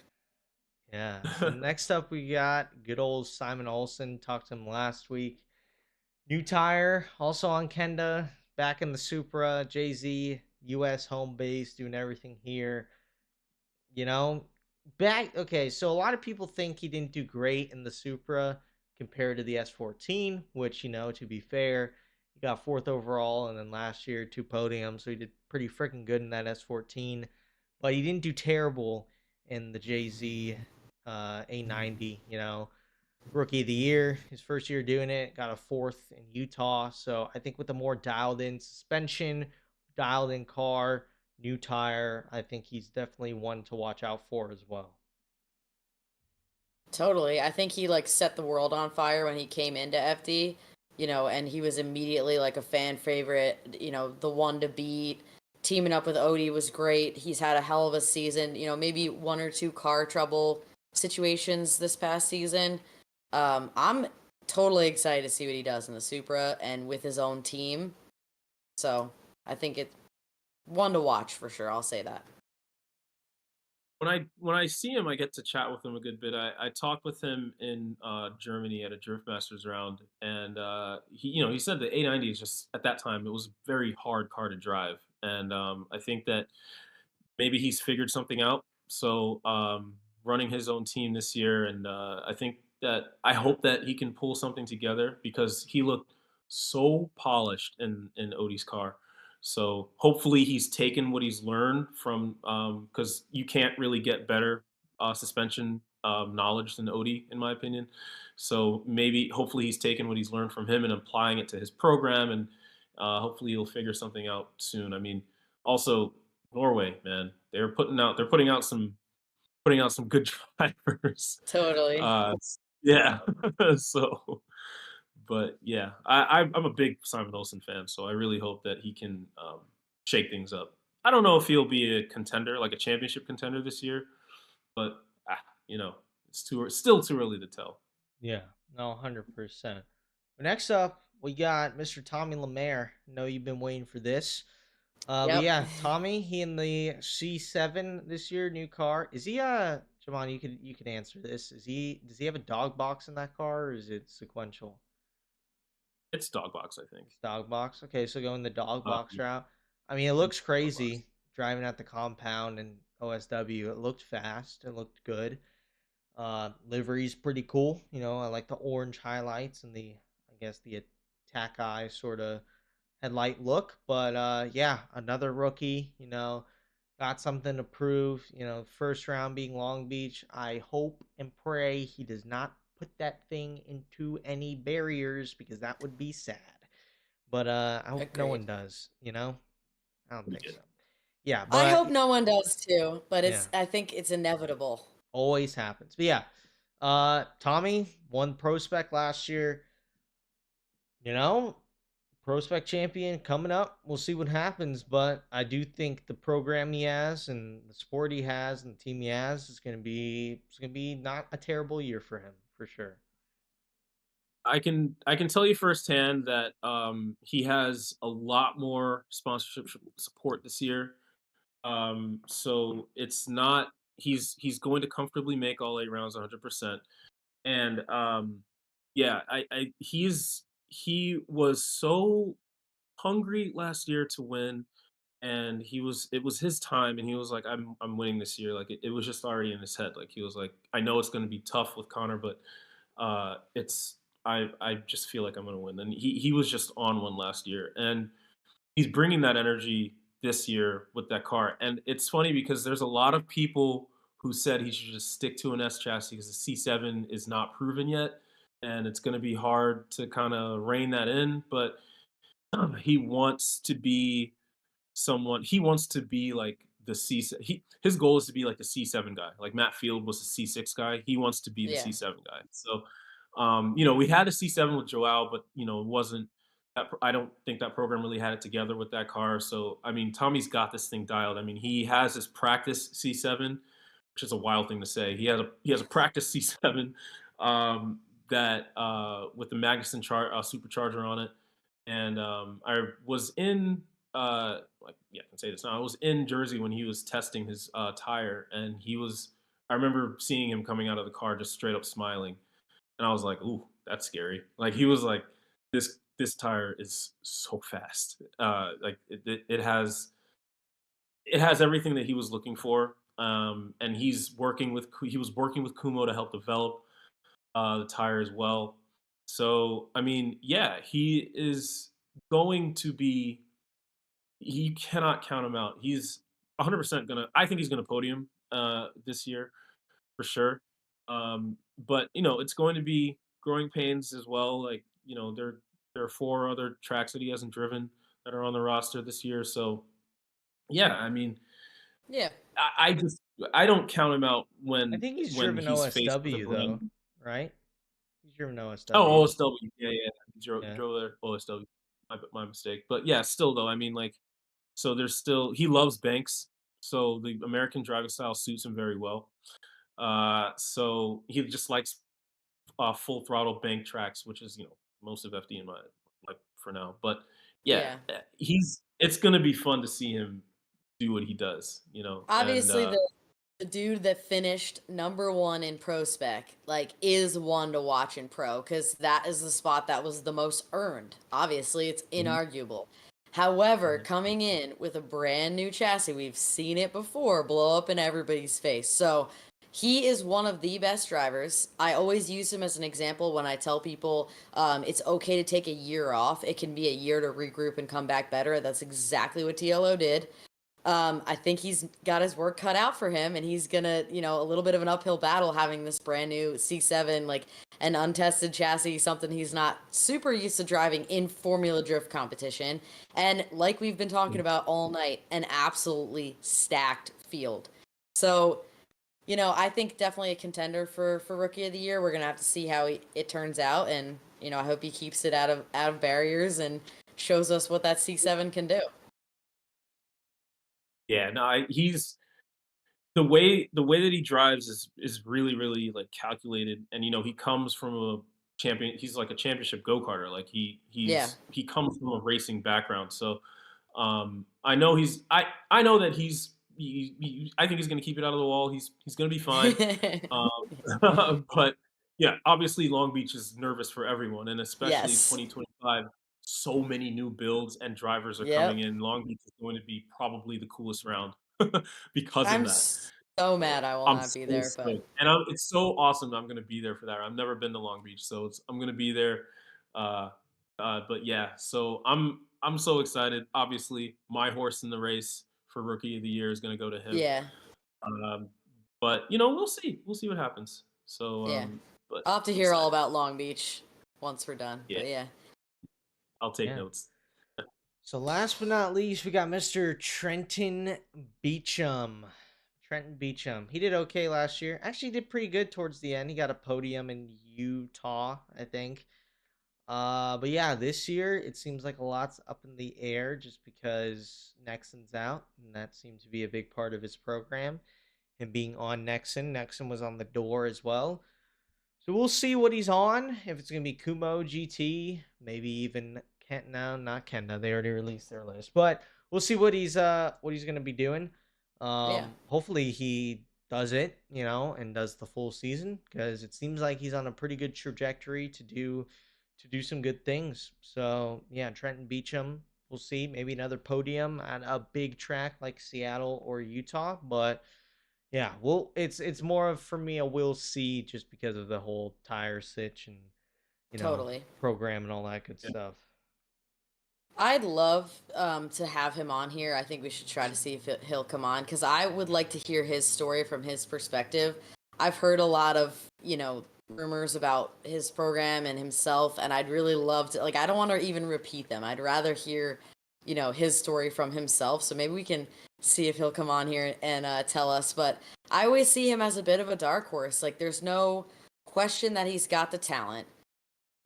Yeah. So next up we got good old Simon Olson. Talked to him last week. New tire, also on Kenda, back in the Supra, JZ, US home base, doing everything here. You know, back okay, so a lot of people think he didn't do great in the Supra compared to the S14, which, to be fair, he got fourth overall, and then last year 2 podiums, so he did pretty freaking good in that S14. But he didn't do terrible in the JZ A90. Rookie of the year, his first year doing it, got a fourth in Utah. So I think with a more dialed in suspension, dialed in car, new tire, I think he's definitely one to watch out for as well. Totally. I think he like set the world on fire when he came into FD, and he was immediately like a fan favorite, the one to beat. Teaming up with Odie was great. He's had a hell of a season, maybe one or two car trouble situations this past season. I'm totally excited to see what he does in the Supra and with his own team. So I think it's one to watch for sure. I'll say that. When I see him, I get to chat with him a good bit. I talked with him in Germany at a Drift Masters round, and he said the A90 is just at that time it was a very hard car to drive, and I think that maybe he's figured something out. So running his own team this year, and I hope that he can pull something together because he looked so polished in Odie's car. So hopefully he's taken what he's learned from because you can't really get better suspension knowledge than Odie, in my opinion. So hopefully he's taken what he's learned from him and applying it to his program, and hopefully he'll figure something out soon. I mean, also Norway, man, they're putting out some good drivers. Totally. Yeah. So, but yeah, I'm a big Simon Olsen fan, so I really hope that he can shake things up. I don't know if he'll be a contender, like a championship contender this year, but still too early to tell. Yeah, no, 100%. But next up, we got Mr. Tommy Lemaire. I know you've been waiting for this. But Yep. yeah, Tommy, he in the C7 this year, new car. Is he Jamon, you could answer this. Does he have a dog box in that car, or is it sequential? It's dog box, I think. It's dog box. Okay, so going the dog box Um, route. I mean, it dog looks box. crazy driving at the compound and OSW. It looked fast. It looked good. Livery's pretty cool. I like the orange highlights and I guess the attack eye sort of headlight look. But yeah, another rookie. Got something to prove. First round being Long Beach. I hope and pray he does not put that thing into any barriers because that would be sad. But I hope no one Agreed. does. I don't Pretty think good. so. Yeah, I but hope no one does too, but yeah, I think it's inevitable. always happens. But yeah, Tommy won prospect last year. You know, prospect champion coming up. We'll see what happens, but I do think the program he has and the sport he has and the team he has is going to be not a terrible year for him for sure. I can tell you firsthand that he has a lot more sponsorship support this year. So it's not he's going to comfortably make all 8 rounds 100%. And yeah, he was so hungry last year to win, and it was his time, and he was like, I'm winning this year. Like it was just already in his head. Like he was like, I know it's going to be tough with Connor, but it's I just feel like I'm going to win. And he was just on one last year, and he's bringing that energy this year with that car. And it's funny because there's a lot of people who said he should just stick to an S chassis because the C7 is not proven yet, and it's going to be hard to kind of rein that in. But he wants to be someone. He wants to be like the C. His goal is to be like the C7 guy. Like Matt Field was the C6 guy. He wants to be the Yeah. C7 guy. So, we had a C7 with Joao, but it wasn't. I don't think that program really had it together with that car. So, I mean, Tommy's got this thing dialed. I mean, he has his practice C7, which is a wild thing to say. He has a practice C7 that with the Magnuson supercharger on it, and I was in I can say this now. I was in Jersey when he was testing his tire, and he was. I remember seeing him coming out of the car just straight up smiling, and I was like, "Ooh, that's scary." Like he was like, "This tire is so fast. Like it has everything that he was looking for." And he was working with Kumo to help develop the tire as well. So I mean, yeah, he is going to be. You cannot count him out. He's 100% gonna. I think he's gonna podium this year for sure. But it's going to be growing pains as well. Like there are 4 other tracks that he hasn't driven that are on the roster this year. So yeah, I mean, Yeah. I just I don't count him out I when think he's when driven he's faced with a OSW though, brand. right? He's driven Oh, OSW. OSW. Yeah, yeah. He Yeah. drove there. OSW. My mistake. But yeah, still though, I mean, like, so there's still he loves banks, so the American driving style suits him very well. So he just likes full throttle bank tracks, which is most of FD in my like for now. But yeah, Yeah. it's gonna be fun to see him do what he does, and Obviously, the dude that finished #1 in pro spec like is one to watch in pro because that is the spot that was the most earned. Obviously, it's Mhm. inarguable. However, Mhm. coming in with a brand new chassis, we've seen it before blow up in everybody's face. So he is one of the best drivers. I always use him as an example when I tell people it's okay to take a year off. It can be a year to regroup and come back better. That's exactly what TLO did. I think he's got his work cut out for him, and he's gonna, a little bit of an uphill battle having this brand new C7, like an untested chassis, something he's not super used to driving in Formula Drift competition. And like we've been talking about all night, an absolutely stacked field. So, I think definitely a contender for Rookie of the Year. We're gonna have to see how it turns out, and I hope he keeps it out of barriers and shows us what that C7 can do. Yeah, no, he's the way that he drives is really really like calculated, and he comes from a champion. He's like a championship go karter. Like Yeah. he comes from a racing background. So I know I know that I think he's going to keep it out of the wall. He's going to be fine. But yeah, obviously Long Beach is nervous for everyone, and especially Yes. 2025. So many new builds and drivers are coming Yep. in. Long Beach is going to be probably the coolest round because of I'm that. so So mad I will I'm not be so there, but stoked, and it's so awesome that I'm gonna be there for that. I've never been to Long Beach, so I'm gonna be there. Uh, but yeah, so I'm so excited. Obviously, my horse in the race for Rookie of the Year is gonna go to him. yeah, Um, but we'll see. We'll see what happens. So, yeah. but I'll have to I'm hear all excited. about Long Beach once we're done. Yeah, But yeah. I'll take Yeah. notes. So last but not least, we got Mr. Trenton Beecham. Trenton Beecham. He did okay last year. Actually, he did pretty good towards the end. He got a podium in Utah, I think. But yeah, this year it seems like a lot's up in the air just because Nexon's out, and that seemed to be a big part of his program. Him being on Nexon. Nexon was on the door as well. So we'll see what he's on. If it's gonna be Kumo GT, maybe even Kent. No, not Kenda. They already released their list. But we'll see what he's gonna be doing. Yeah. Hopefully he does it, and does the full season because it seems like he's on a pretty good trajectory to do some good things. So yeah, Trenton Beecham. We'll see. Maybe another podium at a big track like Seattle or Utah, but yeah, well, it's more of for me a will see just because of the whole tire sitch and Totally. program and all that good Yeah. stuff. I'd love to have him on here. I think we should try to see if he'll come on because I would like to hear his story from his perspective. I've heard a lot of, rumors about his program and himself, and I'd really love to, like, I don't want to even repeat them. I'd rather hear, his story from himself. So maybe we can see if he'll come on here and tell us. But I always see him as a bit of a dark horse. Like, there's no question that he's got the talent.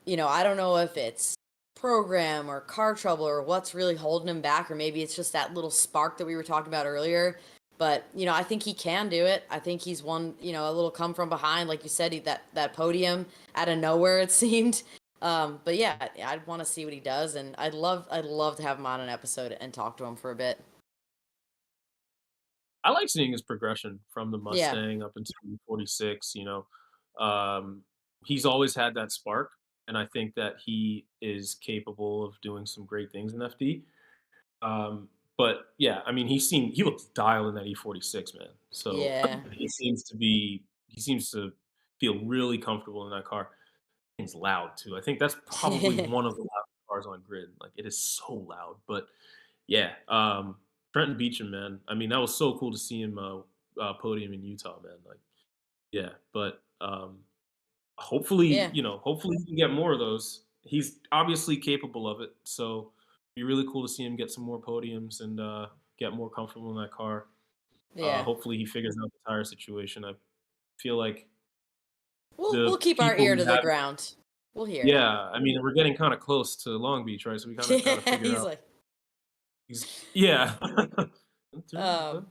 I don't know if it's program or car trouble or what's really holding him back, or maybe it's just that little spark that we were talking about earlier. But I think he can do it. I think he's one, a little come from behind, like you said, that podium out of nowhere it seemed. But yeah, I'd want to see what he does, and I'd love to have him on an episode and talk to him for a bit. I like seeing his progression from the Yeah. Mustang up into 46. He's always had that spark, and I think that he is capable of doing some great things in FD. But yeah, I mean, he looks dialed in that E46, man. So Yeah. he seems to feel really comfortable in that car. It's loud too. I think that's probably one of the loudest cars on grid. Like it is so loud. But yeah, Trenton Beecham, man. I mean, that was so cool to see him podium in Utah, man. Like, yeah, but hopefully, Yeah. hopefully he can get more of those. He's obviously capable of it, so it'd be really cool to see him get some more podiums and get more comfortable in that car. Yeah. Hopefully he figures out the tire situation. I feel like We'll the keep our people ear we to the have. ground. We'll hear. Yeah, I mean, we're getting kind of close to Long Beach, right? So we kind of got to figure He's out. like, Yeah. um,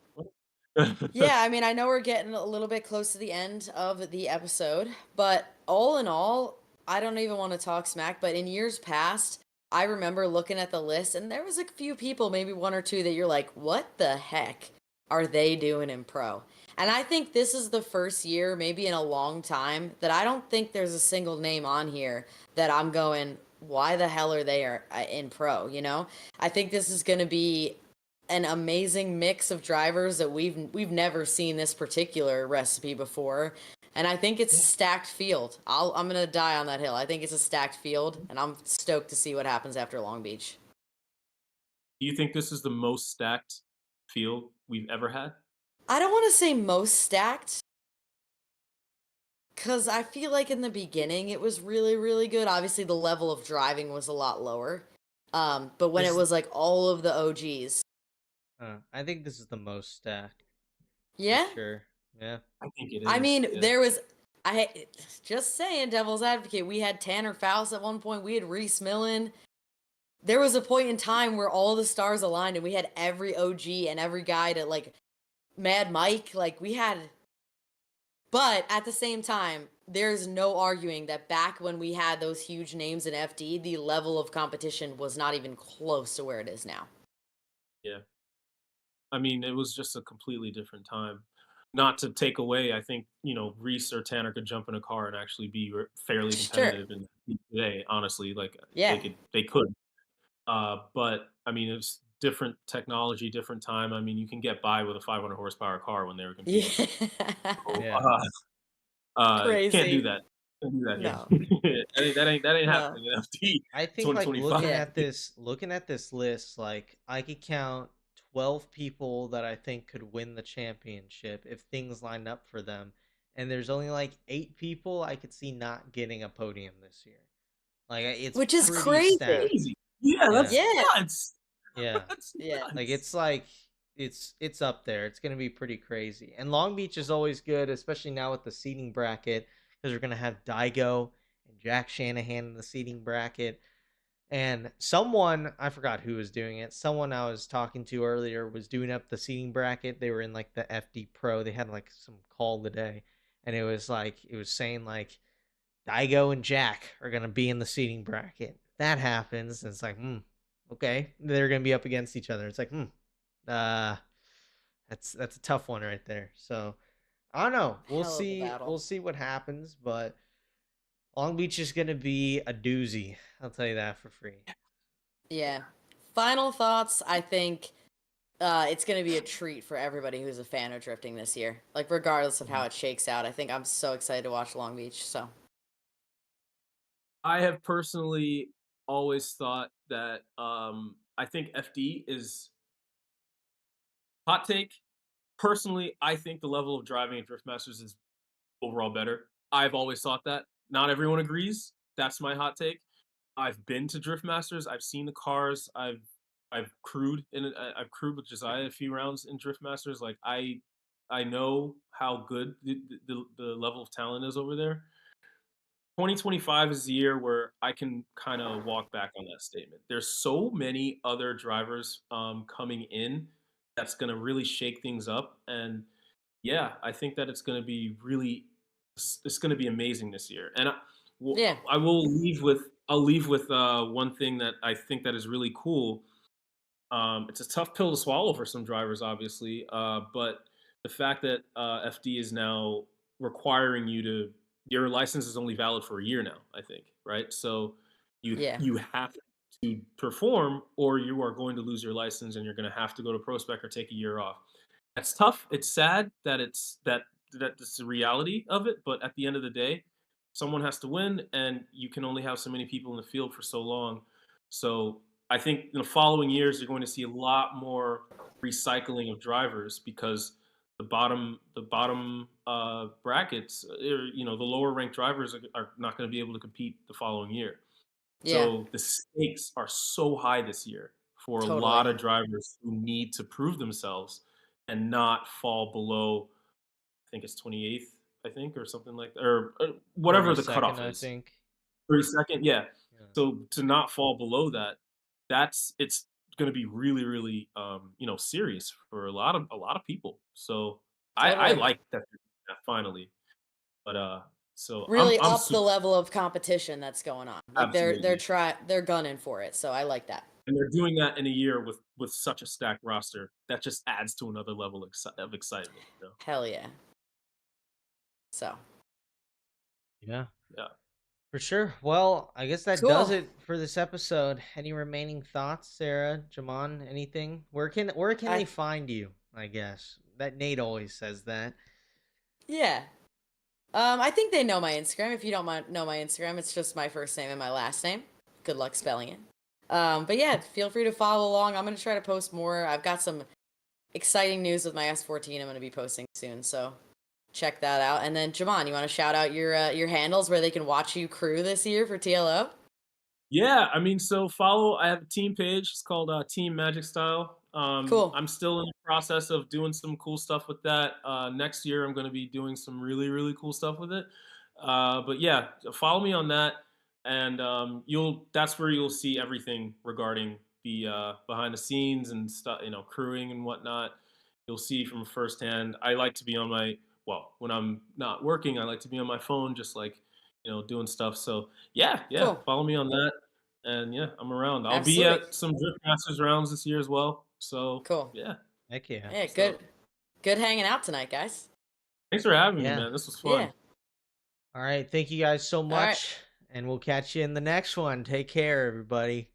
yeah, I mean, I know we're getting a little bit close to the end of the episode, but all in all, I don't even want to talk smack, but in years past, I remember looking at the list and there was a few people, maybe one or two that you're like, what the heck are they doing in pro? And I think this is the first year, maybe in a long time, that I don't think there's a single name on here that I'm going, why the hell are they in pro, I think this is going to be an amazing mix of drivers that we've never seen this particular recipe before. And I think it's a stacked field. I'm gonna die on that hill. I think it's a stacked field, and I'm stoked to see what happens after Long Beach. Do you think this is the most stacked field we've ever had? I don't want to say most stacked, because I feel like in the beginning it was really, really good. Obviously, the level of driving was a lot lower. But when it was like all of the OGs. I think this is the most stacked. Yeah? For sure. Yeah. I think it is. I mean, yeah. there was. Just saying, devil's advocate. We had Tanner Faust at one point. We had Reese Millen. There was a point in time where all the stars aligned, and we had every OG and every guy to like Mad Mike. Like we had. But at the same time, there's no arguing that back when we had those huge names in FD, the level of competition was not even close to where it is now. Yeah. I mean, it was just a completely different time. Not to take away, I think, Reese or Tanner could jump in a car and actually be fairly Sure. competitive in today, honestly. Like Yeah. they could. But I mean, it was different technology, different time. I mean, you can get by with a 500 horsepower car when they were competing. Yeah. So, Crazy. can't do that. Can't do that No. here. that ain't No. happening in FT. I think like 2025. looking at this list, like I could count 12 people that I think could win the championship if things lined up for them. And there's only like 8 people I could see not getting a podium this year. Like it's Which is pretty crazy. stacked. Yeah, that's Yeah. nuts. Yeah. That's Yeah. nuts. Like it's up there. It's gonna be pretty crazy. And Long Beach is always good, especially now with the seating bracket, because we're gonna have Daigo and Jack Shanahan in the seating bracket. And someone, I forgot who was doing it. Someone I was talking to earlier was doing up the seating bracket. They were in like the FD Pro. They had like some call today, and it was saying like Daigo and Jack are gonna be in the seating bracket. That happens, and it's like, okay, they're gonna be up against each other. It's like, that's a tough one right there. So I don't know. We'll Hell of a see. battle. We'll see what happens, but Long Beach is gonna be a doozy. I'll tell you that for free. Yeah. Final thoughts. I think it's going to be a treat for everybody who's a fan of drifting this year. Like, regardless of how it shakes out, I think I'm so excited to watch Long Beach. So I have personally always thought that I think FD is hot take. Personally, I think the level of driving at Drift Masters is overall better. I've always thought that. Not everyone agrees. That's my hot take. I've been to Drift Masters. I've seen the cars. I've crewed in it. I've crewed with Josiah a few rounds in Drift Masters. Like I know how good the level of talent is over there. 2025 is the year where I can kind of walk back on that statement. There's so many other drivers coming in that's going to really shake things up, and yeah, I think that it's going to be really, it's going to be amazing this year. And Yeah. I will leave with, I'll leave with one thing that I think that is really cool. It's a tough pill to swallow for some drivers, obviously, but the fact that FD is now requiring you to, your license is only valid for a year now, I think, right? So Yeah. you have to perform, or you are going to lose your license, and you're going to have to go to pro spec or take a year off. That's tough. It's sad that that's the reality of it, but at the end of the day, someone has to win, and you can only have so many people in the field for so long. So I think in the following years, you're going to see a lot more recycling of drivers because the bottom brackets, the lower ranked drivers are not going to be able to compete the following year. Yeah. So the stakes are so high this year for a Totally. lot of drivers who need to prove themselves and not fall below, I think it's 28th, I think, or something like that, or whatever the 32nd, cutoff I is. think. 32nd, yeah. Yeah. So to not fall below that, it's going to be really, really, serious for a lot of people. So I Totally. like that finally, but so Really I'm up the super level of competition that's going on. Like absolutely. they're gunning for it. So I like that. And they're doing that in a year with such a stacked roster. That just adds to another level of excitement. Hell yeah. So Yeah. Yeah. For sure. Well, I guess that does cool. it for this episode. Any remaining thoughts, Sarah, Jamon, anything? Where can they find you? I guess that Nate always says that. Yeah. I think they know my Instagram. If you don't know my Instagram, it's just my first name and my last name. Good luck spelling it. But yeah, feel free to follow along. I'm gonna try to post more. I've got some exciting news with my S14. I'm gonna be posting soon, so check that out. And then Jamon, you want to shout out your handles where they can watch you crew this year for TLO? Yeah, I mean, so follow. I have a team page. It's called Team Magic Style. Cool. I'm still in the process of doing some cool stuff with that. Next year, I'm going to be doing some really, really cool stuff with it. But yeah, follow me on that, and that's where you'll see everything regarding the behind the scenes and stuff, crewing and whatnot. You'll see from firsthand. I like to be on when I'm not working, I like to be on my phone, just like doing stuff. So yeah, Cool. follow me on that. And yeah, I'm around. I'll be Absolutely. at some Drift Masters rounds this year as well. So Cool. yeah. Heck yeah. Yeah, good hanging out tonight, guys. Thanks for having me, Yeah. man. This was fun. Yeah. All right. Thank you guys so right. much. And we'll catch you in the next one. Take care, everybody.